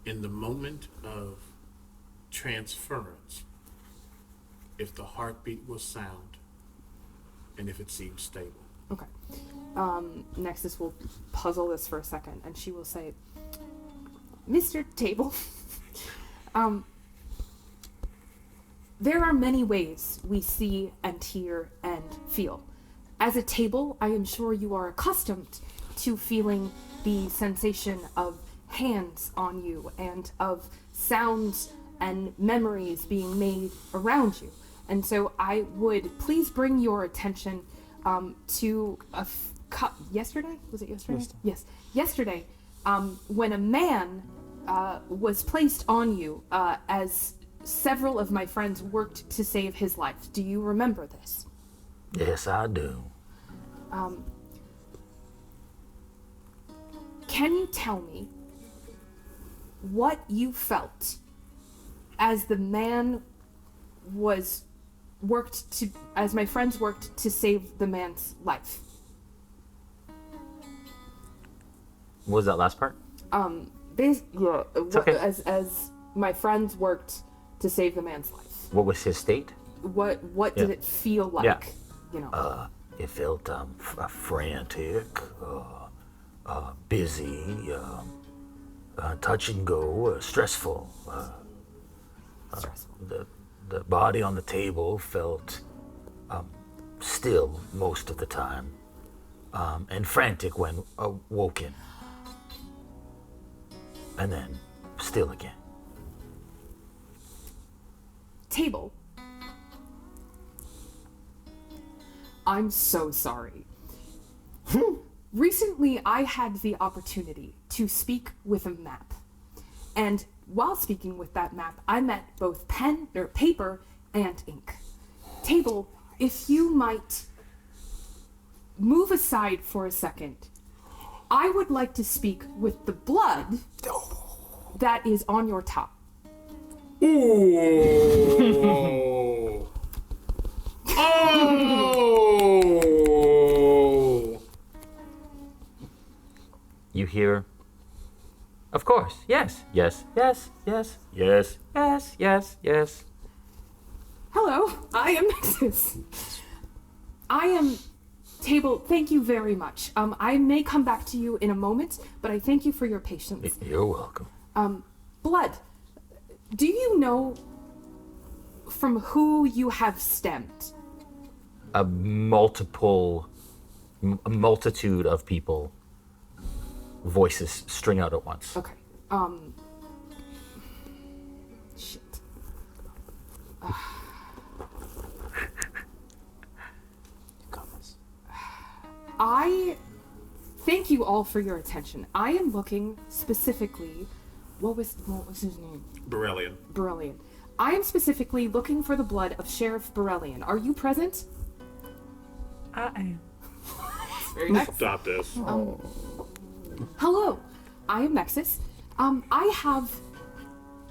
in the moment of transference if the heartbeat was sound and if it seemed stable. Okay. Nexus will puzzle this for a second, and she will say, Mr. Table, there are many ways we see and hear and feel. As a table, I am sure you are accustomed to feeling the sensation of hands on you and of sounds and memories being made around you. And so I would please bring your attention to yesterday? Was it yesterday? Yes. Yesterday, when a man was placed on you as several of my friends worked to save his life. Do you remember this? Yes, I do. Can you tell me what you felt as the man as my friends worked to save the man's life? What was that last part? Okay. As my friends worked to save the man's life. What was his state? What did it feel like? Yeah. You know. It felt frantic, busy, touch and go, stressful. The body on the table felt still most of the time, and frantic when awoken, and then still again. Table. I'm so sorry. Recently, I had the opportunity to speak with a map. And while speaking with that map, I met both paper and ink. Table, if you might move aside for a second, I would like to speak with the blood that is on your top. Ooh. Oh! You hear? Of course. Yes. Yes. Yes. Yes. Yes. Yes. Yes. Yes. Hello, I am Nexus. I am Table. Thank you very much. I may come back to you in a moment, but I thank you for your patience. You're welcome. Blood, do you know from who you have stemmed? A multitude of people. Voices string out at once. Okay. Shit. I thank you all for your attention. I am looking specifically. What was his name? Borellian. I am specifically looking for the blood of Sheriff Borellian. Are you present? I am. Very nice. Stop this. Hello, I am Nexus. I have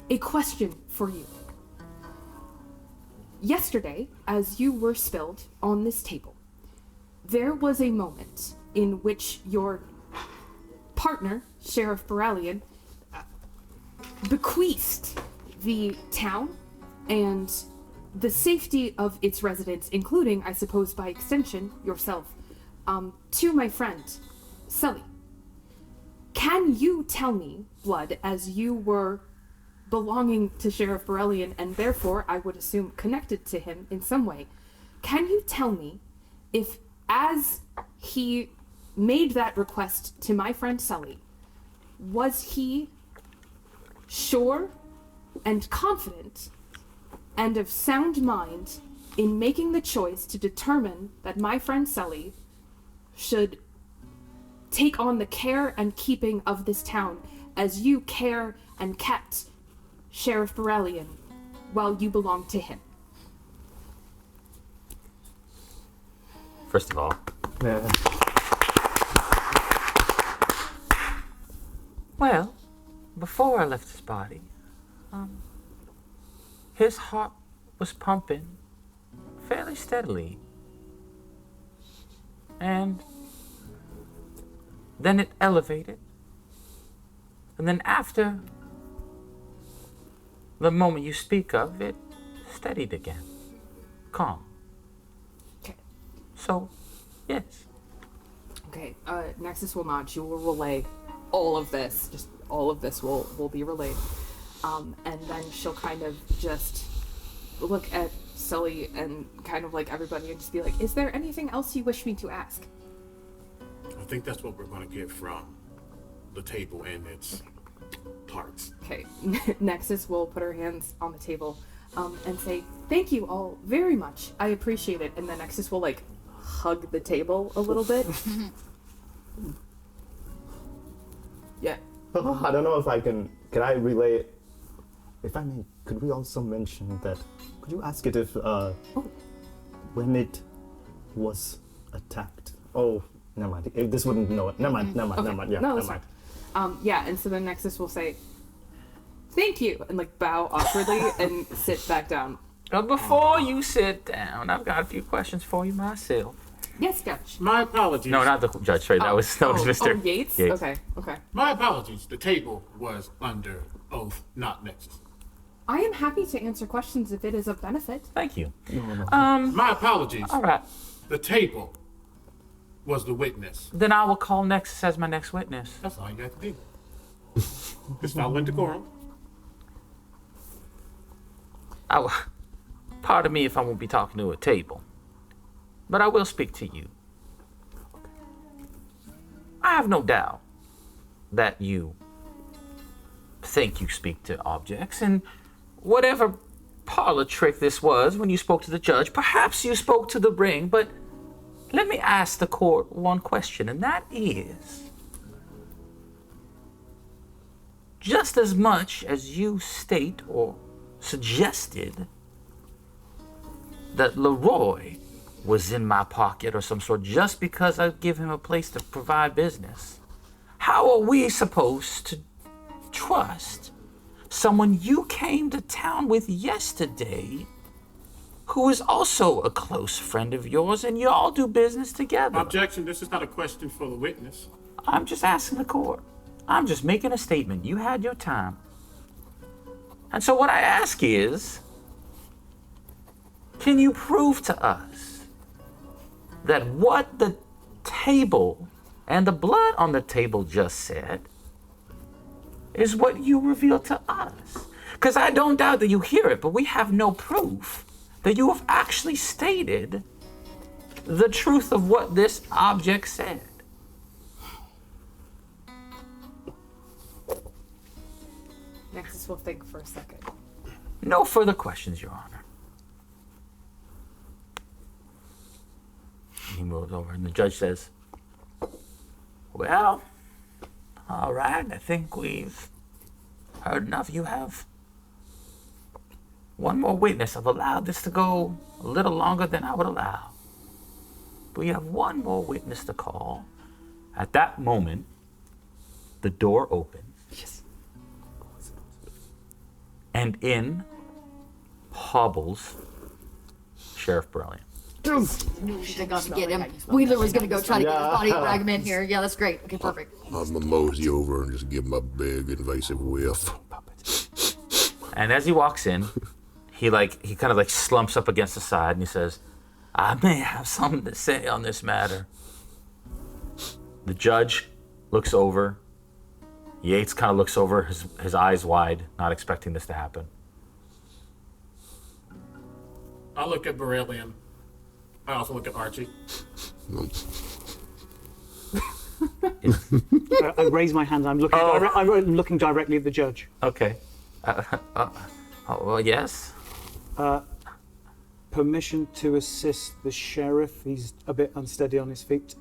a question for you. Yesterday, as you were spilled on this table, there was a moment in which your partner, Sheriff Borellian, bequeathed the town and the safety of its residents, including, I suppose, by extension, yourself, to my friend, Sully. Can you tell me, Blood, as you were belonging to Sheriff Borellian and therefore, I would assume, connected to him in some way, can you tell me if, as he made that request to my friend Sully, was he sure and confident and of sound mind in making the choice to determine that my friend Sully should take on the care and keeping of this town as you care and kept Sheriff Borellian while you belonged to him? First of all, well, before I left his body, his heart was pumping fairly steadily. And then it elevated. And then after the moment you speak of, it steadied again. Calm. Okay. So, yes. Okay, Nexus will not. She will relay all of this. Just all of this will be relayed. And then she'll kind of just look at Sully and kind of like everybody and just be like, is there anything else you wish me to ask? I think that's what we're going to get from the table and its parts. Okay, Nexus will put her hands on the table and say, thank you all very much. I appreciate it. And then Nexus will like hug the table a little bit. Yeah. I don't know if I can I relay it? If I may, could we also mention that, could you ask it if, when it was attacked? Oh, never mind. If this wouldn't know it. Never mind, yeah, no, never mind. Yeah, and so then Nexus will say, thank you, and like bow awkwardly and sit back down. Before you sit down, I've got a few questions for you myself. Yes, Judge. My apologies. No, not the judge. Sorry, that was Mr. Yates? Yates. Okay. My apologies. The table was under oath, not Nexus. I am happy to answer questions if it is of benefit. Thank you. My apologies. All right. The table was the witness. Then I will call Nexus as my next witness. That's all you got to do. Just follow decorum. Pardon me if I won't be talking to a table, but I will speak to you. I have no doubt that you think you speak to objects, and whatever parlor trick this was when you spoke to the judge, perhaps you spoke to the ring, but let me ask the court one question, and that is, just as much as you state or suggested that Leroy was in my pocket or some sort just because I give him a place to provide business, how are we supposed to trust someone you came to town with yesterday who is also a close friend of yours and you all do business together? Objection, this is not a question for the witness. I'm just asking the court. I'm just making a statement. You had your time. And so what I ask is, can you prove to us that what the table and the blood on the table just said is what you revealed to us? Because I don't doubt that you hear it, but we have no proof that you have actually stated the truth of what this object said. Nexus will think for a second. No further questions, Your Honor. He moves over and the judge says, well, all right, I think we've heard enough. You have one more witness. I've allowed this to go a little longer than I would allow. But we have one more witness to call. At that moment, the door opens. Yes. And in hobbles Sheriff Brilliant. They're going to get him. Wheeler was going to go try to get his body and drag him in here. Yeah, that's great. Okay, perfect. I'm gonna mosey over and just give him a big invasive whiff. And as he walks in, he kind of slumps up against the side and he says, I may have something to say on this matter. The judge looks over. Yates kind of looks over, his eyes wide, not expecting this to happen. I look at Beryllium. I also look at Archie. I raise my hand. I'm looking. I'm looking directly at the judge. Okay. Well, yes. Permission to assist the sheriff. He's a bit unsteady on his feet.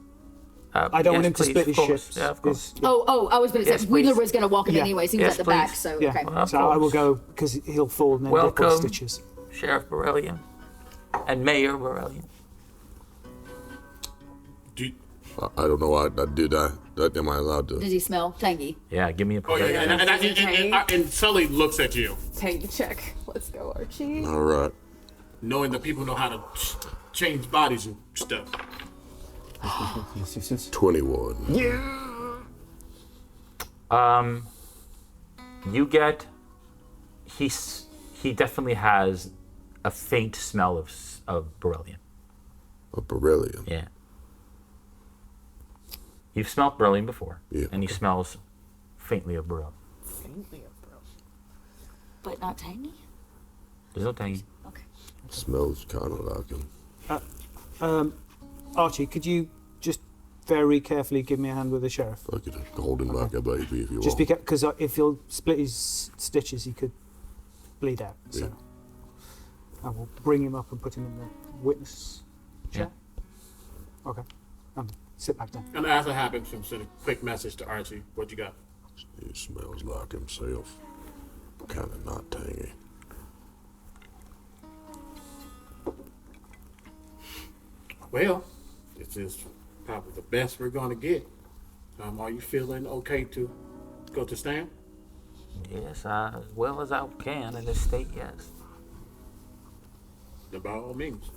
I don't want him to split his ships. Yeah, of course. I was going to say, Wheeler was going to walk in Yeah. anyways. He was at the back, so, yeah. okay. Well, So I will go because he'll fall and then dip on Welcome, stitches. Sheriff Beryllium and Mayor Beryllium. I don't know. Am I allowed to? Does he smell tangy? Yeah, give me a Oh, yeah. And Sully looks at you. Tangy check. Let's go, Archie. All right. Knowing that people know how to change bodies and stuff. 21. You get. He definitely has a faint smell of beryllium. Of beryllium. Yeah. You've smelled beryllium before. Yeah. And he smells faintly of beryllium. Faintly of bro. But not tangy? There's no tangy. Okay. Smells kind of like him. Archie, could you just very carefully give me a hand with the sheriff? I could hold him like a baby if you Just want. because if he'll split his stitches, he could bleed out. So Yeah. I will bring him up and put him in the witness chair. Okay. Sit back down. And as it happens, I'm sending a quick message to Archie. What you got? He smells like himself. Kind of not tangy. Well, this is probably the best we're going to get. Are you feeling okay to go to stand? Yes, as well as I can in this state, yes. Then by all means.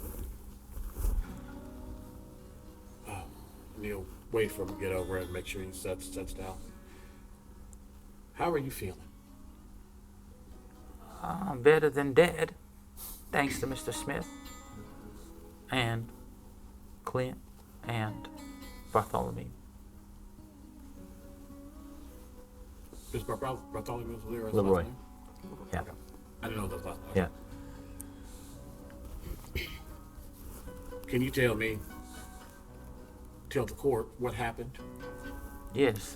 Neil, wait for him to get over and make sure he sets down. How are you feeling? I'm better than dead, thanks to Mr. Smith and Clint and Bartholomew. Is Bartholomew Leroy's Leroy. last name? Yeah. I didn't know that was last name. Yeah. Can you tell the court what happened? Yes,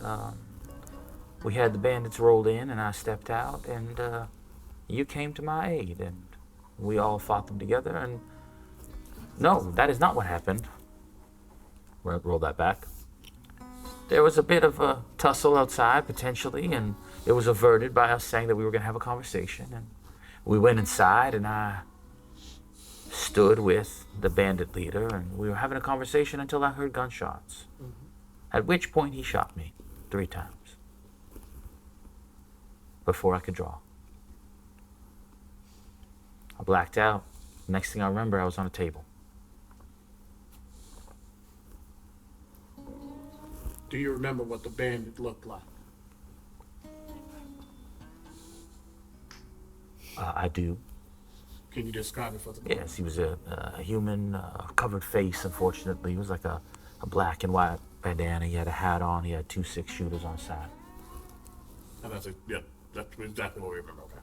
we had the bandits rolled in and I stepped out and you came to my aid and we all fought them together and no, that is not what happened. roll that back. There was a bit of a tussle outside, potentially, and it was averted by us saying that we were going to have a conversation. And we went inside, and I stood with the bandit leader, and we were having a conversation until I heard gunshots. At which point he shot me 3 times before I could draw. I blacked out. Next thing I remember, I was on a table. Do you remember what the bandit looked like? I do. Can you describe it for the Yes, he was a human, covered face, unfortunately. He was like a black and white bandana. He had a hat on. He had 2 6-shooters on his side. Oh, that's exactly what we remember. Okay.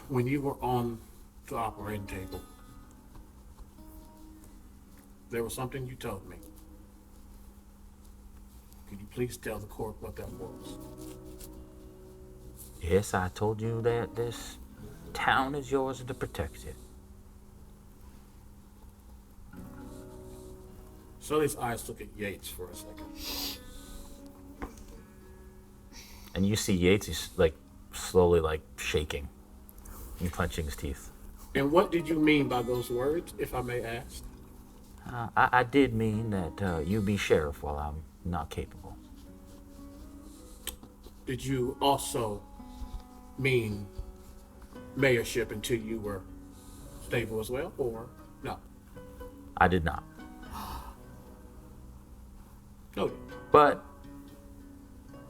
When you were on the operating table, there was something you told me. Could you please tell the court what that was? Yes, I told you that this town is yours and to protect it. Sully's eyes look at Yates for a second. And you see Yates, he's like slowly like shaking and clenching his teeth. And what did you mean by those words, if I may ask? I did mean that you be sheriff while I'm not capable. Did you also mean mayorship until you were stable as well, or no? I did not. No. But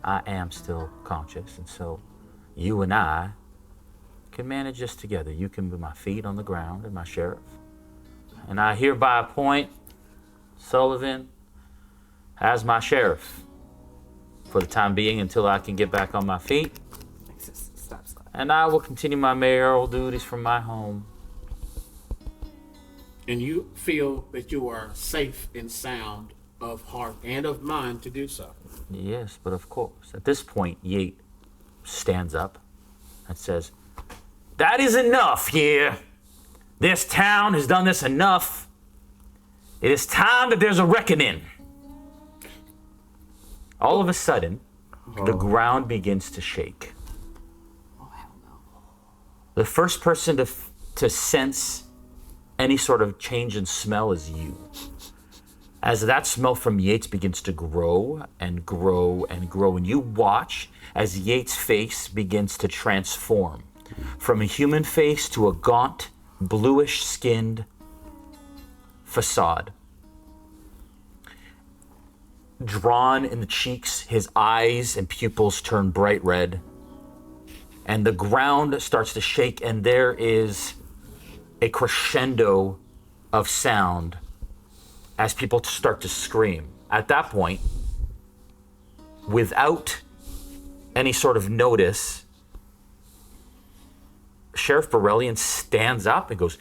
I am still conscious, and so you and I can manage this together. You can be my feet on the ground and my sheriff. And I hereby appoint Sullivan as my sheriff for the time being until I can get back on my feet. And I will continue my mayoral duties from my home. And you feel that you are safe and sound of heart and of mind to do so? Yes, but of course. At this point, Yates stands up and says, "That is enough here. This town has done this enough. It is time that there's a reckoning." All of a sudden, the ground begins to shake. Oh, hell no. The first person to sense any sort of change in smell is you. As that smell from Yates begins to grow and grow and grow, and you watch as Yates' face begins to transform from a human face to a gaunt, bluish-skinned facade. Drawn in the cheeks, his eyes and pupils turn bright red, and the ground starts to shake, and there is a crescendo of sound as people start to scream. At that point, without any sort of notice, Sheriff Borellian stands up and goes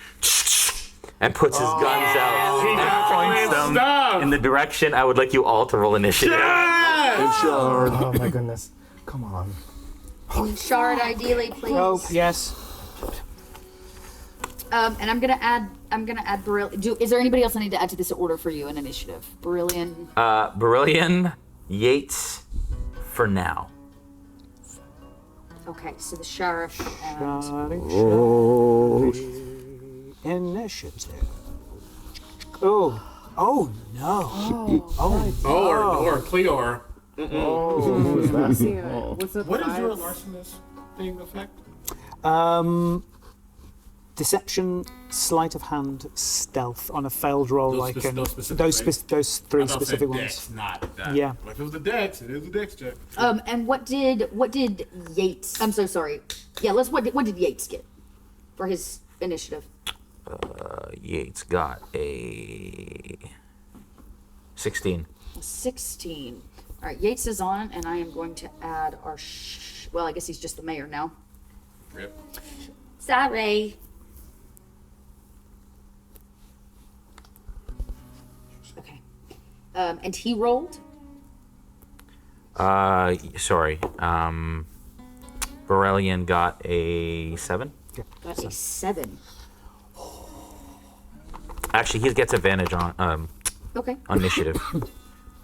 and puts his guns out and points them in the direction. I would like you all to roll initiative. Oh my goodness. Come on. Shard, ideally, please. Oh, yes. And I'm gonna add Brilliant. Is there anybody else I need to add to this order for you in initiative? Brilliant. Brilliant, Yates, for now. Okay, so the sheriff and initiative. Oh no. Or Cleor. Who is that? What is your larcenous thing effect? Deception, sleight of hand, stealth on a failed roll, Those those 3 specific ones. Dex, not that. Yeah. Like if it was the Dex, it is a Dex check. and what did Yates? I'm so sorry. Yeah, what did Yates get for his initiative? Yates got a 16. 16. All right, Yates is on, and I am going to add our. Well, I guess he's just the mayor now. Rip. Sorry. Okay. And he rolled? Sorry. Borellian got a 7. Got a 7. Actually, he gets advantage on Okay. initiative.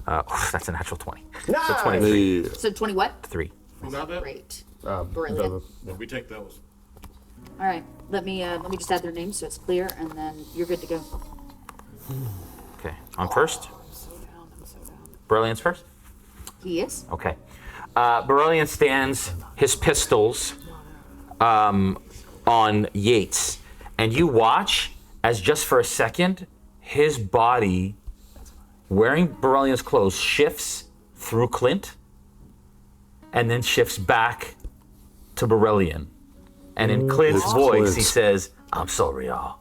That's a natural 20. Nice! So 23. So 20 what? 3. Who got that? Great. Brilliant. We take those. All right. Let me just add their names so it's clear, and then you're good to go. Okay, I'm first. Brilliant's first. He is. Okay. Brilliant stands his pistols on Yates, and you watch as just for a second his body, wearing Brilliant's clothes, shifts through Clint, and then shifts back to Brilliant. And in Clint's voice, he says, "I'm sorry, y'all,"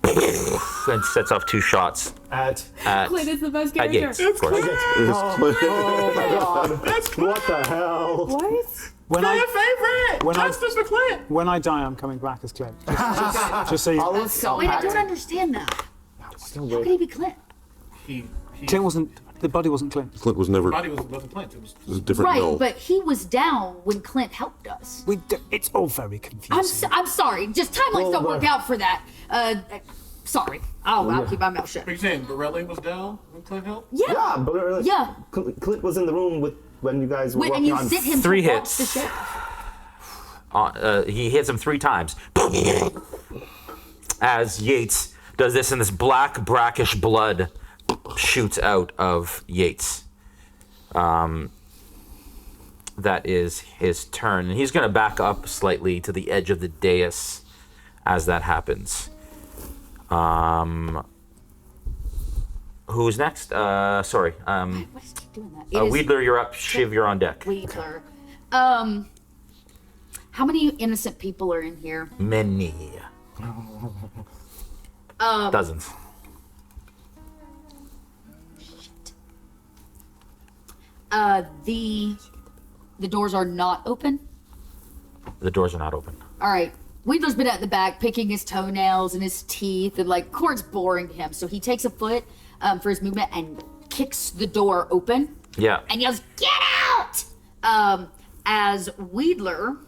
and sets off 2 shots At Clint is the best at character. Yates, of course. oh my god. What the hell? What? When I, favorite! when I- Justice for Clint! when I die, I'm coming back as Clint. Just so you Wait, I don't understand that. Still How could he be Clint? Clint wasn't, the body wasn't Clint. Clint was never. Body wasn't Clint. It was a different. Right, no. but he was down when Clint helped us. It's all very confusing. I'm sorry. Just timelines don't work out for that. Sorry. I'll keep my mouth shut. Are you saying Borelli was down when Clint helped? Yeah. Yeah, but Yeah. Clint was in the room when you guys were When, and working you on. sent him 3 to watch hits. the show. He hits him 3 times. As Yates does this, and this black, brackish blood shoots out of Yates. That is his turn. And he's going to back up slightly to the edge of the dais as that happens. Who's next? Sorry. Why does he keep doing that? It is Wedler, you're up. Shiv, you're on deck. Wedler. How many innocent people are in here? Many. Dozens. The doors are not open. The doors are not open. All right. Wedler's been at the back picking his toenails and his teeth, and like court's boring to him. So he takes a foot for his movement and kicks the door open. Yeah. And yells, "Get out!" As Wedler,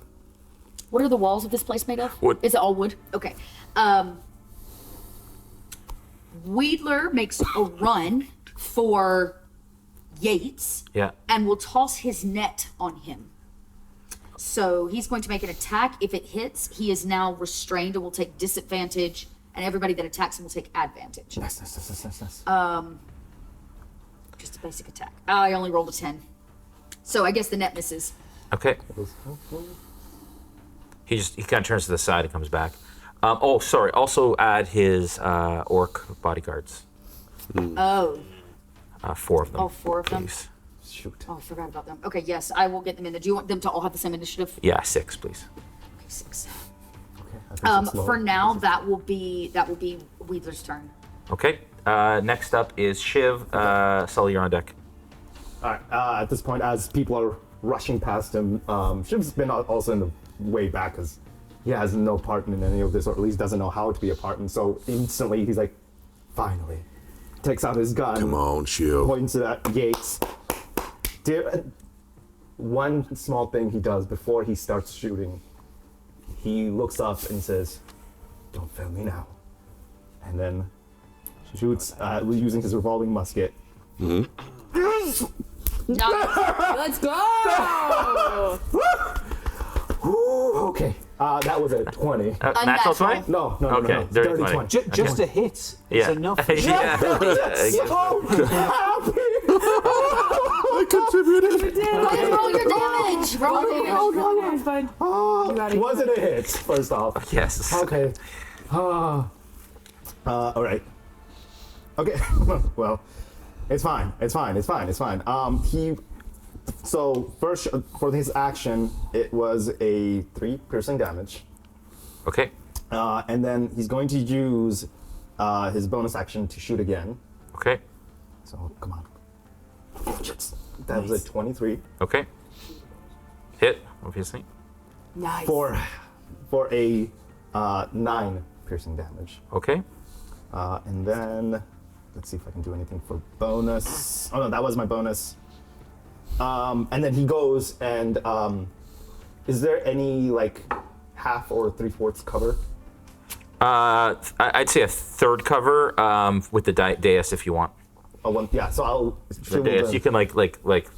what are the walls of this place made of? Wood. Is it all wood? Okay. Wedler makes a run for Yates. Yeah. And will toss his net on him. So he's going to make an attack. If it hits, he is now restrained and will take disadvantage, and everybody that attacks him will take advantage. Nice. Just a basic attack. I only rolled a 10. So I guess the net misses. Okay. He kind of turns to the side and comes back. Sorry. Also add his orc bodyguards. Oh. 4 of them. Oh, 4 of them? Please. Shoot. Oh, I forgot about them. Okay, yes, I will get them in there. Do you want them to all have the same initiative? Yeah, 6, please. Okay, 6. Okay. For now, that will be Wedler's turn. Okay. Next up is Shiv. Sully, you're on deck. All right. At this point, as people are rushing past him, Shiv's been also in the way back because he has no part in any of this, or at least doesn't know how to be a part. And so instantly, he's like, finally. Takes out his gun. Come on, Shiv. Points it at Yates. One small thing he does before he starts shooting, he looks up and says, "Don't fail me now." And then shoots using his revolving musket. Let's go! Okay. That was a 20. Natural 20? No. Okay, dirty 20. Just a hit is Yeah. enough. Yeah. I contributed. Roll your damage! Roll your damage! Bud. Was it a hit, first off? Yes. Okay. All right. Okay. Well, it's fine. So first, for his action, it was a 3 piercing damage. Okay. And then he's going to use his bonus action to shoot again. Okay. So come on. That was a 23. Okay. Hit, obviously. Nice. For a 9 piercing damage. Okay. And then let's see if I can do anything for bonus. Oh no, that was my bonus. And then he goes and is there any like half or 3/4 cover? I'd say a third cover with the dais if you want. Oh, one, yeah. So I'll. The dais. You can like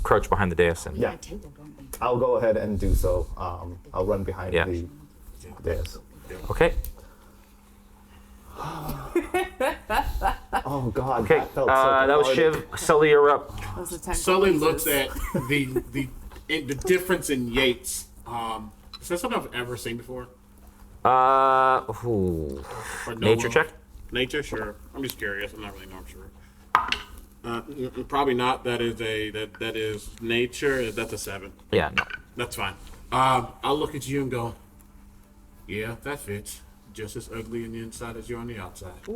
crouch behind the dais and. Yeah. I'll go ahead and do so. I'll run behind the dais. Okay. Oh God. Okay. That felt so that was Shiv. Sully, you're up. Sully looks at the difference in Yates. Is that something I've ever seen before? Nature check? Nature, sure. I'm just curious. I'm not really sure. Probably not. That is nature. That's a 7. Yeah, no. That's fine. I'll look at you and go, yeah, that fits. Just as ugly on the inside as you're on the outside.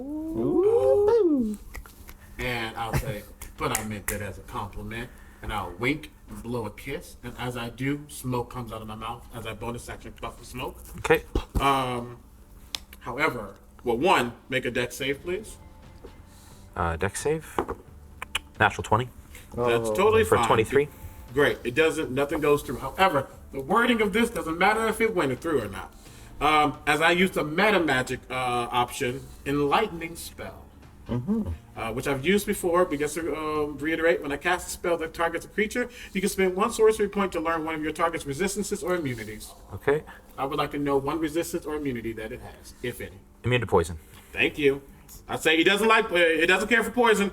And I'll say, but I meant that as a compliment. And I'll wink and blow a kiss. And as I do, smoke comes out of my mouth as I bonus action puff the smoke. Okay. However, one, make a dex save, please. Dex save. Natural 20. That's totally for fine. 23. Great. Nothing goes through. However, the wording of this doesn't matter if it went through or not. As I used the meta magic option, enlightening spell. Which I've used before, but just to reiterate, when I cast a spell that targets a creature, you can spend 1 sorcery point to learn one of your target's resistances or immunities. Okay. I would like to know 1 resistance or immunity that it has, if any. Immune to poison. Thank you. I say he doesn't care for poison.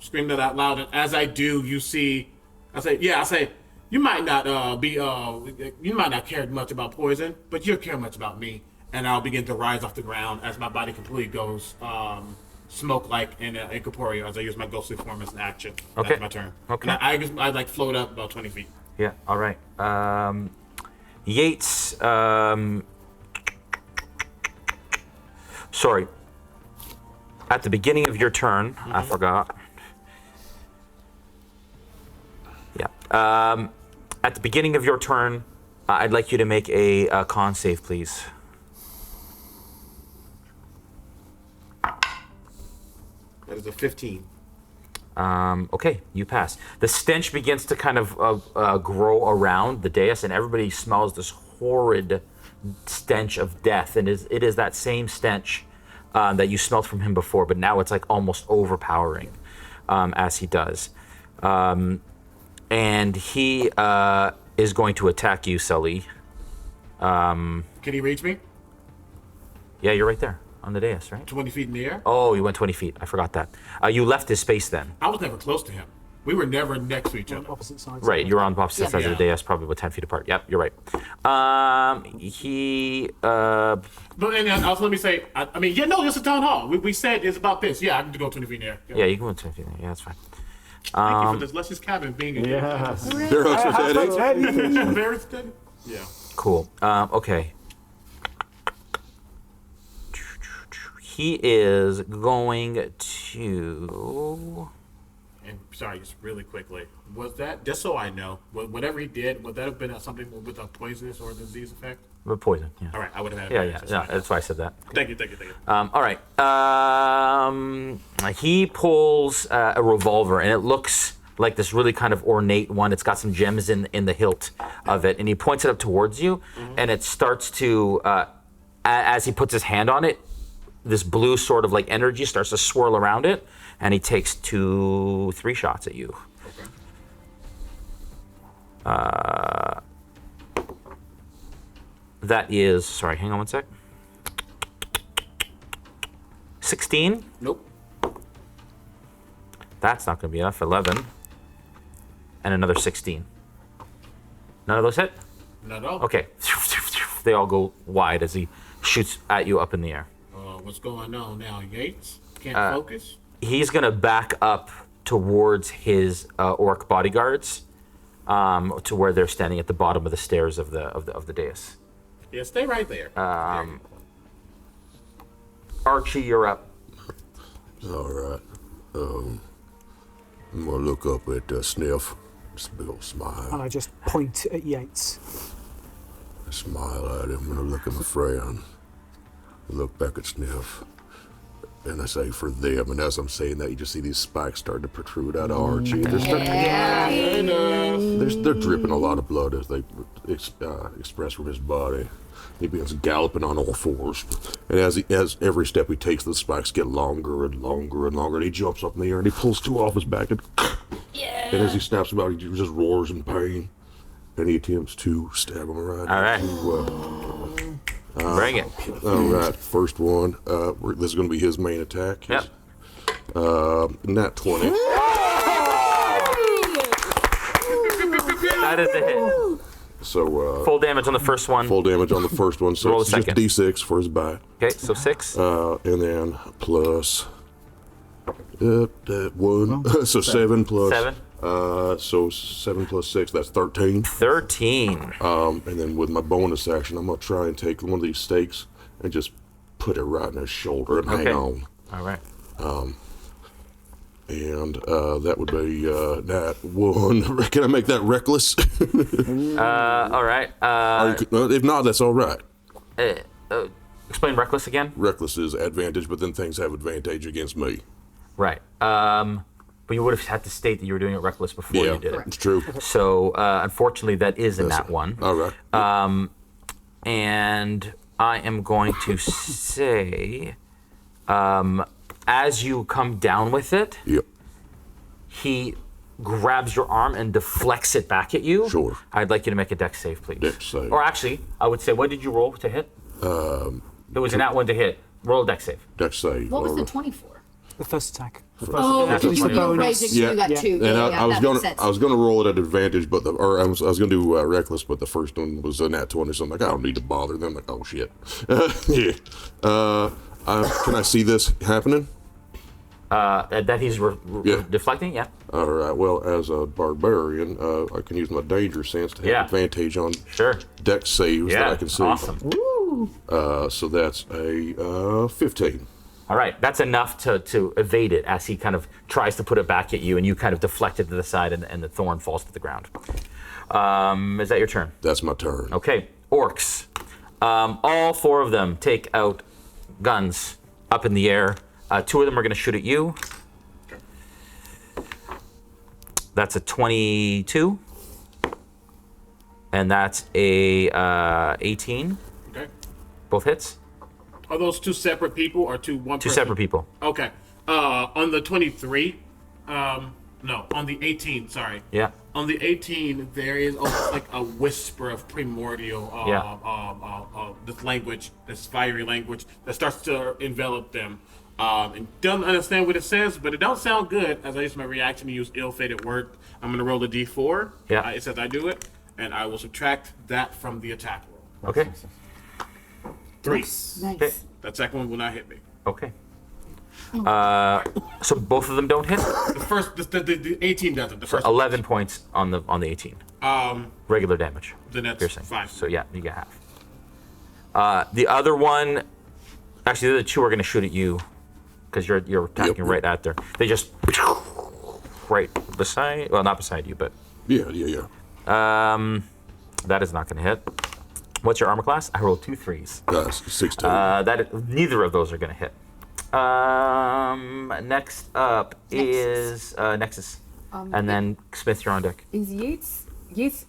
Scream that out loud, and as I do, you see, I say, you might not you might not care much about poison, but you'll care much about me. And I'll begin to rise off the ground as my body completely goes smoke-like and incorporeal as I use my ghostly form as an action. Okay. That's my turn. Okay. And I like float up about 20 feet. Yeah. All right. Yates. Sorry. At the beginning of your turn, I forgot. Yeah. At the beginning of your turn, I'd like you to make a con save, please. That is a 15. Okay, you pass. The stench begins to kind of grow around the dais, and everybody smells this horrid stench of death. And it is that same stench that you smelled from him before, but now it's like almost overpowering as he does. And he is going to attack you, Sully. Can he reach me? Yeah, you're right there on the dais, right? 20 feet in the air? Oh, you went 20 feet. I forgot that. You left his space then. I was never close to him. We were never next to each other. Opposite sides. Right, you're on opposite sides of the dais, probably about 10 feet apart. Yep, you're right. But and also let me say, it's a town hall. We said it's about this. Yeah, I can go 20 feet in the air. Yeah, you can go 20 feet in the air. Yeah, that's fine. Thank you for this luscious cabin being in Yeah. Very steady. Yeah. Cool. Okay. He is going to... And sorry, just really quickly, was that, just so I know, whatever he did, would that have been something with a poisonous or disease effect? With poison, yeah. All right, I would have had Yeah, that's why I said that. Thank you. All right. He pulls a revolver, and it looks like this really kind of ornate one. It's got some gems in the hilt of it, and he points it up towards you, and it starts to, as he puts his hand on it, this blue sort of like energy starts to swirl around it, and he takes 2-3 shots at you. Okay. That is, sorry, hang on one sec. 16? Nope. That's not going to be enough. 11. And another 16. None of those hit? Not at all. Okay. They all go wide as he shoots at you up in the air. What's going on now? Yates? Can't focus? He's going to back up towards his orc bodyguards to where they're standing at the bottom of the stairs of the dais. Yeah, stay right there. Archie, you're up. All right. I'm gonna look up at Sniff. Just a big old smile. And I just point at Yates. I smile at him and I look at my friend. I look back at Sniff. And I say for them, and as I'm saying that, you just see these spikes starting to protrude out of Archie. They're dripping a lot of blood as they express from his body. He begins galloping on all fours, and as every step he takes, the spikes get longer and longer and longer. And he jumps up in the air and he pulls two off his back, and as he snaps them out, he just roars in pain, and he attempts to stab him right. All right. Bring it. All right, first one. This is going to be his main attack. Yep. Nat 20. That is a hit. So full damage on the first one. Full damage on the first one. So Roll it's a just second. D6 for his bite. Okay, so 6. And then plus that one. So 7 plus 7. So 7 plus 6. That's 13. 13. And then with my bonus action, I'm gonna try and take one of these stakes and just put it right in his shoulder and hang on. All right. And that would be Nat 1. Can I make that reckless? All right. If not, that's all right. Explain reckless again. Reckless is advantage, but then things have advantage against me. Right. But you would have had to state that you were doing it reckless before you did it. It's true. So unfortunately, that is in that one. All right. And I am going to say, as you come down with it, he grabs your arm and deflects it back at you. Sure. I'd like you to make a dex save, please. Dex save. Or actually, I would say, what did you roll to hit? It was an at one to hit. Roll a dex save. Dex save. What was the 24? The first attack. Oh, That's because a you 20. raised you got 2. And I was that gonna, makes sense. I was gonna roll it at advantage, but I was gonna do reckless, but the first one was a nat 20, so I'm like, I don't need to bother them. Like, oh shit. Yeah. Can I see this happening? That he's deflecting, yeah. All right. Well, as a barbarian, I can use my danger sense to have advantage on dex saves that I can see. Awesome. So that's a 15. All right, that's enough to evade it as he kind of tries to put it back at you, and you kind of deflect it to the side, and the thorn falls to the ground. Is that your turn? That's my turn. Okay, orcs. All 4 of them take out guns up in the air. 2 of them are going to shoot at you. That's a 22. And that's a 18. Okay. Both hits. Are those 2 separate people or one Two person? separate people. Okay. On the 23, no, on the 18, sorry. Yeah. On the 18, there is almost like a whisper of primordial, this language, this fiery language that starts to envelop them. And don't understand what it says, but it don't sound good. As I use my reaction to use ill-fated word, I'm gonna roll a d4. Yeah. It says I do it, and I will subtract that from the attack roll. Okay. 3. Nice. That second one will not hit me. Okay. So both of them don't hit? The first, the 18 doesn't. The So first 11 points on the 18. Regular damage. Then that's piercing. 5. So yeah, you get half. The other one, actually the other 2 are going to shoot at you because you're attacking right at there. They just right beside, well, not beside you, but Yeah. that is not going to hit. What's your armor class? I rolled 2 3s. 16. Neither of those are going to hit. Next up is Nexus. And then Smith, you're on deck. Is Yates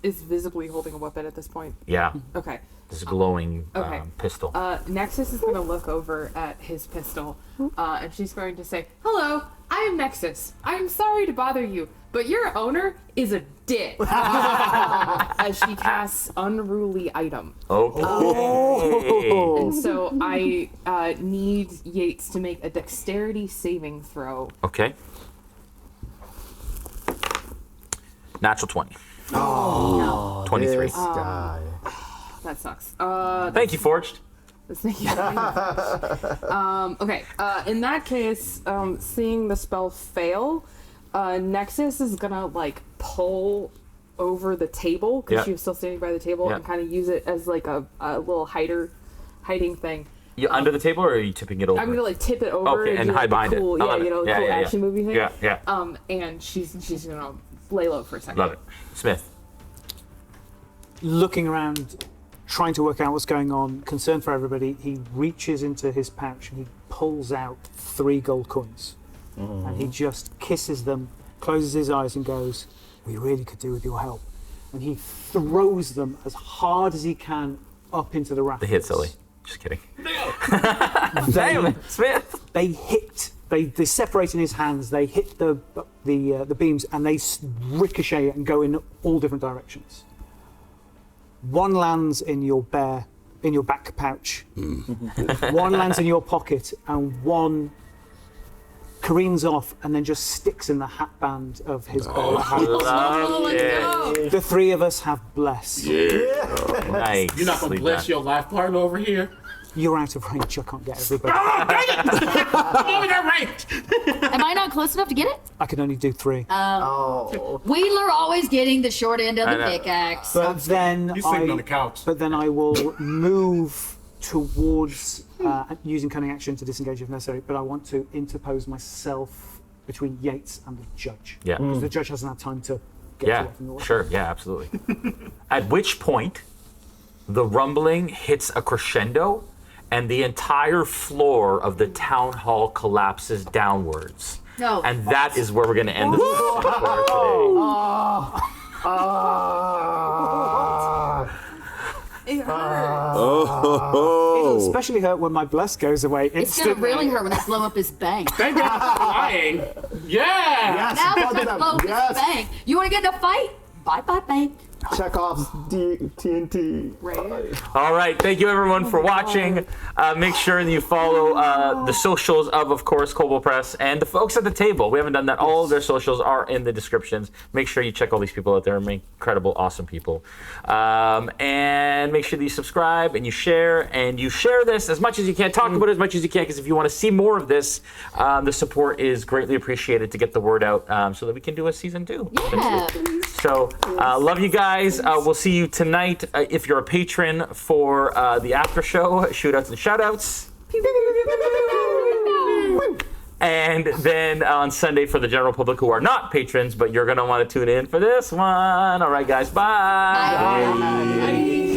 is visibly holding a weapon at this point? Yeah. Okay. This glowing pistol. Nexus is going to look over at his pistol, and she's going to say, "Hello, I am Nexus. I am sorry to bother you, but your owner is a dick." As she casts Unruly Item. Okay. And so I need Yates to make a dexterity saving throw. Okay. Natural 20. Oh, 23. This guy. That sucks. Thank you, Forged. Okay. In that case, seeing the spell fail, Nexus is gonna like pull over the table because she was still standing by the table and kind of use it as like a little hiding thing. You under the table, or are you tipping it over? I'm gonna like tip it over and do, hide like, behind cool, it. Yeah, you know, the cool action movie thing. Yeah. And she's gonna lay low for a second. Love it. Smith. Looking around, trying to work out what's going on, concerned for everybody, he reaches into his pouch and he pulls out 3 gold coins. And he just kisses them, closes his eyes and goes, "We really could do with your help." And he throws them as hard as he can up into the rafters. They hit Sully. Just kidding. Damn it, Smith. They hit. They separate in his hands. They hit the beams and they ricochet and go in all different directions. One lands in your back pouch. One lands in your pocket, and one careens off and then just sticks in the hat band of his bowler hat. The 3 of us have blessed. Nice. You're not gonna bless your life partner over here? You're out of range. I can't get everybody. Oh, dang it! Oh, you're right. Am I not close enough to get it? I can only do 3. Wheeler always getting the short end of the pickaxe. But then He's sitting on the couch. But then I will move towards using cunning action to disengage if necessary. But I want to interpose myself between Yates and the judge. Yeah. Because the judge hasn't had time to get away from the weapon. Sure. Yeah, absolutely. At which point, the rumbling hits a crescendo, and the entire floor of the town hall collapses downwards. No. And that is where we're going to end this episode today. It hurt. It'll especially hurt when my bless goes away. It's gonna really hurt when I blow up his bank. Thank God for flying. Yeah. Now it's gonna blow up his bank. You wanna get in a fight? Bye bye bank. Chekhov's TNT. All right, thank you everyone for watching. Make sure that you follow the socials of course, Kobold Press, and the folks at the table. We haven't done that. All of their socials are in the descriptions. Make sure you check all these people out there. They're incredible, awesome people. And make sure that you subscribe and you share this as much as you can. Talk about it as much as you can, because if you want to see more of this, the support is greatly appreciated to get the word out so that we can do a season 2. Yeah. So, love you guys. We'll see you tonight if you're a patron for the after show, shootouts and shoutouts. And then on Sunday for the general public who are not patrons, but you're going to want to tune in for this one. All right, guys. Bye. Bye.